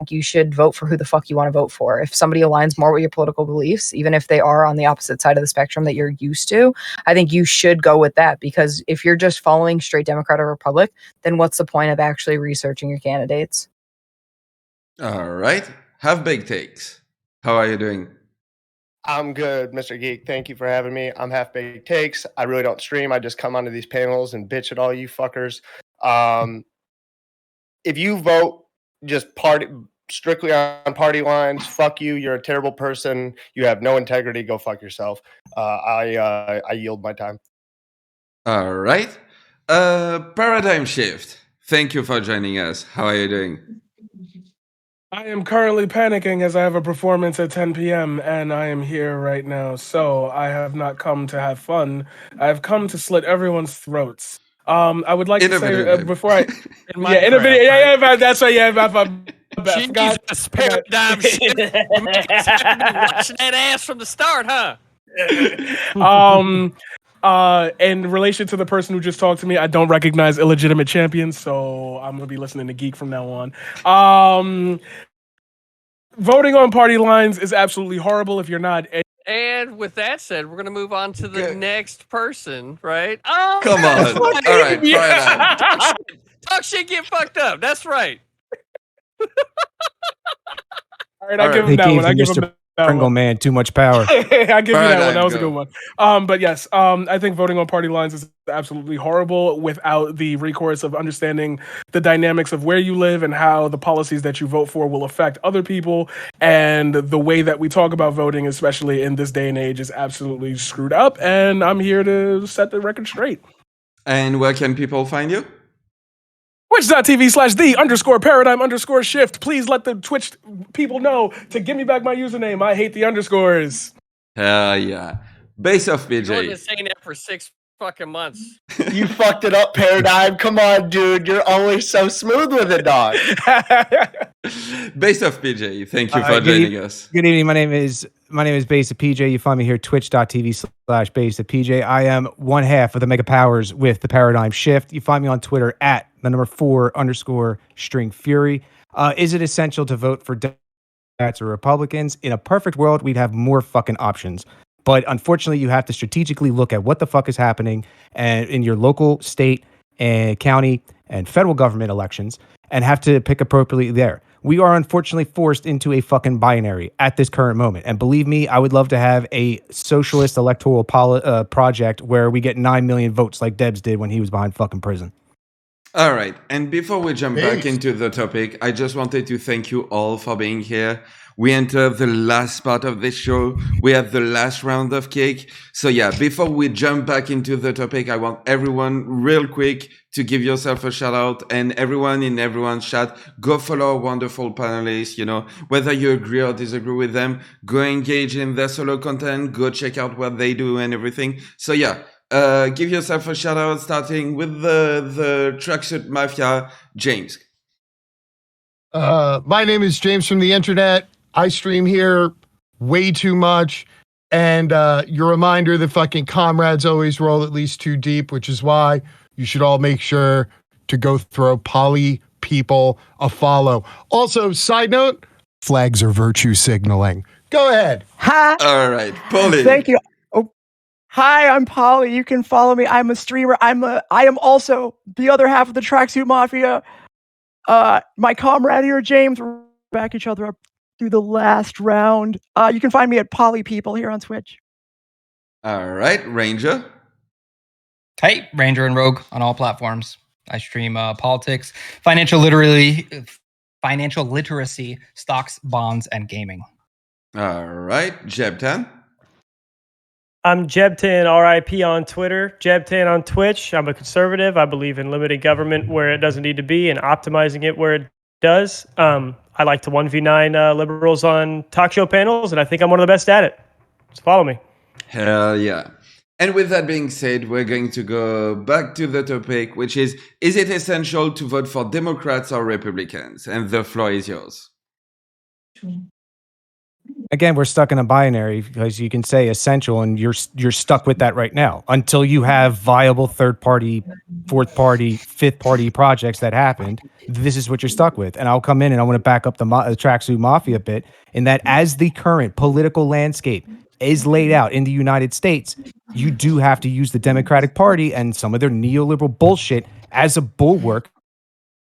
You should vote for who the fuck you want to vote for. If somebody aligns more with your political beliefs, even if they are on the opposite side of the spectrum that you're used to, I think you should go with that, because if you're just following straight Democrat or Republic, then what's the point of actually researching your candidates? All right. Have big takes. How are you doing? I'm good, Mr. Geek. Thank you for having me. I'm Half Baked Takes. I really don't stream. I just come onto these panels and bitch at all you fuckers. If you vote just strictly on party lines, fuck you. You're a terrible person. You have no integrity. Go fuck yourself. I yield my time. All right. Paradigm Shift. Thank you for joining us. How are you doing? I am currently panicking as I have a performance at 10 p.m. and I am here right now. So I have not come to have fun. I have come to slit everyone's throats. I would like to say before I in a video, that's right. Jesus, Paradigm Shift. You make us have to be watching that ass from the start, huh? In relation to the person who just talked to me, I don't recognize illegitimate champions, so I'm gonna be listening to Geek from now on. Voting on party lines is absolutely horrible if you're not. And with that said, we're gonna move on to the next person, right? Oh, come on! All right, yeah. Talk shit, get fucked up. That's right. All right, I give him that one. I give him Pringle man, too much power. I give you that one. Paradigm, That was a go. good one. But yes, I think voting on party lines is absolutely horrible without the recourse of understanding the dynamics of where you live and how the policies that you vote for will affect other people. And the way that we talk about voting, especially in this day and age, is absolutely screwed up. And I'm here to set the record straight. And where can people find you? Twitch.tv/the_paradigm_shift. Please let the Twitch people know to give me back my username. I hate the underscores. Yeah. Base of Jordan PJ. been saying that for 6 fucking months. You fucked it up, Paradigm. Come on, dude. You're always so smooth with it, dog. Base of PJ, thank you for joining us. Good evening. My name is Base of PJ. You find me here twitch.tv/Base of PJ. I am one half of the Mega Powers with the Paradigm Shift. You find me on Twitter at @4_String Fury. Is it essential to vote for Democrats or Republicans? In a perfect world, we'd have more fucking options. But unfortunately, you have to strategically look at what the fuck is happening and in your local, state, and county and federal government elections and have to pick appropriately there. We are unfortunately forced into a fucking binary at this current moment. And believe me, I would love to have a socialist electoral project where we get 9 million votes like Debs did when he was behind fucking prison. All right. And before we jump back into the topic, I just wanted to thank you all for being here. We enter the last part of this show. We have the last round of cake. So yeah, before we jump back into the topic, I want everyone real quick to give yourself a shout out, and everyone in everyone's chat, go follow our wonderful panelists. You know, whether you agree or disagree with them, go engage in their solo content, go check out what they do and everything. So yeah, give yourself a shout out, starting with the Tracksuit Mafia, James. My name is James from the Internet. I stream here way too much. And your reminder that fucking comrades always roll at least 2 deep, which is why you should all make sure to go throw PollyPeople a follow. Also, side note, flags are virtue signaling. Go ahead. Hi. All right, Polly. Thank you. Oh, hi, I'm Polly. You can follow me. I'm a streamer. I am also the other half of the Tracksuit Mafia. My comrade here, James, we're back each other up through the last round. You can find me at PollyPeople here on Twitch. All right, Ranger. Hey, Ranger and Rogue on all platforms. I stream politics, financial literacy, stocks, bonds, and gaming. All right, Jebtan. I'm Jebtan, RIP on Twitter, Jebtan on Twitch. I'm a conservative. I believe in limiting government where it doesn't need to be and optimizing it where it does. I like to 1v9 liberals on talk show panels, and I think I'm one of the best at it. So follow me. Hell yeah. And with that being said, we're going to go back to the topic, which is it essential to vote for Democrats or Republicans? And the floor is yours. Again, we're stuck in a binary because you can say essential and you're stuck with that right now until you have viable third party, fourth party, fifth party projects that happened. This is what you're stuck with. And I'll come in and I want to back up the Tracksuit Mafia a bit in that as the current political landscape is laid out in the United States, you do have to use the Democratic Party and some of their neoliberal bullshit as a bulwark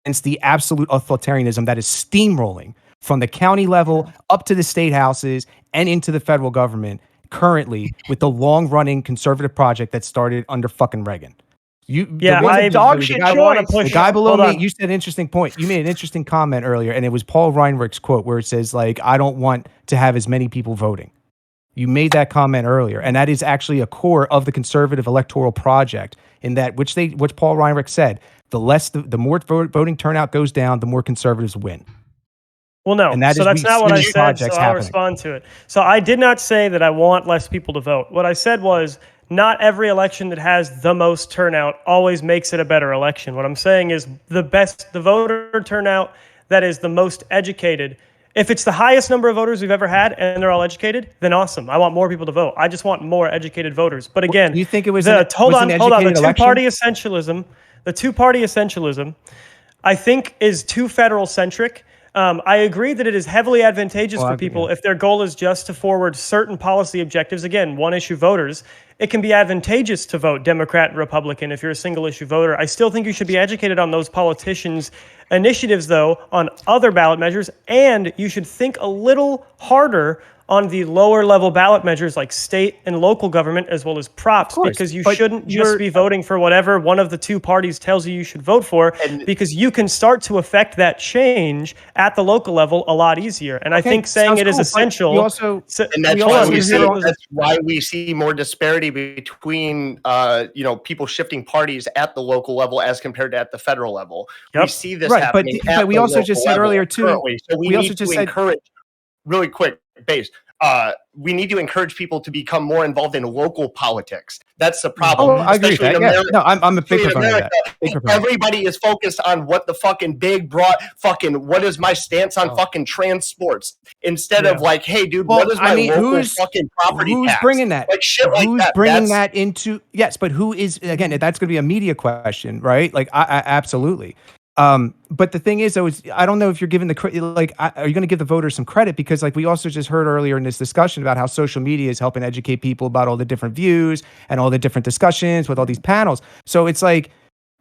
against the absolute authoritarianism that is steamrolling from the county level up to the state houses and into the federal government currently with the long-running conservative project that started under fucking Reagan. The guy below me, you said an interesting point. You made an interesting comment earlier, and it was Paul Reinrich's quote where it says, like, I don't want to have as many people voting. You made that comment earlier, and that is actually a core of the conservative electoral project in that which Paul Reinrich said, the more voting turnout goes down, the more conservatives win. Well, no. And that's not what I said, so I'll respond to it. So I did not say that I want less people to vote. What I said was not every election that has the most turnout always makes it a better election. What I'm saying is the voter turnout that is the most educated. If it's the highest number of voters we've ever had and they're all educated, then awesome. I want more people to vote. I just want more educated voters. But again, you think it was the two-party election? essentialism, I think is too federal centric. I agree that it is heavily advantageous for people if their goal is just to forward certain policy objectives. Again, one-issue voters. It can be advantageous to vote Democrat and Republican if you're a single-issue voter. I still think you should be educated on those politicians' initiatives, though, on other ballot measures, and you should think a little harder on the lower level ballot measures like state and local government as well as props, because you shouldn't just be voting for whatever one of the two parties tells you should vote for, because you can start to affect that change at the local level a lot easier. And I think saying it is essential. And that's why we see more disparity between people shifting parties at the local level as compared to at the federal level. We see this happening at we the also just local said level earlier too. currently. So we also need just to said encourage, really quick, base. We need to encourage people to become more involved in local politics. That's the problem. Oh, I agree with especially that. in Yeah. America. No, I'm a big Especially in proponent of America, that. Big proponent. everybody is focused on what the fucking big broad fucking what is my stance on fucking transports instead of like, hey, dude, what is my local fucking property who's tax? bringing that? Like shit like Who's that. bringing That's- that into? Yes, but who is again? That's going to be a media question, right? Like, I absolutely. But the thing is, though, is I don't know if you're giving the are you going to give the voters some credit? Because like we also just heard earlier in this discussion about how social media is helping educate people about all the different views and all the different discussions with all these panels. So it's like,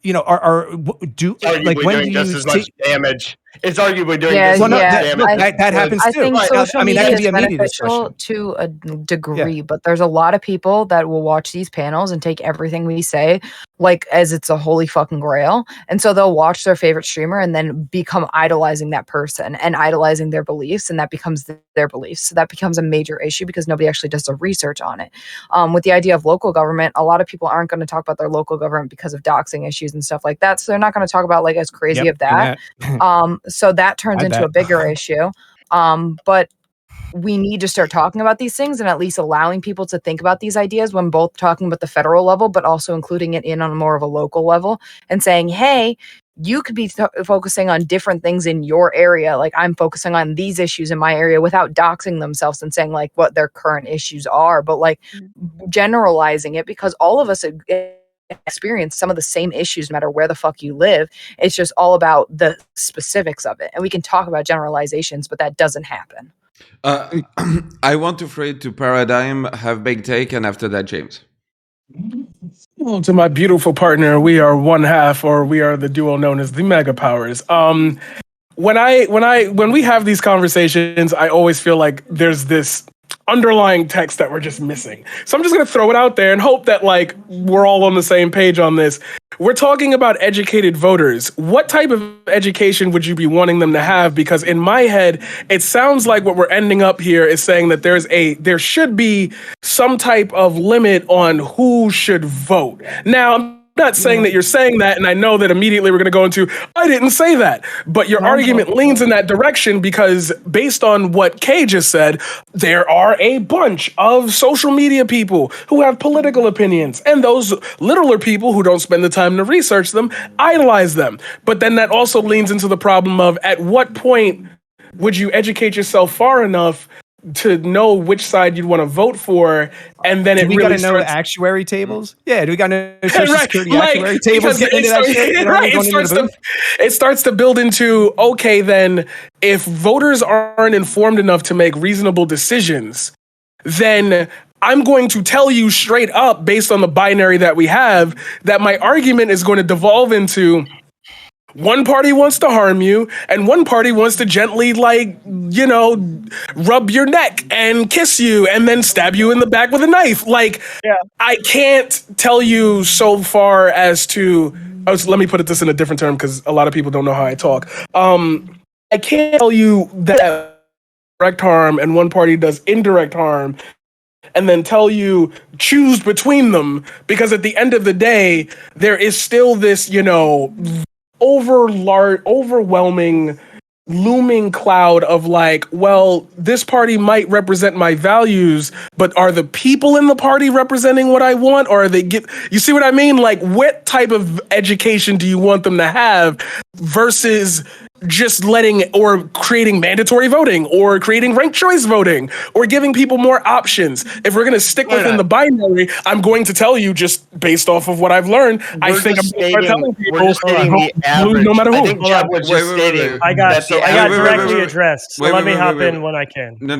when it's arguably do doing you just as much damage. It's arguably doing Yeah, just as much yeah. damage. that happens I too. think social I mean, that media could be is a media beneficial discussion. to a degree, but there's a lot of people that will watch these panels and take everything we say like as it's a holy fucking grail. And so they'll watch their favorite streamer and then become idolizing that person and idolizing their beliefs, and that becomes their beliefs. So that becomes a major issue because nobody actually does the research on it. With the idea of local government, a lot of people aren't going to talk about their local government because of doxing issues and stuff like that. So they're not going to talk about like as crazy of that. So that turns into a bigger issue. But we need to start talking about these things and at least allowing people to think about these ideas when both talking about the federal level, but also including it in on more of a local level and saying, hey, you could be focusing on different things in your area. Like I'm focusing on these issues in my area without doxing themselves and saying like what their current issues are, but like generalizing it, because all of us experience some of the same issues no matter where the fuck you live. It's just all about the specifics of it. And we can talk about generalizations, but that doesn't happen. I want to throw it to Paradigm, have big take, and after that, James. Well, to my beautiful partner, we are one half, or we are the duo known as the Mega Powers. When we have these conversations, I always feel like there's this underlying text that we're just missing. So I'm just going to throw it out there and hope that like we're all on the same page on this. We're talking about educated voters. What type of education would you be wanting them to have? Because in my head, it sounds like what we're ending up here is saying that there should be some type of limit on who should vote. Now, I'm not saying that you're saying that, and I know that immediately we're going to go into, I didn't say that. But your argument leans in that direction because based on what Kay just said, there are a bunch of social media people who have political opinions, and those littler people who don't spend the time to research them idolize them. But then that also leans into the problem of at what point would you educate yourself far enough to know which side you'd want to vote for, and then Do it we really got to know starts... actuary tables? Yeah, do we got to know Social Right, Security like, actuary tables because getting into that shit? You know, right, going into the booth? it starts to build into, okay, then if voters aren't informed enough to make reasonable decisions, then I'm going to tell you straight up, based on the binary that we have, that my argument is going to devolve into one party wants to harm you, and one party wants to gently, rub your neck and kiss you, and then stab you in the back with a knife. Like, I can't tell you so far as to. Let me put this in a different term because a lot of people don't know how I talk. I can't tell you that direct harm and one party does indirect harm, and then tell you choose between them, because at the end of the day, there is still this, overwhelming looming cloud of like, well, this party might represent my values, but are the people in the party representing what I want, or are they you see what I mean? Like, what type of education do you want them to have versus just letting or creating mandatory voting or creating ranked choice voting or giving people more options? If we're going to stick within the binary, I'm going to tell you just based off of what I've learned, I think I'm going to start telling people the average. no matter who. I think Jeb was just stating I got directly addressed. So let me hop wait. in when I can. No,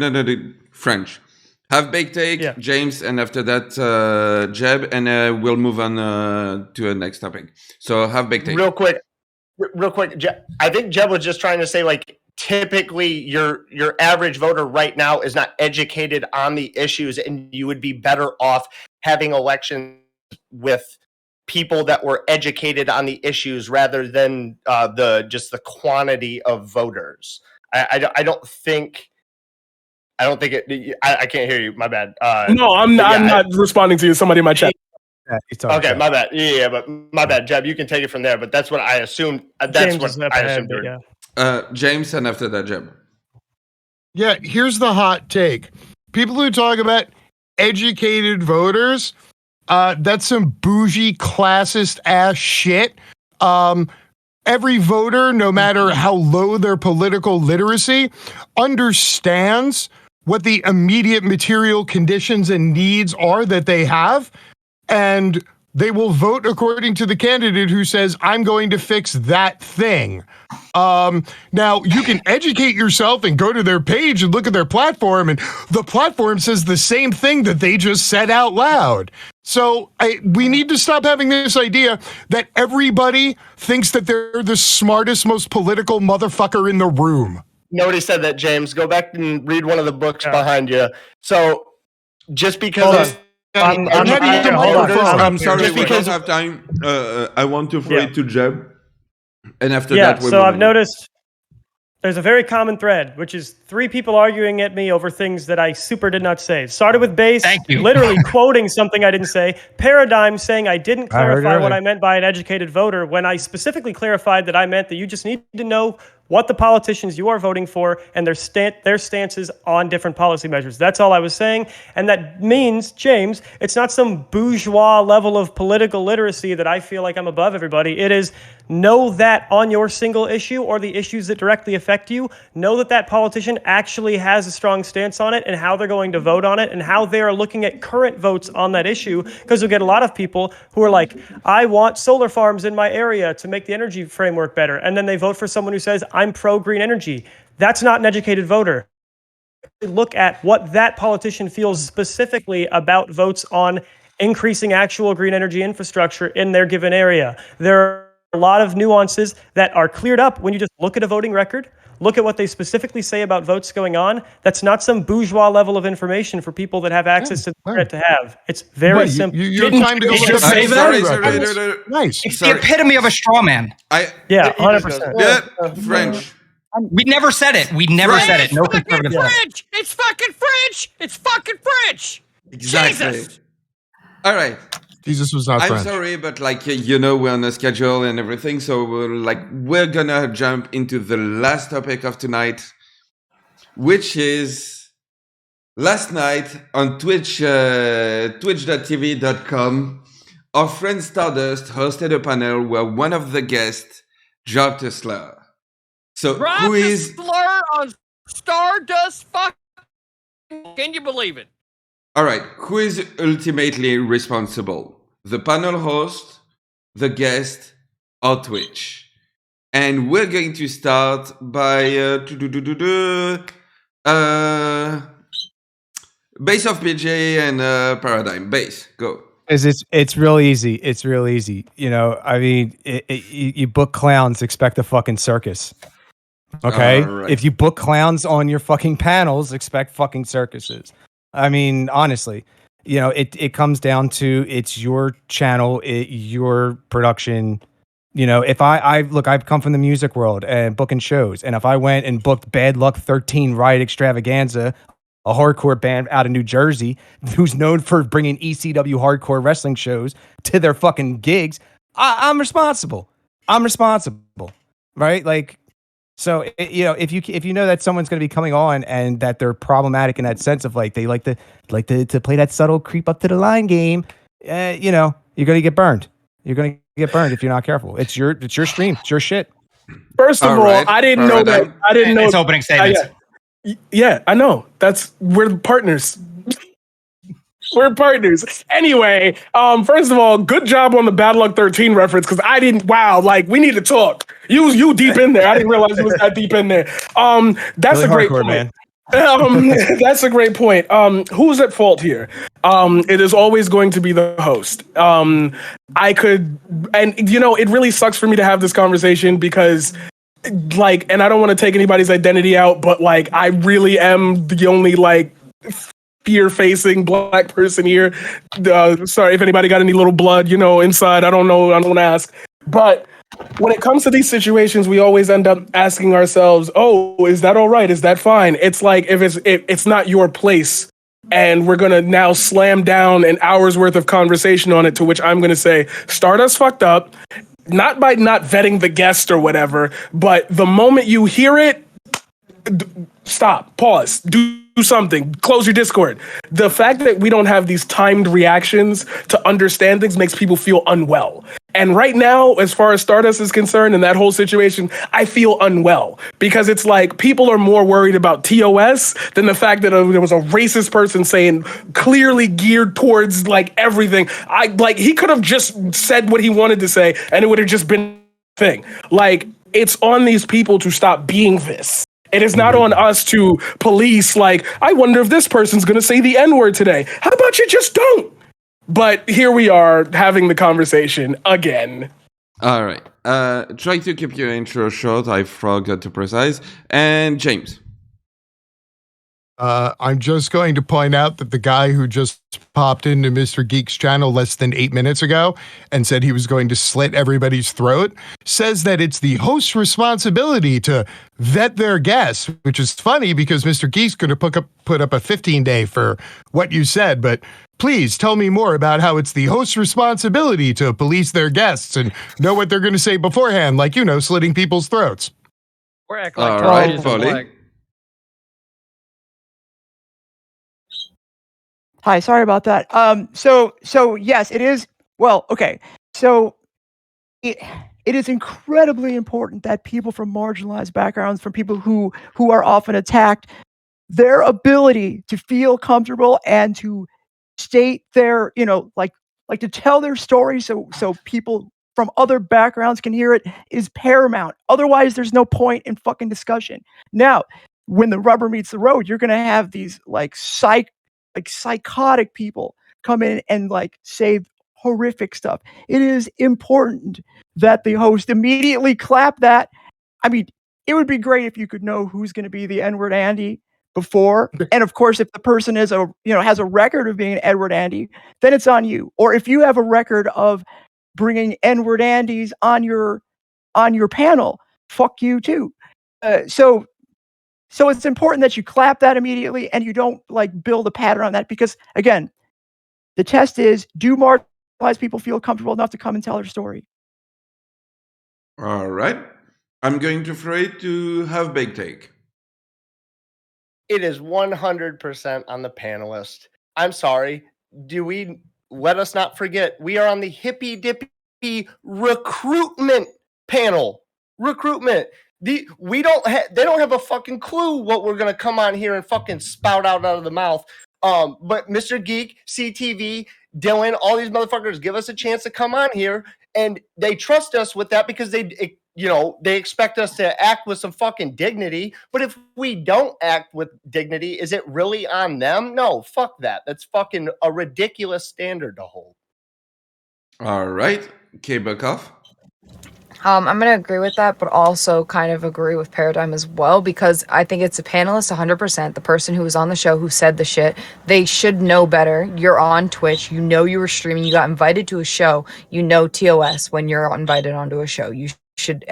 French. Have big take, James, and after that, Jeb, and we'll move on to the next topic. So have big take. Real quick, I think Jeb was just trying to say, like, typically your average voter right now is not educated on the issues, and you would be better off having elections with people that were educated on the issues rather than the quantity of voters. I don't think it. I can't hear you. My bad. No, I'm not responding to you. Somebody in my chat. Okay, my bad. Yeah, but my bad, Jeb. You can take it from there. But that's what I assumed. That's James what I assumed. James, and after that, Jeb. Yeah, here's the hot take. People who talk about educated voters, that's some bougie, classist ass shit. Every voter, no matter how low their political literacy, understands what the immediate material conditions and needs are that they have, and they will vote according to the candidate who says, I'm going to fix that thing. Now, you can educate yourself and go to their page and look at their platform, and the platform says the same thing that they just said out loud. So we need to stop having this idea that everybody thinks that they're the smartest, most political motherfucker in the room. Nobody said that, James. Go back and read one of the books behind you. So just because I'm sorry, we don't have time. I want to throw it to Jeb. And after that, we're so I've moving. noticed there's a very common thread, which is 3 people arguing at me over things that I super did not say. It started with Base, literally quoting something I didn't say. Paradigm saying I didn't clarify what I meant by an educated voter when I specifically clarified that I meant that you just need to know what the politicians you are voting for and their stances on different policy measures. That's all I was saying. And that means, James, it's not some bourgeois level of political literacy that I feel like I'm above everybody. It is know that on your single issue or the issues that directly affect you, know that that politician actually has a strong stance on it and how they're going to vote on it and how they are looking at current votes on that issue. Because you'll get a lot of people who are like, I want solar farms in my area to make the energy framework better. And then they vote for someone who says, I'm pro-green energy. That's not an educated voter. Look at what that politician feels specifically about votes on increasing actual green energy infrastructure in their given area. There are a lot of nuances that are cleared up when you just look at a voting record, look at what they specifically say about votes going on. That's not some bourgeois level of information for people that have access to the internet to have. It's very simple. You have time to go look at that. Nice. It's the epitome of a straw man. 100%. Yeah, French. We never said it. We never said it. No conservative. French! It's fucking French! It's fucking French! Exactly. Jesus! All right. Jesus was not I'm French. sorry, but we're on a schedule and everything, so we're gonna jump into the last topic of tonight, which is last night on Twitch, twitch.tv.com, our friend Stardust hosted a panel where one of the guests dropped a slur. So Drop a slur on Stardust fucking... Can you believe it? All right, who is ultimately responsible? The panel host, the guest, or Twitch? And we're going to start by Base of PJ and Paradigm. Base, go. It's real easy. It's real easy. You know, I mean, you book clowns, expect a fucking circus. Okay? Right. If you book clowns on your fucking panels, expect fucking circuses. I mean, honestly, you know, it comes down to it's your channel, your production. You know, if I've come from the music world and booking shows, and if I went and booked Bad Luck 13 Riot Extravaganza, a hardcore band out of New Jersey who's known for bringing ECW hardcore wrestling shows to their fucking gigs, I'm responsible. Right? Like, so, you know, if you know that someone's going to be coming on and that they're problematic in that sense of like they like to play that subtle creep up to the line game, you know, you're going to get burned. You're going to get burned if you're not careful. It's your stream. It's your shit. First of all, I didn't know that. I didn't know it's opening statements. Yeah, I know. We're partners. We're partners. Anyway, first of all, good job on the Bad Luck 13 reference because I didn't. Wow, like we need to talk. You deep in there. I didn't realize you was that deep in there. That's really a great point, man. That's a great point. Who's at fault here? It is always going to be the host. I could, and you know, it really sucks for me to have this conversation because like, and I don't want to take anybody's identity out, but like, I really am the only like fear-facing black person here. Sorry if anybody got any little blood, inside. I don't know. I don't ask. But when it comes to these situations, we always end up asking ourselves, "Oh, is that all right? Is that fine?" It's like if it's not your place, and we're gonna now slam down an hour's worth of conversation on it. To which I'm gonna say, Stardust fucked up, not by not vetting the guest or whatever, but the moment you hear it, stop, pause, do something, close your Discord. The fact that we don't have these timed reactions to understand things makes people feel unwell. And right now, as far as Stardust is concerned and that whole situation, I feel unwell because it's like people are more worried about TOS than the fact that there was a racist person saying clearly geared towards like everything. He could have just said what he wanted to say and it would have just been a thing. Like, it's on these people to stop being this. It is not on us to police, like, I wonder if this person's going to say the N-word today. How about you just don't? But here we are having the conversation again. All right. Try to keep your intro short. I forgot to precise. And James. I'm just going to point out that the guy who just popped into Mr. Geek's channel less than 8 minutes ago and said he was going to slit everybody's throat says that it's the host's responsibility to vet their guests, which is funny because Mr. Geek's going to put up a 15-day for what you said, but please tell me more about how it's the host's responsibility to police their guests and know what they're going to say beforehand, like, slitting people's throats. We're acting like All right, Tony's Polly. black. Hi, sorry about that. So yes, it is. Well, okay. So it is incredibly important that people from marginalized backgrounds, from people who are often attacked, their ability to feel comfortable and to state their, like to tell their story so people from other backgrounds can hear it is paramount. Otherwise, there's no point in fucking discussion. Now, when the rubber meets the road, you're gonna have these psychotic people come in and say horrific stuff. It is important that the host immediately clap that. I mean, it would be great if you could know who's going to be the N-word Andy before. And of course, if the person is has a record of being an Edward Andy, then it's on you. Or if you have a record of bringing N-word Andys on your panel, fuck you too. So it's important that you clap that immediately and you don't build a pattern on that because, again, the test is, do marginalized people feel comfortable enough to come and tell their story? All right. I'm going to throw it to have big take. It is 100% on the panelist. I'm sorry. Let us not forget, we are on the Hippy Dippy recruitment panel. Recruitment. They don't have a fucking clue what we're gonna come on here and fucking spout out of the mouth. But Mr. Geek, CTV, Dylan, all these motherfuckers give us a chance to come on here, and they trust us with that because they expect us to act with some fucking dignity. But if we don't act with dignity, is it really on them? No, fuck that. That's fucking a ridiculous standard to hold. All right. K-Buckoff. I'm going to agree with that, but also kind of agree with Paradigm as well, because I think it's a panelist 100%. The person who was on the show who said the shit, they should know better. You're on Twitch. You know you were streaming. You got invited to a show. You know TOS when you're invited onto a show. You should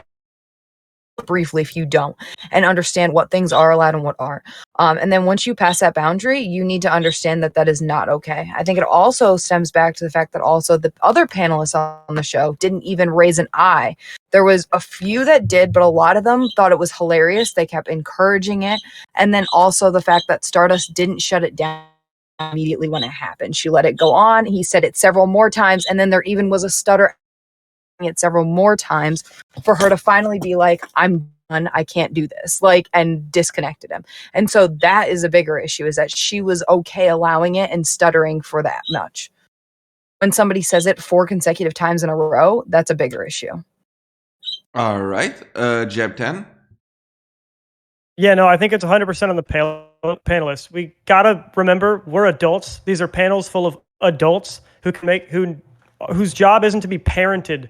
briefly if you don't, and understand what things are allowed and what aren't. And then once you pass that boundary, you need to understand that that is not okay. I think it also stems back to the fact that also the other panelists on the show didn't even raise an eye. There was a few that did, but a lot of them thought it was hilarious. They kept encouraging it. And then also the fact that Stardust didn't shut it down immediately when it happened. She let it go on. He said it several more times. And then there even was a stutter it several more times for her to finally be like, I'm done, I can't do this, and disconnected him. And so that is a bigger issue, is that she was okay allowing it and stuttering for that much. When somebody says it 4 consecutive times in a row, that's a bigger issue. All right. Jebtan. Yeah, no, I think it's 100% on the panelists. We gotta remember, we're adults. These are panels full of adults whose job isn't to be parented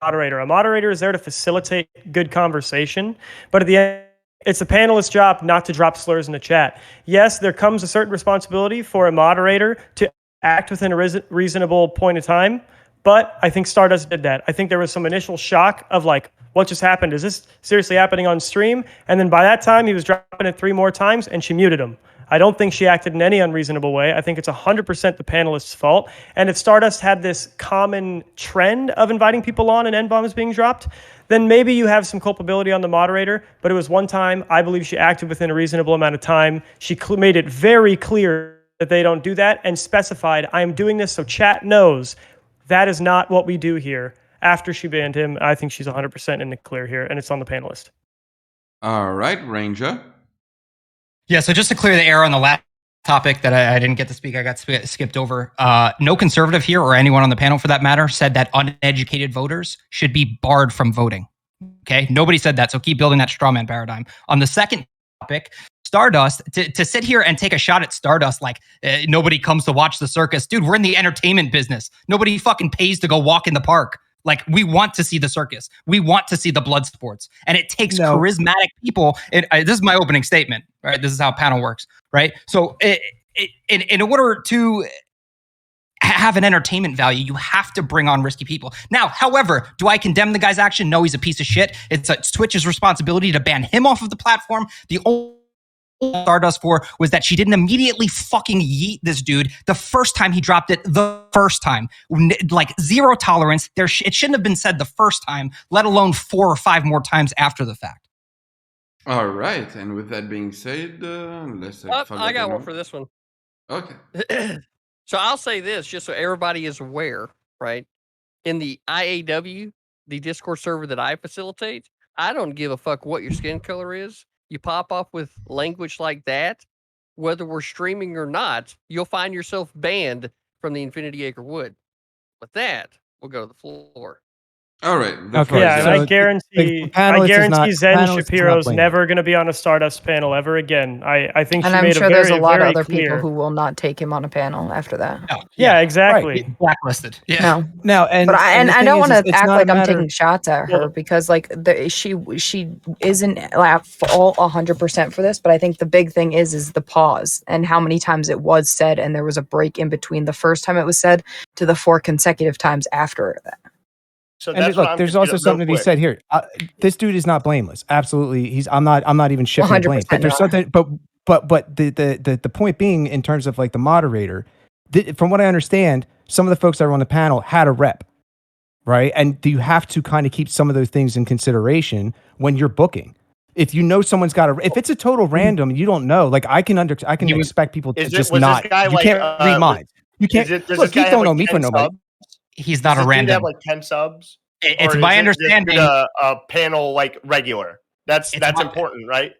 moderator. A moderator is there to facilitate good conversation, but at the end, it's the panelist's job not to drop slurs in the chat. Yes, there comes a certain responsibility for a moderator to act within a reasonable point of time, but I think Stardust did that. I think there was some initial shock of like, what just happened? Is this seriously happening on stream? And then by that time, he was dropping it 3 more times and she muted him. I don't think she acted in any unreasonable way. I think it's 100% the panelist's fault. And if Stardust had this common trend of inviting people on and N-bombs being dropped, then maybe you have some culpability on the moderator. But it was one time. I believe she acted within a reasonable amount of time. She made it very clear that they don't do that and specified, I am doing this so chat knows that is not what we do here. After she banned him, I think she's 100% in the clear here, and it's on the panelist. All right, Ranger. Yeah, so just to clear the air on the last topic that I didn't get to speak, I got skipped over. No conservative here, or anyone on the panel for that matter, said that uneducated voters should be barred from voting. Okay, nobody said that, so keep building that straw man paradigm. On the second topic, Stardust, to sit here and take a shot at Stardust like nobody comes to watch the circus. Dude, we're in the entertainment business. Nobody fucking pays to go walk in the park. Like, we want to see the circus. We want to see the blood sports. And it takes charismatic people. This is my opening statement, right? This is how panel works, right? So in order to have an entertainment value, you have to bring on risky people. Now, however, do I condemn the guy's action? No, he's a piece of shit. It's Twitch's responsibility to ban him off of the platform. The only Stardust for was that she didn't immediately fucking yeet this dude the first time he dropped it. The first time, like, zero tolerance. It shouldn't have been said the first time, let alone 4 or 5 more times after the fact. All right, and with that being said, unless I got one for this one. Okay. So I'll say this, just so everybody is aware, right? In the IAW, the Discord server that I facilitate, I don't give a fuck what your skin color is. You pop off with language like that, whether we're streaming or not, you'll find yourself banned from the Infinity Acre Wood. With that, we'll go to the floor. All right. Okay. Yeah, and I guarantee Zen Shapiro's never going to be on a Stardust panel ever again. I think and she I'm made sure a very, there's a lot of very other clear. people who will not take him on a panel after that. Yeah, exactly. Right. Blacklisted. Yeah. No. No, and but I don't want to act like I'm taking shots at her Well, because like she isn't all 100% for this, but I think the big thing is the pause and how many times it was said, and there was a break in between the first time it was said to the 4 consecutive times after that. So And look, there's also something to be said here. This dude is not blameless. Absolutely, I'm not even shifting blame. But there's something. But the point being, in terms of like the moderator, from what I understand, some of the folks that were on the panel had a rep, right? And you have to kind of keep some of those things in consideration when you're booking. If you know someone's got if it's a total random, you don't know. Like I can expect people to just not. You can't read minds. You can't. Look, you don't know me for nobody. He's not a random. Have like 10 subs? It's Or my is it understanding. just a panel like regular. That's important, right?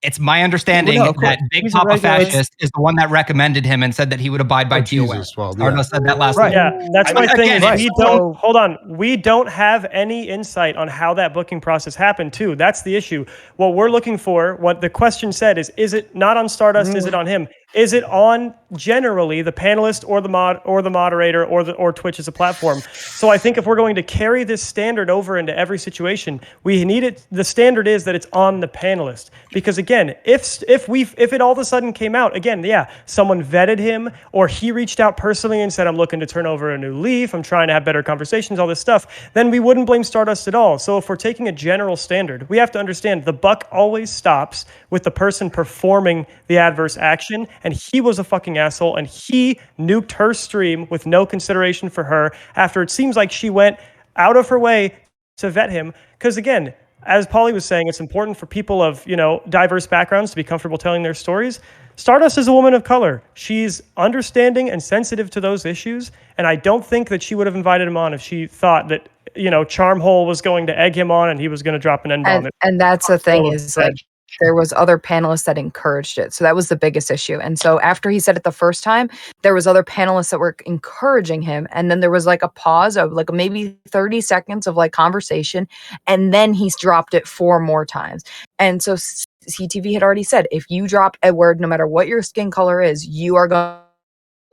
It's my understanding Well, no, of course. that Big He's a Papa regular- Fascist is the one that recommended him and said that he would abide by TOS. Stardust said that last week. Yeah, that's my thing. Again, Is we don't hold on. We don't have any insight on how that booking process happened. Too. That's the issue. What we're looking for, what the question said, is it not on Stardust? Is it on him? Is it on generally the panelist or the moderator or Twitch as a platform? So I think if we're going to carry this standard over into every situation, we need it. The standard is that it's on the panelist, because again, if it all of a sudden came out again, yeah, someone vetted him or he reached out personally and said, I'm looking to turn over a new leaf, I'm trying to have better conversations, all this stuff, then we wouldn't blame Stardust at all. So if we're taking a general standard, we have to understand the buck always stops with the person performing the adverse action. And he was a fucking asshole, and he nuked her stream with no consideration for her after it seems like she went out of her way to vet him. Because again, as Polly was saying, it's important for people of, diverse backgrounds to be comfortable telling their stories. Stardust is a woman of color. She's understanding and sensitive to those issues, and I don't think that she would have invited him on if she thought that, Charmhole was going to egg him on and he was going to drop an N-bomb. And that's the thing is like, there was other panelists that encouraged it. So that was the biggest issue. And so after he said it the first time, there was other panelists that were encouraging him. And then there was like a pause of like maybe 30 seconds of like conversation. And then he's dropped it 4 more times. And so CTV had already said, if you drop a word, no matter what your skin color is, you are going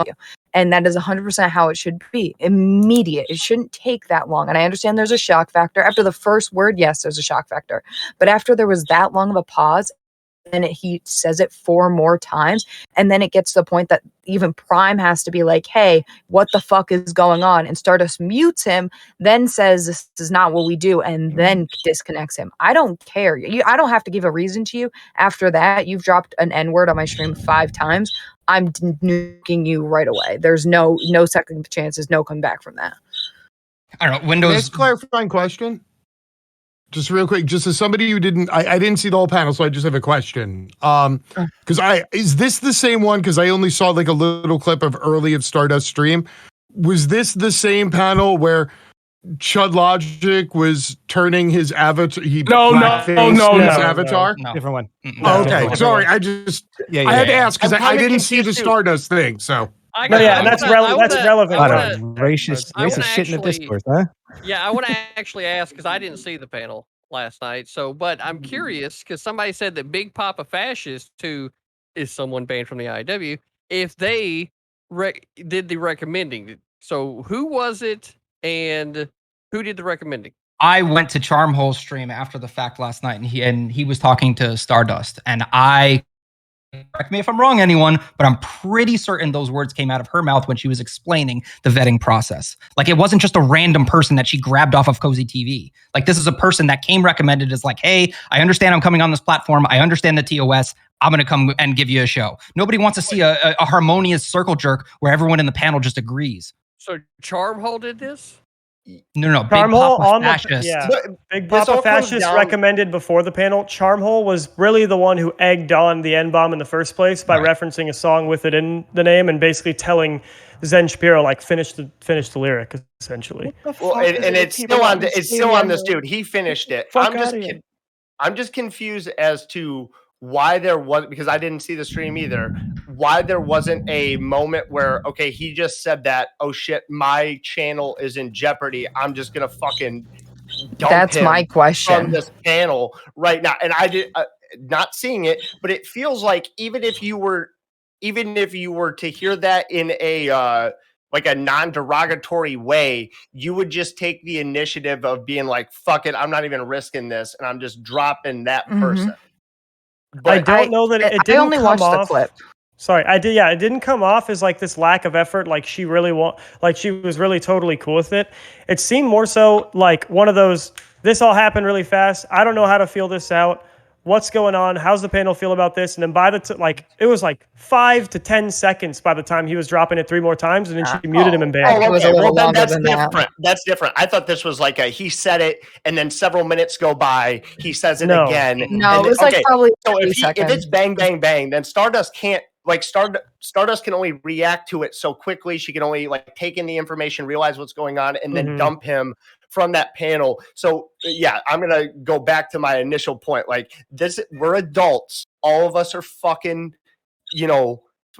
to. And that is 100% how it should be. Immediate. It shouldn't take that long. And I understand there's a shock factor. After the first word, yes, there's a shock factor. But after there was that long of a pause, and he says it 4 more times, and then it gets to the point that even Prime has to be like, hey, what the fuck is going on? And Stardust mutes him, then says this is not what we do, and then disconnects him. I don't care. I don't have to give a reason to you. After that, you've dropped an N-word on my stream 5 times. I'm nuking you right away. There's no second chances, no coming back from that. I don't know. Can I Windows. ask a clarifying question? Just real quick, just as somebody who didn't, I didn't see the whole panel, so I just have a question. Because is this the same one? Because I only saw like a little clip of early of Stardust stream. Was this the same panel where Chud Logic was turning his avatar? No, avatar. No. Different one. Oh, okay, Different sorry. one. I just Yeah, I had to yeah. ask because I didn't see the Stardust thing. So No, yeah, and that's relevant. A lot of racist shit in the discourse, huh? Yeah, I want to actually ask because I didn't see the panel last night. So, but I'm curious because somebody said that Big Papa Fascist, who is someone banned from the IW, if they did the recommending. So, who was it, and who did the recommending? I went to Charmhole's stream after the fact last night, and he was talking to Stardust, and correct me if I'm wrong, anyone, but I'm pretty certain those words came out of her mouth when she was explaining the vetting process. Like, it wasn't just a random person that she grabbed off of Cozy TV. Like, this is a person that came recommended as like, hey, I understand I'm coming on this platform. I understand the TOS. I'm going to come and give you a show. Nobody wants to see a harmonious circle jerk where everyone in the panel just agrees. So Charmhole did this? No. Big Charmhole Papa on Fascist. Big Papa Fascist recommended before the panel. Charmhole was really the one who egged on the N-bomb in the first place by referencing a song with it in the name and basically telling Zen Shapiro like finish the lyric essentially. Well, and it's still on this dude. He finished it. I'm just confused as to why there was, because I didn't see the stream either, why there wasn't a moment where, okay, he just said that, oh shit, my channel is in jeopardy. I'm just going to fucking dump That's him my question from this panel right now. And I did not seeing it, but it feels like even if you were to hear that in a, like a non-derogatory way, you would just take the initiative of being like, fuck it, I'm not even risking this. And I'm just dropping that person. But I don't know that it didn't only come watched off. the clip. Sorry, I did. Yeah, it didn't come off as like this lack of effort. Like she really she was really totally cool with it. It seemed more so like one of those. This all happened really fast. I don't know how to feel this out. What's going on? How's the panel feel about this? And then by the it was like 5 to 10 seconds by the time he was dropping it 3 more times, and then she muted him and banned him. Okay. Well, then that's different. That's different. I thought this was like he said it, and then several minutes go by, he says it again. No, it was like probably so 30 if seconds. it's bang, bang, bang, then Stardust can't, like Stardust can only react to it so quickly. She can only like take in the information, realize what's going on, and then dump him from that panel. So yeah, I'm going to go back to my initial point. Like we're adults. All of us are fucking,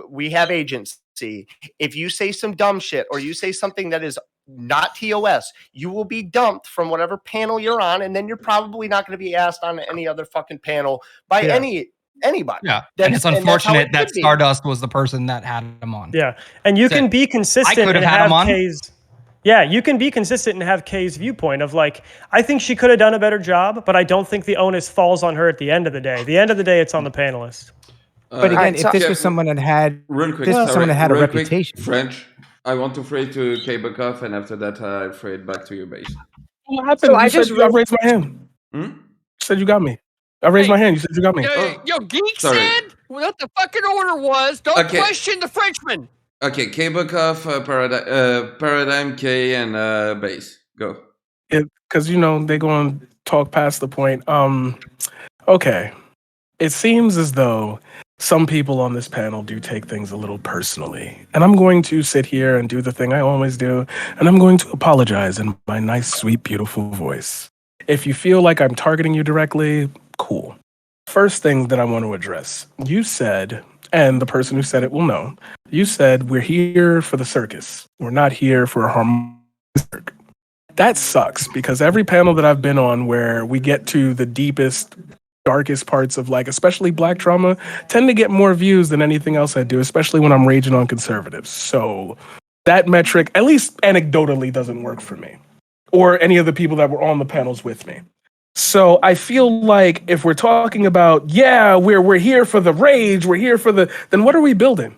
we have agency. If you say some dumb shit or you say something that is not TOS, you will be dumped from whatever panel you're on. And then you're probably not going to be asked on any other fucking panel by anybody. Yeah. And it's unfortunate that Stardust was the person that had him on. Yeah. And you can be consistent. I could have had him on. Yeah, you can be consistent and have Kay's viewpoint of like, I think she could have done a better job, but I don't think the onus falls on her at the end of the day. At the end of the day, it's on the panelist. But again, if this was someone that had, a reputation. French, I want to throw it to K-Bukoff, and after that, I throw it back to your base. What happened? I raised my hand. Said you got me. I raised my hand. You said you got me. Yo, Geek said what the fucking order was. Don't question the Frenchman. Okay, K-Bukoff, Paradigm, K, and Base. Go. Because, they're going to talk past the point. Okay. It seems as though some people on this panel do take things a little personally. And I'm going to sit here and do the thing I always do, and I'm going to apologize in my nice, sweet, beautiful voice. If you feel like I'm targeting you directly, cool. First thing that I want to address. You said, and the person who said it will know, you said we're here for the circus. We're not here for a harmonious circus. That sucks because every panel that I've been on where we get to the deepest darkest parts of like, especially black trauma, tend to get more views than anything else I do, especially when I'm raging on conservatives. So that metric, at least anecdotally, doesn't work for me or any of the people that were on the panels with me. So I feel like if we're talking about, yeah, we're here for the rage, we're here for the, then what are we building?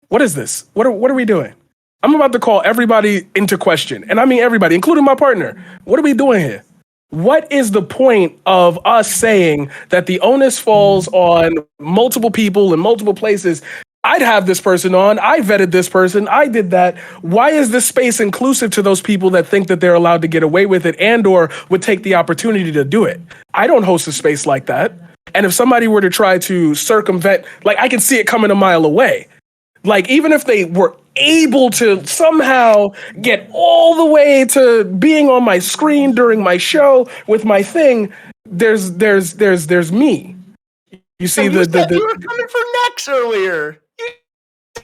What is this? What are we doing? I'm about to call everybody into question. And I mean everybody, including my partner. What are we doing here? What is the point of us saying that the onus falls on multiple people in multiple places? I'd have this person on. I vetted this person. I did that. Why is this space inclusive to those people that think that they're allowed to get away with it and or would take the opportunity to do it? I don't host a space like that. And if somebody were to try to circumvent, like I can see it coming a mile away. Like even if they were able to somehow get all the way to being on my screen during my show with my thing, there's me. You see you said you were coming for Nex earlier.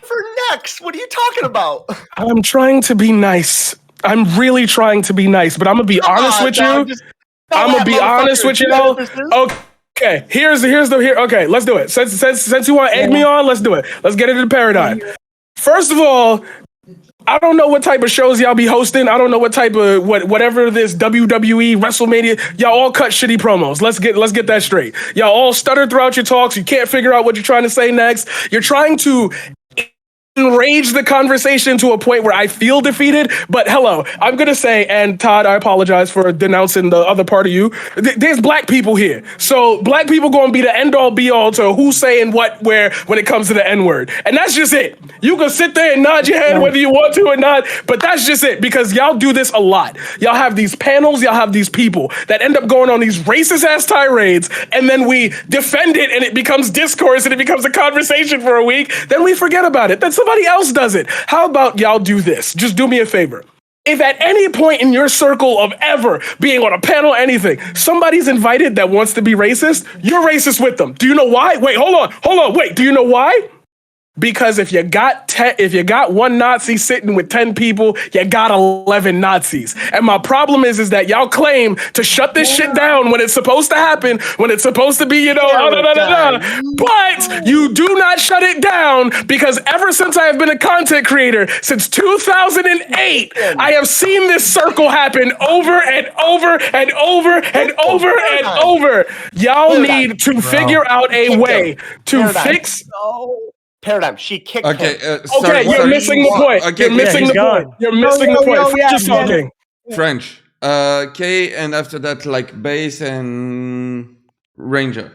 For Nex, what are you talking about? I'm trying to be nice. I'm really trying to be nice, but I'm gonna be honest with you. I'm gonna be honest with you. Okay, here's the okay, let's do it. Since you want to egg me on, let's do it. Let's get into the paradigm. First of all, I don't know what type of shows y'all be hosting. I don't know what type of whatever this WWE, WrestleMania. Y'all all cut shitty promos. Let's get that straight. Y'all all stutter throughout your talks. You can't figure out what you're trying to say next. You're trying to enrage the conversation to a point where I feel defeated. But hello, I'm gonna say, and Todd, I apologize for denouncing the other part of you. There's black people here, so black people gonna be the end all be all to who's saying what where when it comes to the N word, and that's just it. You can sit there and nod your head whether you want to or not, but that's just it because y'all do this a lot. Y'all have these panels, y'all have these people that end up going on these racist ass tirades, and then we defend it, and it becomes discourse, and it becomes a conversation for a week. Then we forget about it. That's somebody else does it. How about y'all do this? Just do me a favor. If at any point in your circle of ever being on a panel or anything, somebody's invited that wants to be racist, you're racist with them. Do you know why? Wait, hold on. Wait, do you know why? Because if you got one Nazi sitting with 10 people, you got 11 Nazis. And my problem is that y'all claim to shut this shit down when it's supposed to happen, when it's supposed to be, but you do not shut it down because ever since I have been a content creator, since 2008, I have seen this circle happen over and over and over and over and over. Y'all need to figure out a way to fix... Paradigm. She kicked him. You're missing the point. Okay, you're missing the point. You're missing the point. French is talking. French. K, and after that, like bass and Ranger.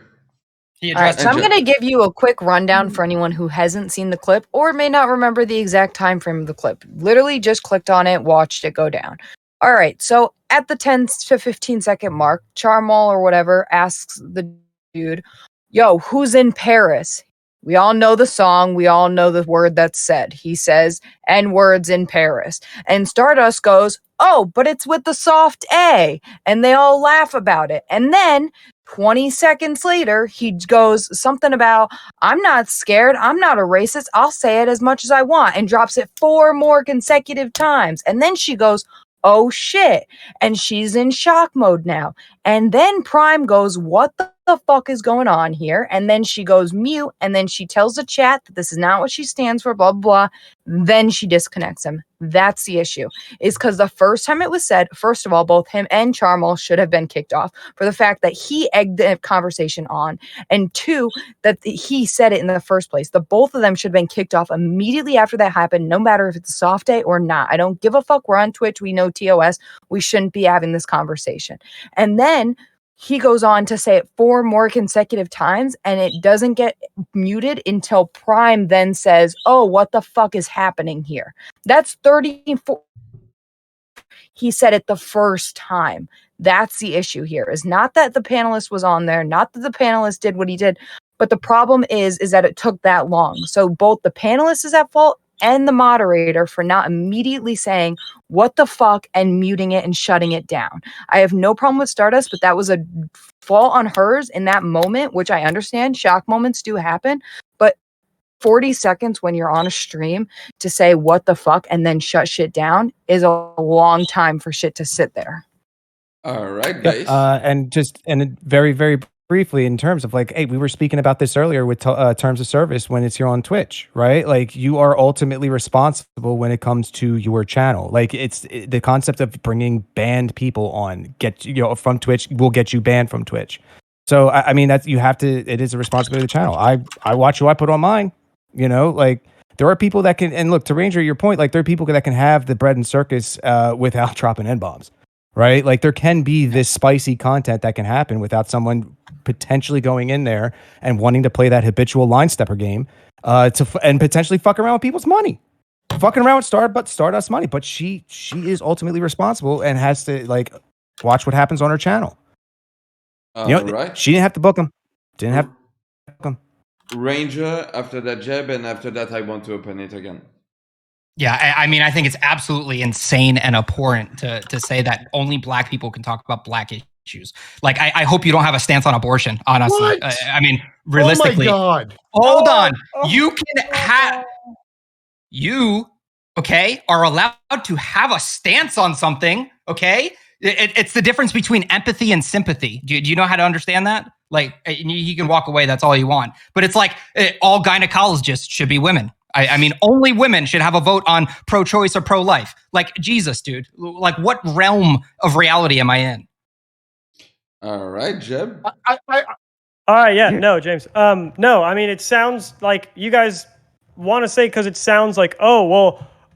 All right, so I'm going to give you a quick rundown for anyone who hasn't seen the clip or may not remember the exact time frame of the clip. Literally just clicked on it, watched it go down. All right, so at the 10 to 15 second mark, Charmal or whatever asks the dude, yo, who's in Paris? We all know the song. We all know the word that's said. He says, N-words in Paris. And Stardust goes, oh, but it's with the soft A. And they all laugh about it. And then 20 seconds later, he goes something about, I'm not scared. I'm not a racist. I'll say it as much as I want. And drops it 4 more consecutive times. And then she goes, oh shit. And she's in shock mode now. And then Prime goes, what the fuck is going on here? And then she goes mute. And then she tells the chat that this is not what she stands for, blah, blah, blah. Then she disconnects him. That's the issue. Is because the first time it was said, first of all, both him and Charmal should have been kicked off for the fact that he egged the conversation on. And 2, that he said it in the first place. The both of them should have been kicked off immediately after that happened, no matter if it's a soft day or not. I don't give a fuck. We're on Twitch. We know TOS. We shouldn't be having this conversation. And then he goes on to say it 4 more consecutive times, and it doesn't get muted until Prime then says, oh, what the fuck is happening here? That's 34. He said it the first time. That's the issue here, is not that the panelist was on there, not that the panelist did what he did, but the problem is that it took that long. So both the panelist is at fault and the moderator for not immediately saying what the fuck and muting it and shutting it down. I have no problem with Stardust, but that was a fault on hers in that moment, which I understand. Shock moments do happen, but 40 seconds when you're on a stream to say what the fuck and then shut shit down is a long time for shit to sit there. All right, guys. And very, very briefly in terms of like, hey, we were speaking about this earlier with terms of service when it's here on Twitch, right? Like you are ultimately responsible when it comes to your channel. Like the concept of bringing banned people on from Twitch will get you banned from Twitch. So I mean that it is a responsibility of the channel. I watch who I put on mine, like there are people that can, and look, to Ranger, your point, like there are people that can have the bread and circus without dropping N-bombs. Right? Like there can be this spicy content that can happen without someone potentially going in there and wanting to play that habitual line stepper game and potentially fuck around with people's money. Fucking around with Stardust money. But she is ultimately responsible and has to like watch what happens on her channel. Right. She didn't have to book him. Didn't have to book him. Ranger, after that Jeb, and after that I want to open it again. Yeah, I mean, I think it's absolutely insane and abhorrent to say that only black people can talk about black issues. Like, I hope you don't have a stance on abortion, honestly. I mean, realistically. Oh my God. Oh, Hold on. You can have... You, okay, are allowed to have a stance on something, okay? It's the difference between empathy and sympathy. Do you know how to understand that? Like, you can walk away, that's all you want. But it's like, all gynecologists should be women. I mean, only women should have a vote on pro-choice or pro-life. Like, Jesus, dude. Like, what realm of reality am I in? All right, Jeb. All right, yeah, no, James. No, I mean, it sounds like you guys want to say because it sounds like, oh,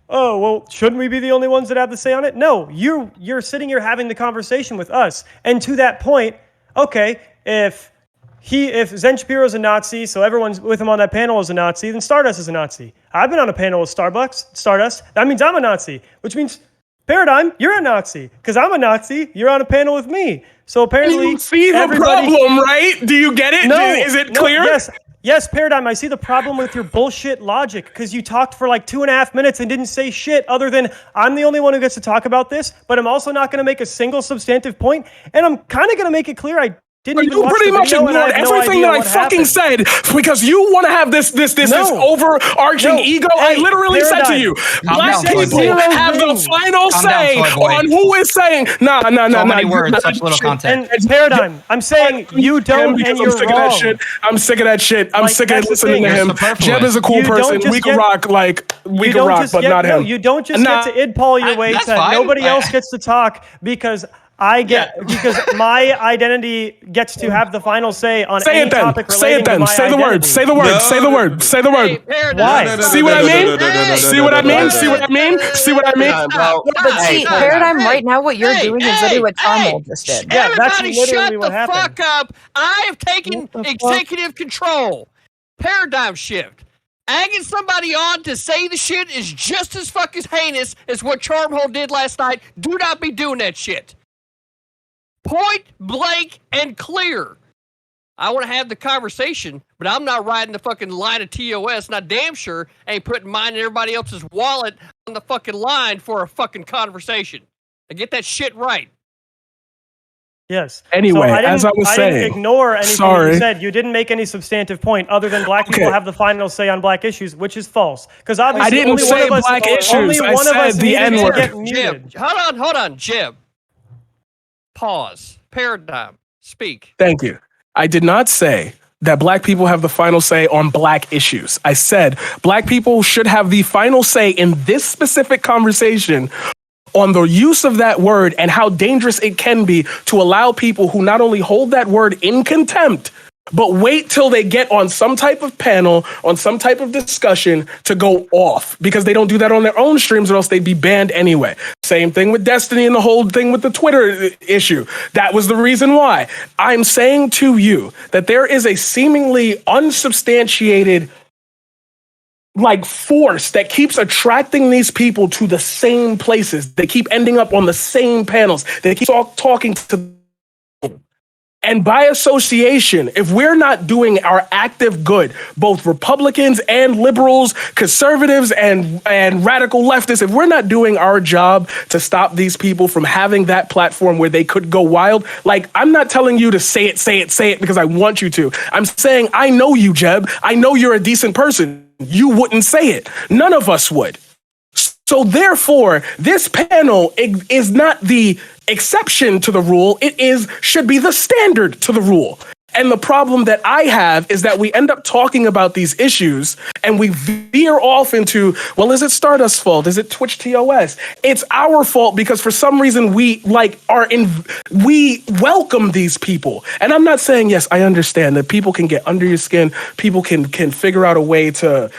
well, shouldn't we be the only ones that have the say on it? No, you're sitting here having the conversation with us. And to that point, okay, if Zen Shapiro's a Nazi, so everyone's with him on that panel is a Nazi, then Stardust is a Nazi. I've been on a panel with Stardust. That means I'm a Nazi, which means Paradigm, you're a Nazi. Because I'm a Nazi, you're on a panel with me. So apparently, you see the problem, right? Do you get it? No, Is it clear? Yes, Paradigm, I see the problem with your bullshit logic because you talked for like 2.5 minutes and didn't say shit other than I'm the only one who gets to talk about this, but I'm also not going to make a single substantive point, and I'm kind of going to make it clear I didn't even watch pretty the much video, and I ignored have no everything idea that I what fucking happened. said because you want to have this overarching ego. Hey, I literally said to Paradigm. you, Calm black down, people Soy Boy. have the final Calm down, say Soy Boy. on who is saying So many no. words, such little context. And Paradigm, I'm saying you don't, and you're I'm sick wrong. of that shit. I'm sick of that shit. I'm Like, sick of that's the listening to thing. him. Jeb is a cool You don't person. just We can get- rock like we You can don't rock, just but get, not no, him. you don't just get to id-Paul your way that's to fine. nobody else gets to talk because because my identity gets to have the final say on Say any it then. topic Say relating it then. to my Say the identity. word. Say the word. Say the word. Say the word. Why? See what I mean? See what I mean? See what I mean? See what I mean? But see, Paradigm, right now, what you're doing is literally what Charmold just did. Yeah, that's Everybody literally shut what the happened. fuck up. I have taken executive control. Paradigm shift. Egging somebody on to say the shit is just as fucking heinous as what Charmhole did last night. Do not be doing that shit. Point blank and clear. I want to have the conversation, but I'm not riding the fucking line of TOS, and I damn sure ain't putting mine and everybody else's wallet on the fucking line for a fucking conversation. I get that shit right. Yes. Anyway, so as I was I saying, didn't ignore anything sorry. you said. You didn't make any substantive point other than black people Okay. have the final say on black issues, which is false. Because obviously, I didn't only say one of us, black issues. only I one of us said the needed to N-word. get muted. Jeb, hold on, Jeb. Pause. Paradigm. Speak. Thank you. I did not say that black people have the final say on black issues. I said black people should have the final say in this specific conversation on the use of that word and how dangerous it can be to allow people who not only hold that word in contempt, but wait till they get on some type of panel, on some type of discussion to go off because they don't do that on their own streams or else they'd be banned anyway. Same thing with Destiny and the whole thing with the Twitter issue. That was the reason why. I'm saying to you that there is a seemingly unsubstantiated force that keeps attracting these people to the same places. They keep ending up on the same panels. They keep talking to them. And by association, if we're not doing our active good, both Republicans and liberals, conservatives and radical leftists, if we're not doing our job to stop these people from having that platform where they could go wild, I'm not telling you to say it because I want you to. I'm saying, I know you, Jeb. I know you're a decent person. You wouldn't say it. None of us would. So therefore, this panel is not the exception to the rule. It should be the standard to the rule. And the problem that I have is that we end up talking about these issues and we veer off into, well, is it Stardust's fault? Is it Twitch TOS? It's our fault because for some reason we we welcome these people. And I'm not saying, yes, I understand that people can get under your skin. People can figure out a way to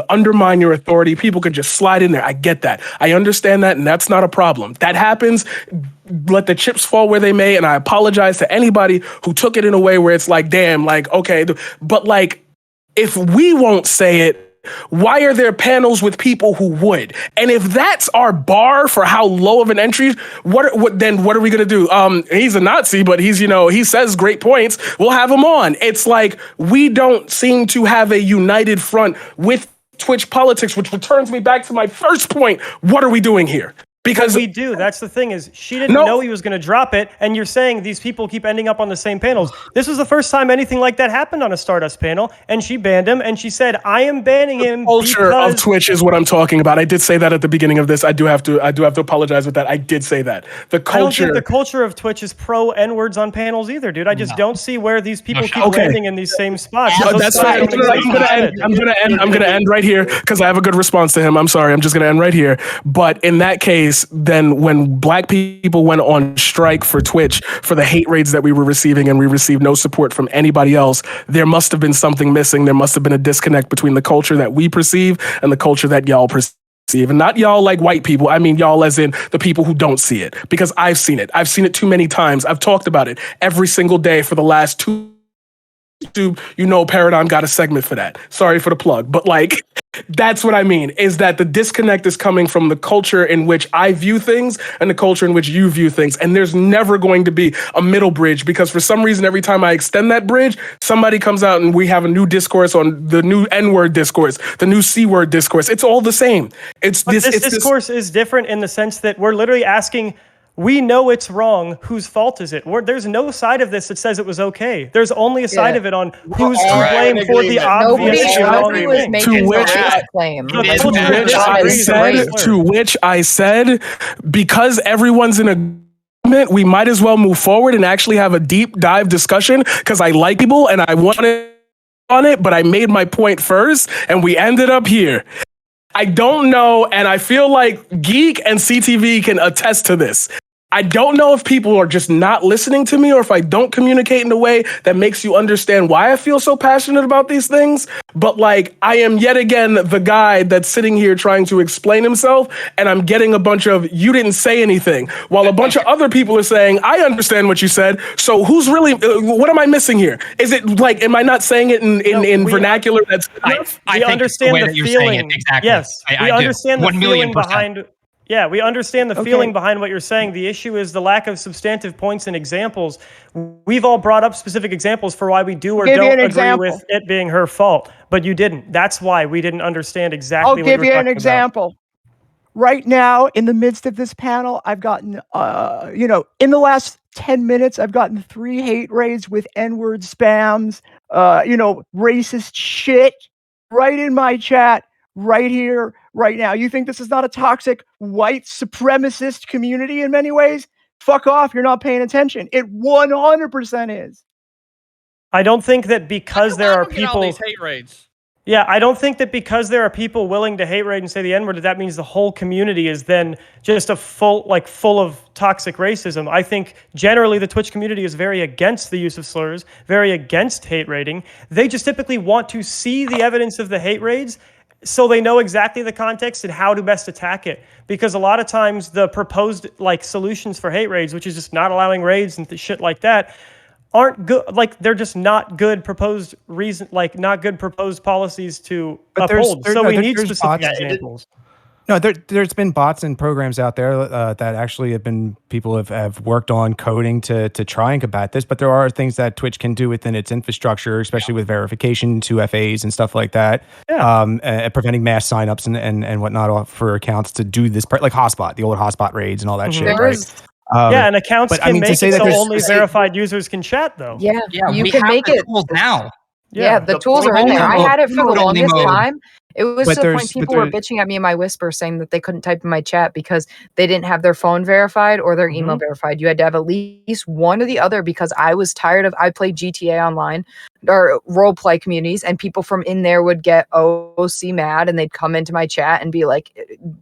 undermine your authority. People can just slide in there. I get that. I understand that. And that's not a problem. That happens. Let the chips fall where they may. And I apologize to anybody who took it in a way where it's like, damn, like, okay. But like, if we won't say it, why are there panels with people who would? And if that's our bar for how low of an entry, what are we gonna do? He's a Nazi, but he's, he says great points. We'll have him on. It's like we don't seem to have a united front with Twitch politics, which returns me back to my first point. What are we doing here? Because we do. That's the thing is she didn't know he was going to drop it. And you're saying these people keep ending up on the same panels. This was the first time anything like that happened on a Stardust panel. And she banned him. And she said, I am banning him. The culture of Twitch is what I'm talking about. I did say that at the beginning of this. I do have to apologize with that. I did say that. The culture. I don't think the culture of Twitch is pro N-words on panels either, dude. I just don't see where these people keep landing in these same spots. That's fine. I'm gonna end right here because I have a good response to him. I'm sorry. I'm just gonna end right here. But in that case, then when black people went on strike for Twitch for the hate raids that we were receiving and we received no support from anybody else, there must have been something missing. There must have been a disconnect between the culture that we perceive and the culture that y'all perceive. And not y'all like white people. I mean y'all as in the people who don't see it. Because I've seen it. I've seen it too many times. I've talked about it every single day for the last 2 Paradigm got a segment for that. Sorry for the plug. But like, that's what I mean, is that the disconnect is coming from the culture in which I view things and the culture in which you view things. And there's never going to be a middle bridge because for some reason, every time I extend that bridge, somebody comes out and we have a new discourse on the new N-word discourse, the new C-word discourse. It's all the same. This discourse is different in the sense that we're literally asking, we know it's wrong. Whose fault is it? There's no side of this that says it was okay. There's only a side of it on who's to blame for the obvious wrong thing. To which I said, because everyone's in agreement, we might as well move forward and actually have a deep dive discussion because I like people and I want it on it, but I made my point first and we ended up here. I don't know, and I feel like Geek and CTV can attest to this. I don't know if people are just not listening to me or if I don't communicate in a way that makes you understand why I feel so passionate about these things. But like, I am yet again the guy that's sitting here trying to explain himself and I'm getting a bunch of, you didn't say anything. While a bunch of other people are saying, I understand what you said. So who's really, what am I missing here? Is it like, am I not saying it in vernacular that's enough? I understand the way the that you're feeling. saying it, exactly. Yes, we understand the feeling 1,000,000%. behind. Yeah, we understand the feeling behind what you're saying. The issue is the lack of substantive points and examples. We've all brought up specific examples for why we do or don't agree with it being her fault, but you didn't. That's why we didn't understand exactly what you were talking about. I'll give you an example. Right now, in the midst of this panel, I've gotten, in the last 10 minutes, I've gotten 3 hate raids with N-word spams, racist shit right in my chat. Right here, right now. You think this is not a toxic white supremacist community in many ways? Fuck off, you're not paying attention. It 100% is. I don't think that because there are people... these hate raids. Yeah, I don't think that because there are people willing to hate raid and say the N-word, that means the whole community is then just full of toxic racism. I think generally the Twitch community is very against the use of slurs, very against hate raiding. They just typically want to see the evidence of the hate raids so they know exactly the context and how to best attack it. Because a lot of times the proposed solutions for hate raids, which is just not allowing raids and shit like that, aren't good. Like they're just not good proposed not good proposed policies to uphold. So we need specific examples. No, there's been bots and programs out there that actually people have worked on coding to try and combat this, but there are things that Twitch can do within its infrastructure, especially with verification, 2FAs and stuff like that, preventing mass signups and whatnot for accounts to do this, like Hotspot, the old Hotspot raids and all that shit, right? And accounts can make it so only verified users can chat, though. Yeah, you can make it now. Yeah, the tools are in there. I had it for the longest time. It was But to the point there's- but people were there- bitching at me in my whisper saying that they couldn't type in my chat because they didn't have their phone verified or their email verified. You had to have at least one or the other because I was tired of, I played GTA online or role play communities and people from in there would get OC mad and they'd come into my chat and be like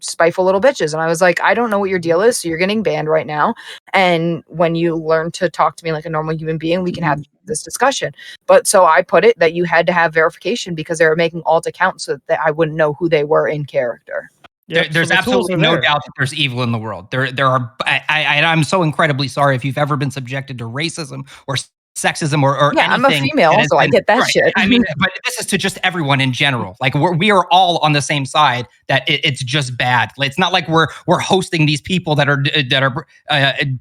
spiteful little bitches. And I was like, I don't know what your deal is. So you're getting banned right now. And when you learn to talk to me like a normal human being, we can have this discussion. But so I put it that you had to have verification because they were making alt accounts so that I wouldn't know who they were in character. There's absolutely no doubt that there's evil in the world. There are. I'm so incredibly sorry if you've ever been subjected to racism or sexism or Yeah, anything. I'm a female, that has so I get that right. shit. I mean, but this is to just everyone in general. Like we are all on the same side. That it's just bad. It's not like we're hosting these people that are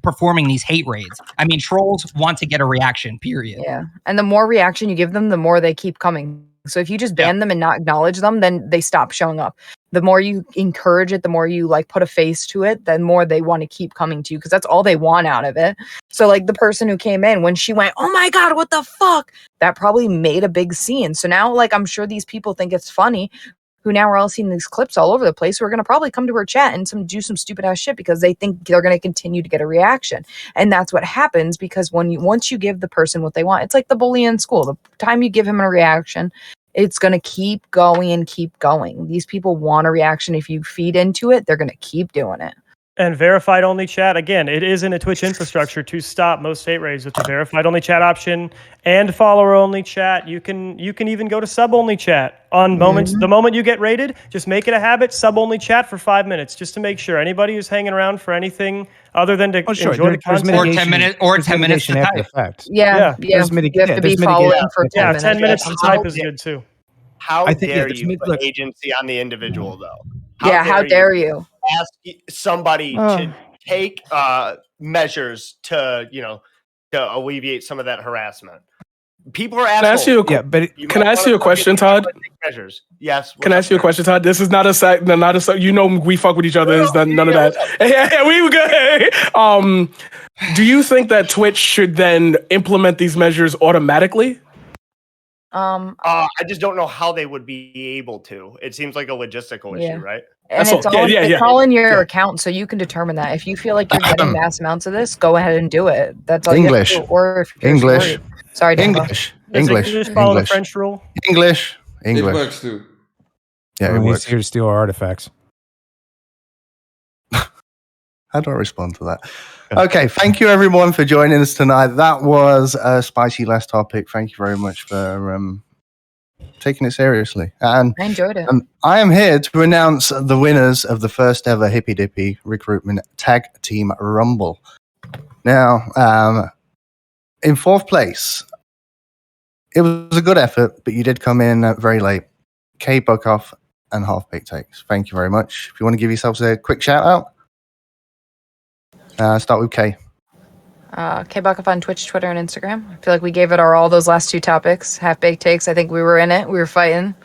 performing these hate raids. I mean, trolls want to get a reaction. Period. Yeah, and the more reaction you give them, the more they keep coming. So if you just ban them and not acknowledge them, then they stop showing up. The more you encourage it, the more you like put a face to it, the more they want to keep coming to you because that's all they want out of it. So like the person who came in when she went, "Oh my God, what the fuck?" That probably made a big scene. So now like I'm sure these people think it's funny who now are all seeing these clips all over the place who are going to probably come to her chat and do some stupid ass shit because they think they're going to continue to get a reaction. And that's what happens because once you give the person what they want, it's like the bully in school. The time you give him a reaction, it's going to keep going and keep going. These people want a reaction. If you feed into it, they're going to keep doing it. And verified only chat, again, it is in a Twitch infrastructure to stop most hate raids with the verified only chat option and follower only chat. You can even go to sub only chat on moments. The moment you get raided, just make it a habit, sub only chat for 5 minutes just to make sure anybody who's hanging around for anything other than to enjoy the content. Or 10 minutes or 10 minutes to after type. effect. Yeah. You have to be following for 10 minutes. 10 minutes to type is good too. How I think, yeah, dare this you mid- put look- agency on the individual, though? How dare you? Ask somebody to take measures to, to alleviate some of that harassment. People are Can I assholes. ask you can I ask you a question, Todd? Measures. Yes. Can I ask you a question, Todd? This is not a you know we fuck with each other. It's none of that. Yeah, we were good. Do you think that Twitch should then implement these measures automatically? I just don't know how they would be able to. It seems like a logistical issue, right? And it's all in your account, so you can determine that. If you feel like you're getting mass amounts of this, go ahead and do it. That's all English. you have to do. Or if you're English. worried. Sorry, Dango. English. Does English. English follow the English. French rule? English. It works too. Yeah, it He's works. here to steal our artifacts. How do I respond to that? Okay, thank you everyone for joining us tonight. That was a spicy last topic. Thank you very much for taking it seriously. And I enjoyed it. I am here to announce the winners of the first ever Hippy Dippy Recruitment Tag Team Rumble. Now, in fourth place, it was a good effort, but you did come in very late. K Buckoff and Half Baked Takes. Thank you very much. If you want to give yourselves a quick shout out. Start with K. K-Buckoff on Twitch, Twitter, and Instagram. I feel like we gave it all those last two topics. Half-baked takes. I think we were in it. We were fighting.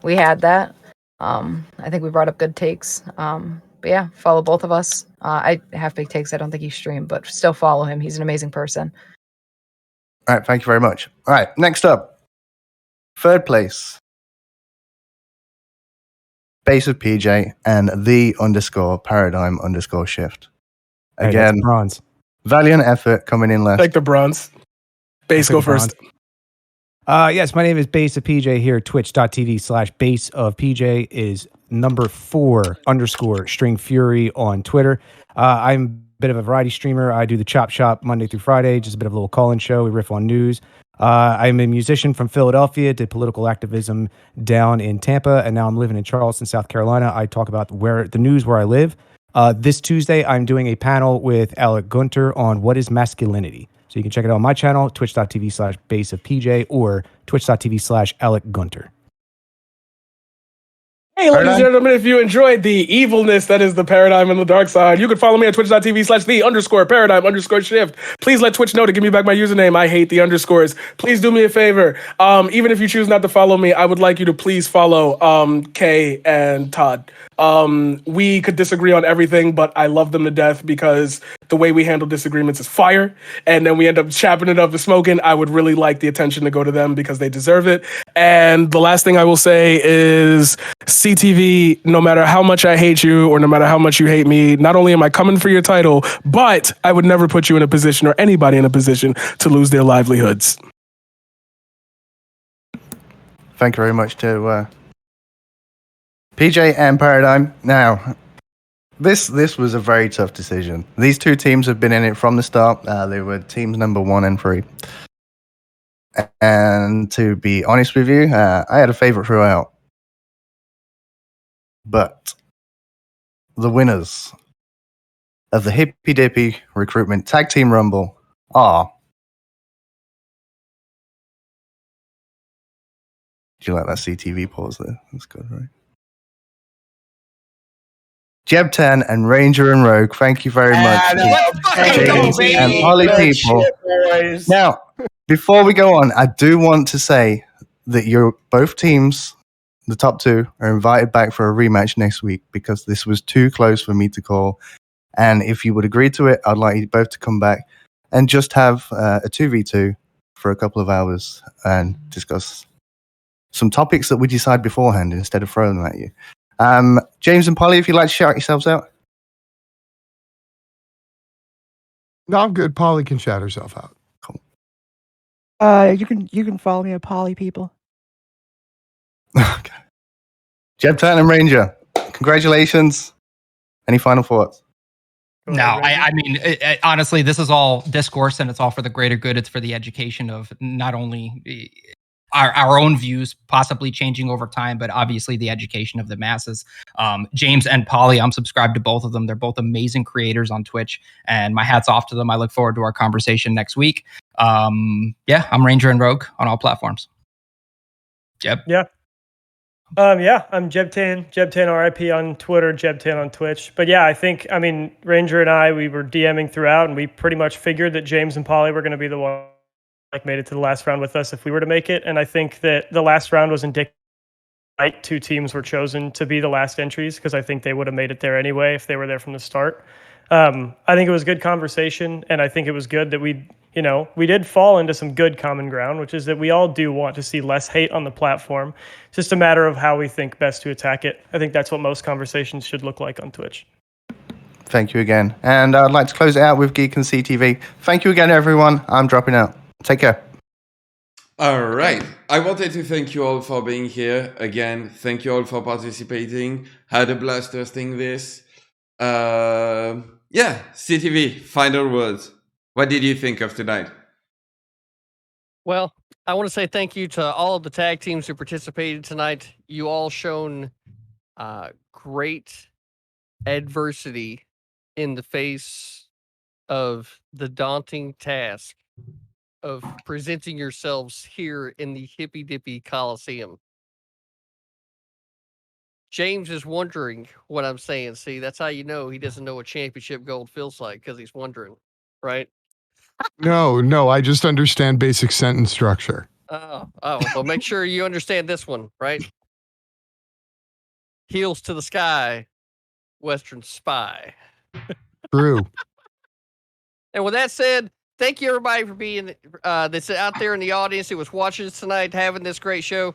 We had that. I think we brought up good takes. But yeah, follow both of us. Half-baked takes. I don't think he streamed, but still follow him. He's an amazing person. All right, thank you very much. All right, next up, third place, Base of PJ and _paradigm_shift. Hey, that's Again, bronze. valiant effort coming in last. Like the bronze. Base, go first. Yes, my name is Base of PJ here. Twitch.tv/Base of PJ is number 4_ String on Twitter. I'm a bit of a variety streamer. I do the Chop Shop Monday through Friday, just a bit of a little call-in show. We riff on news. I'm a musician from Philadelphia, did political activism down in Tampa, and now I'm living in Charleston, South Carolina. I talk about the news where I live. This Tuesday, I'm doing a panel with Alec Gunter on what is masculinity. So you can check it out on my channel, twitch.tv/Base of PJ or twitch.tv/Alec Gunter. Hey, ladies and gentlemen, if you enjoyed the evilness that is the Paradigm and the Dark Side, you can follow me at twitch.tv/the_paradigm_shift. Please let Twitch know to give me back my username. I hate the underscores. Please do me a favor. Even if you choose not to follow me, I would like you to please follow Kay and Todd. We could disagree on everything, but I love them to death because the way we handle disagreements is fire, and then we end up chapping it up and smoking. I would really like the attention to go to them because they deserve it. And the last thing I will say is CTV, no matter how much I hate you or no matter how much you hate me, not only am I coming for your title, but I would never put you in a position or anybody in a position to lose their livelihoods. Thank you very much to PJ and Paradigm. Now, this was a very tough decision. These two teams have been in it from the start. They were teams number 1 and 3. And to be honest with you, I had a favorite throughout. But the winners of the Hippy Dippy Recruitment Tag Team Rumble are... Do you like that CTV pause there? That's good, right? Jebtan and Ranger and Rogue, thank you very much. James and PollyPeople. Now, before we go on, I do want to say that you're both teams, the top 2, are invited back for a rematch next week because this was too close for me to call. And if you would agree to it, I'd like you both to come back and just have a 2v2 for a couple of hours and discuss some topics that we decide beforehand instead of throwing them at you. James and Polly, if you'd like to shout yourselves out. No, I'm good. Polly can shout herself out. Cool. You can follow me at PollyPeople. Okay. Jebtan and Ranger, congratulations. Any final thoughts? No, I mean, honestly, this is all discourse and it's all for the greater good. It's for the education of not only our own views possibly changing over time, but obviously the education of the masses. James and Polly, I'm subscribed to both of them. They're both amazing creators on Twitch, and my hat's off to them. I look forward to our conversation next week. Yeah, I'm Ranger and Rogue on all platforms. Jeb? Yeah. I'm Jebtan RIP on Twitter, Jebtan on Twitch. But yeah, I mean, Ranger and I, we were DMing throughout, and we pretty much figured that James and Polly were going to be the one made it to the last round with us if we were to make it. And I think that the last round was indicative. Right, 2 teams were chosen to be the last entries because I think they would have made it there anyway if they were there from the start. I think it was good conversation, and I think it was good that we did fall into some good common ground, which is that we all do want to see less hate on the platform. It's just a matter of how we think best to attack it. I think that's what most conversations should look like on Twitch. Thank you again. And I'd like to close it out with Geek and CTV. Thank you again, everyone. I'm dropping out. Take care. All right. I wanted to thank you all for being here. Again, thank you all for participating. Had a blast hosting this. Yeah, CTV, final words. What did you think of tonight? Well, I want to say thank you to all of the tag teams who participated tonight. You all shown great adversity in the face of the daunting task of presenting yourselves here in the Hippy Dippy Coliseum. James is wondering what I'm saying. See, that's how you know he doesn't know what championship gold feels like, because he's wondering, right? No, I just understand basic sentence structure. Oh, well, make sure you understand this one, right? Heels to the sky, Western Spy. True. And with that said, thank you everybody for being that's out there in the audience who was watching us tonight, having this great show.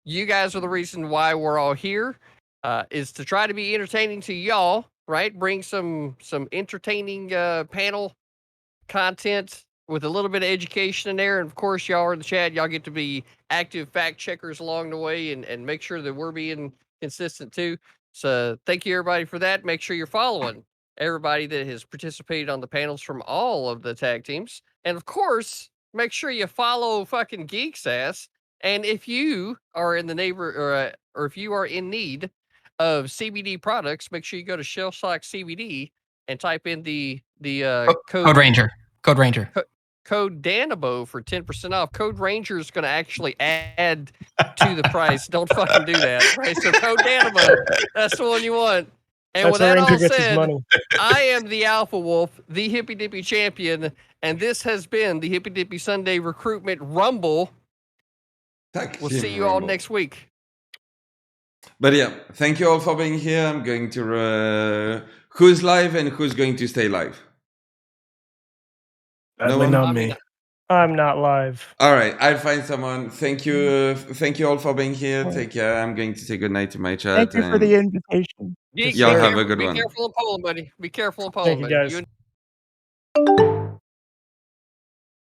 You guys are the reason why we're all here, is to try to be entertaining to y'all, right? Bring some entertaining panel content with a little bit of education in there. And of course, y'all are in the chat. Y'all get to be active fact checkers along the way and make sure that we're being consistent too. So thank you everybody for that. Make sure you're following everybody that has participated on the panels from all of the tag teams. And of course, make sure you follow fucking Geek's ass. And if you are in the or if you are in need of CBD products, make sure you go to Shellshock CBD and type in the Code Ranger. code Danabo for 10% off. Code Ranger is going to actually add to the price. Don't fucking do that, right? So code Danabo, that's the one you want. And That's with how that Ranger all gets his said, money. I am the Alpha Wolf, the Hippy Dippy champion, and this has been the Hippy Dippy Sunday Recruitment Rumble. We'll see you all next week. But yeah, thank you all for being here. I'm going to who's live and who's going to stay live. No one? Not me. I'm not live. All right, I'll find someone. Thank you all for being here. Take care. I'm going to say goodnight to my chat. Thank you for the invitation. Y'all have a good one. Be careful in Poland, buddy. Be careful in Thank Poland, you, buddy. guys.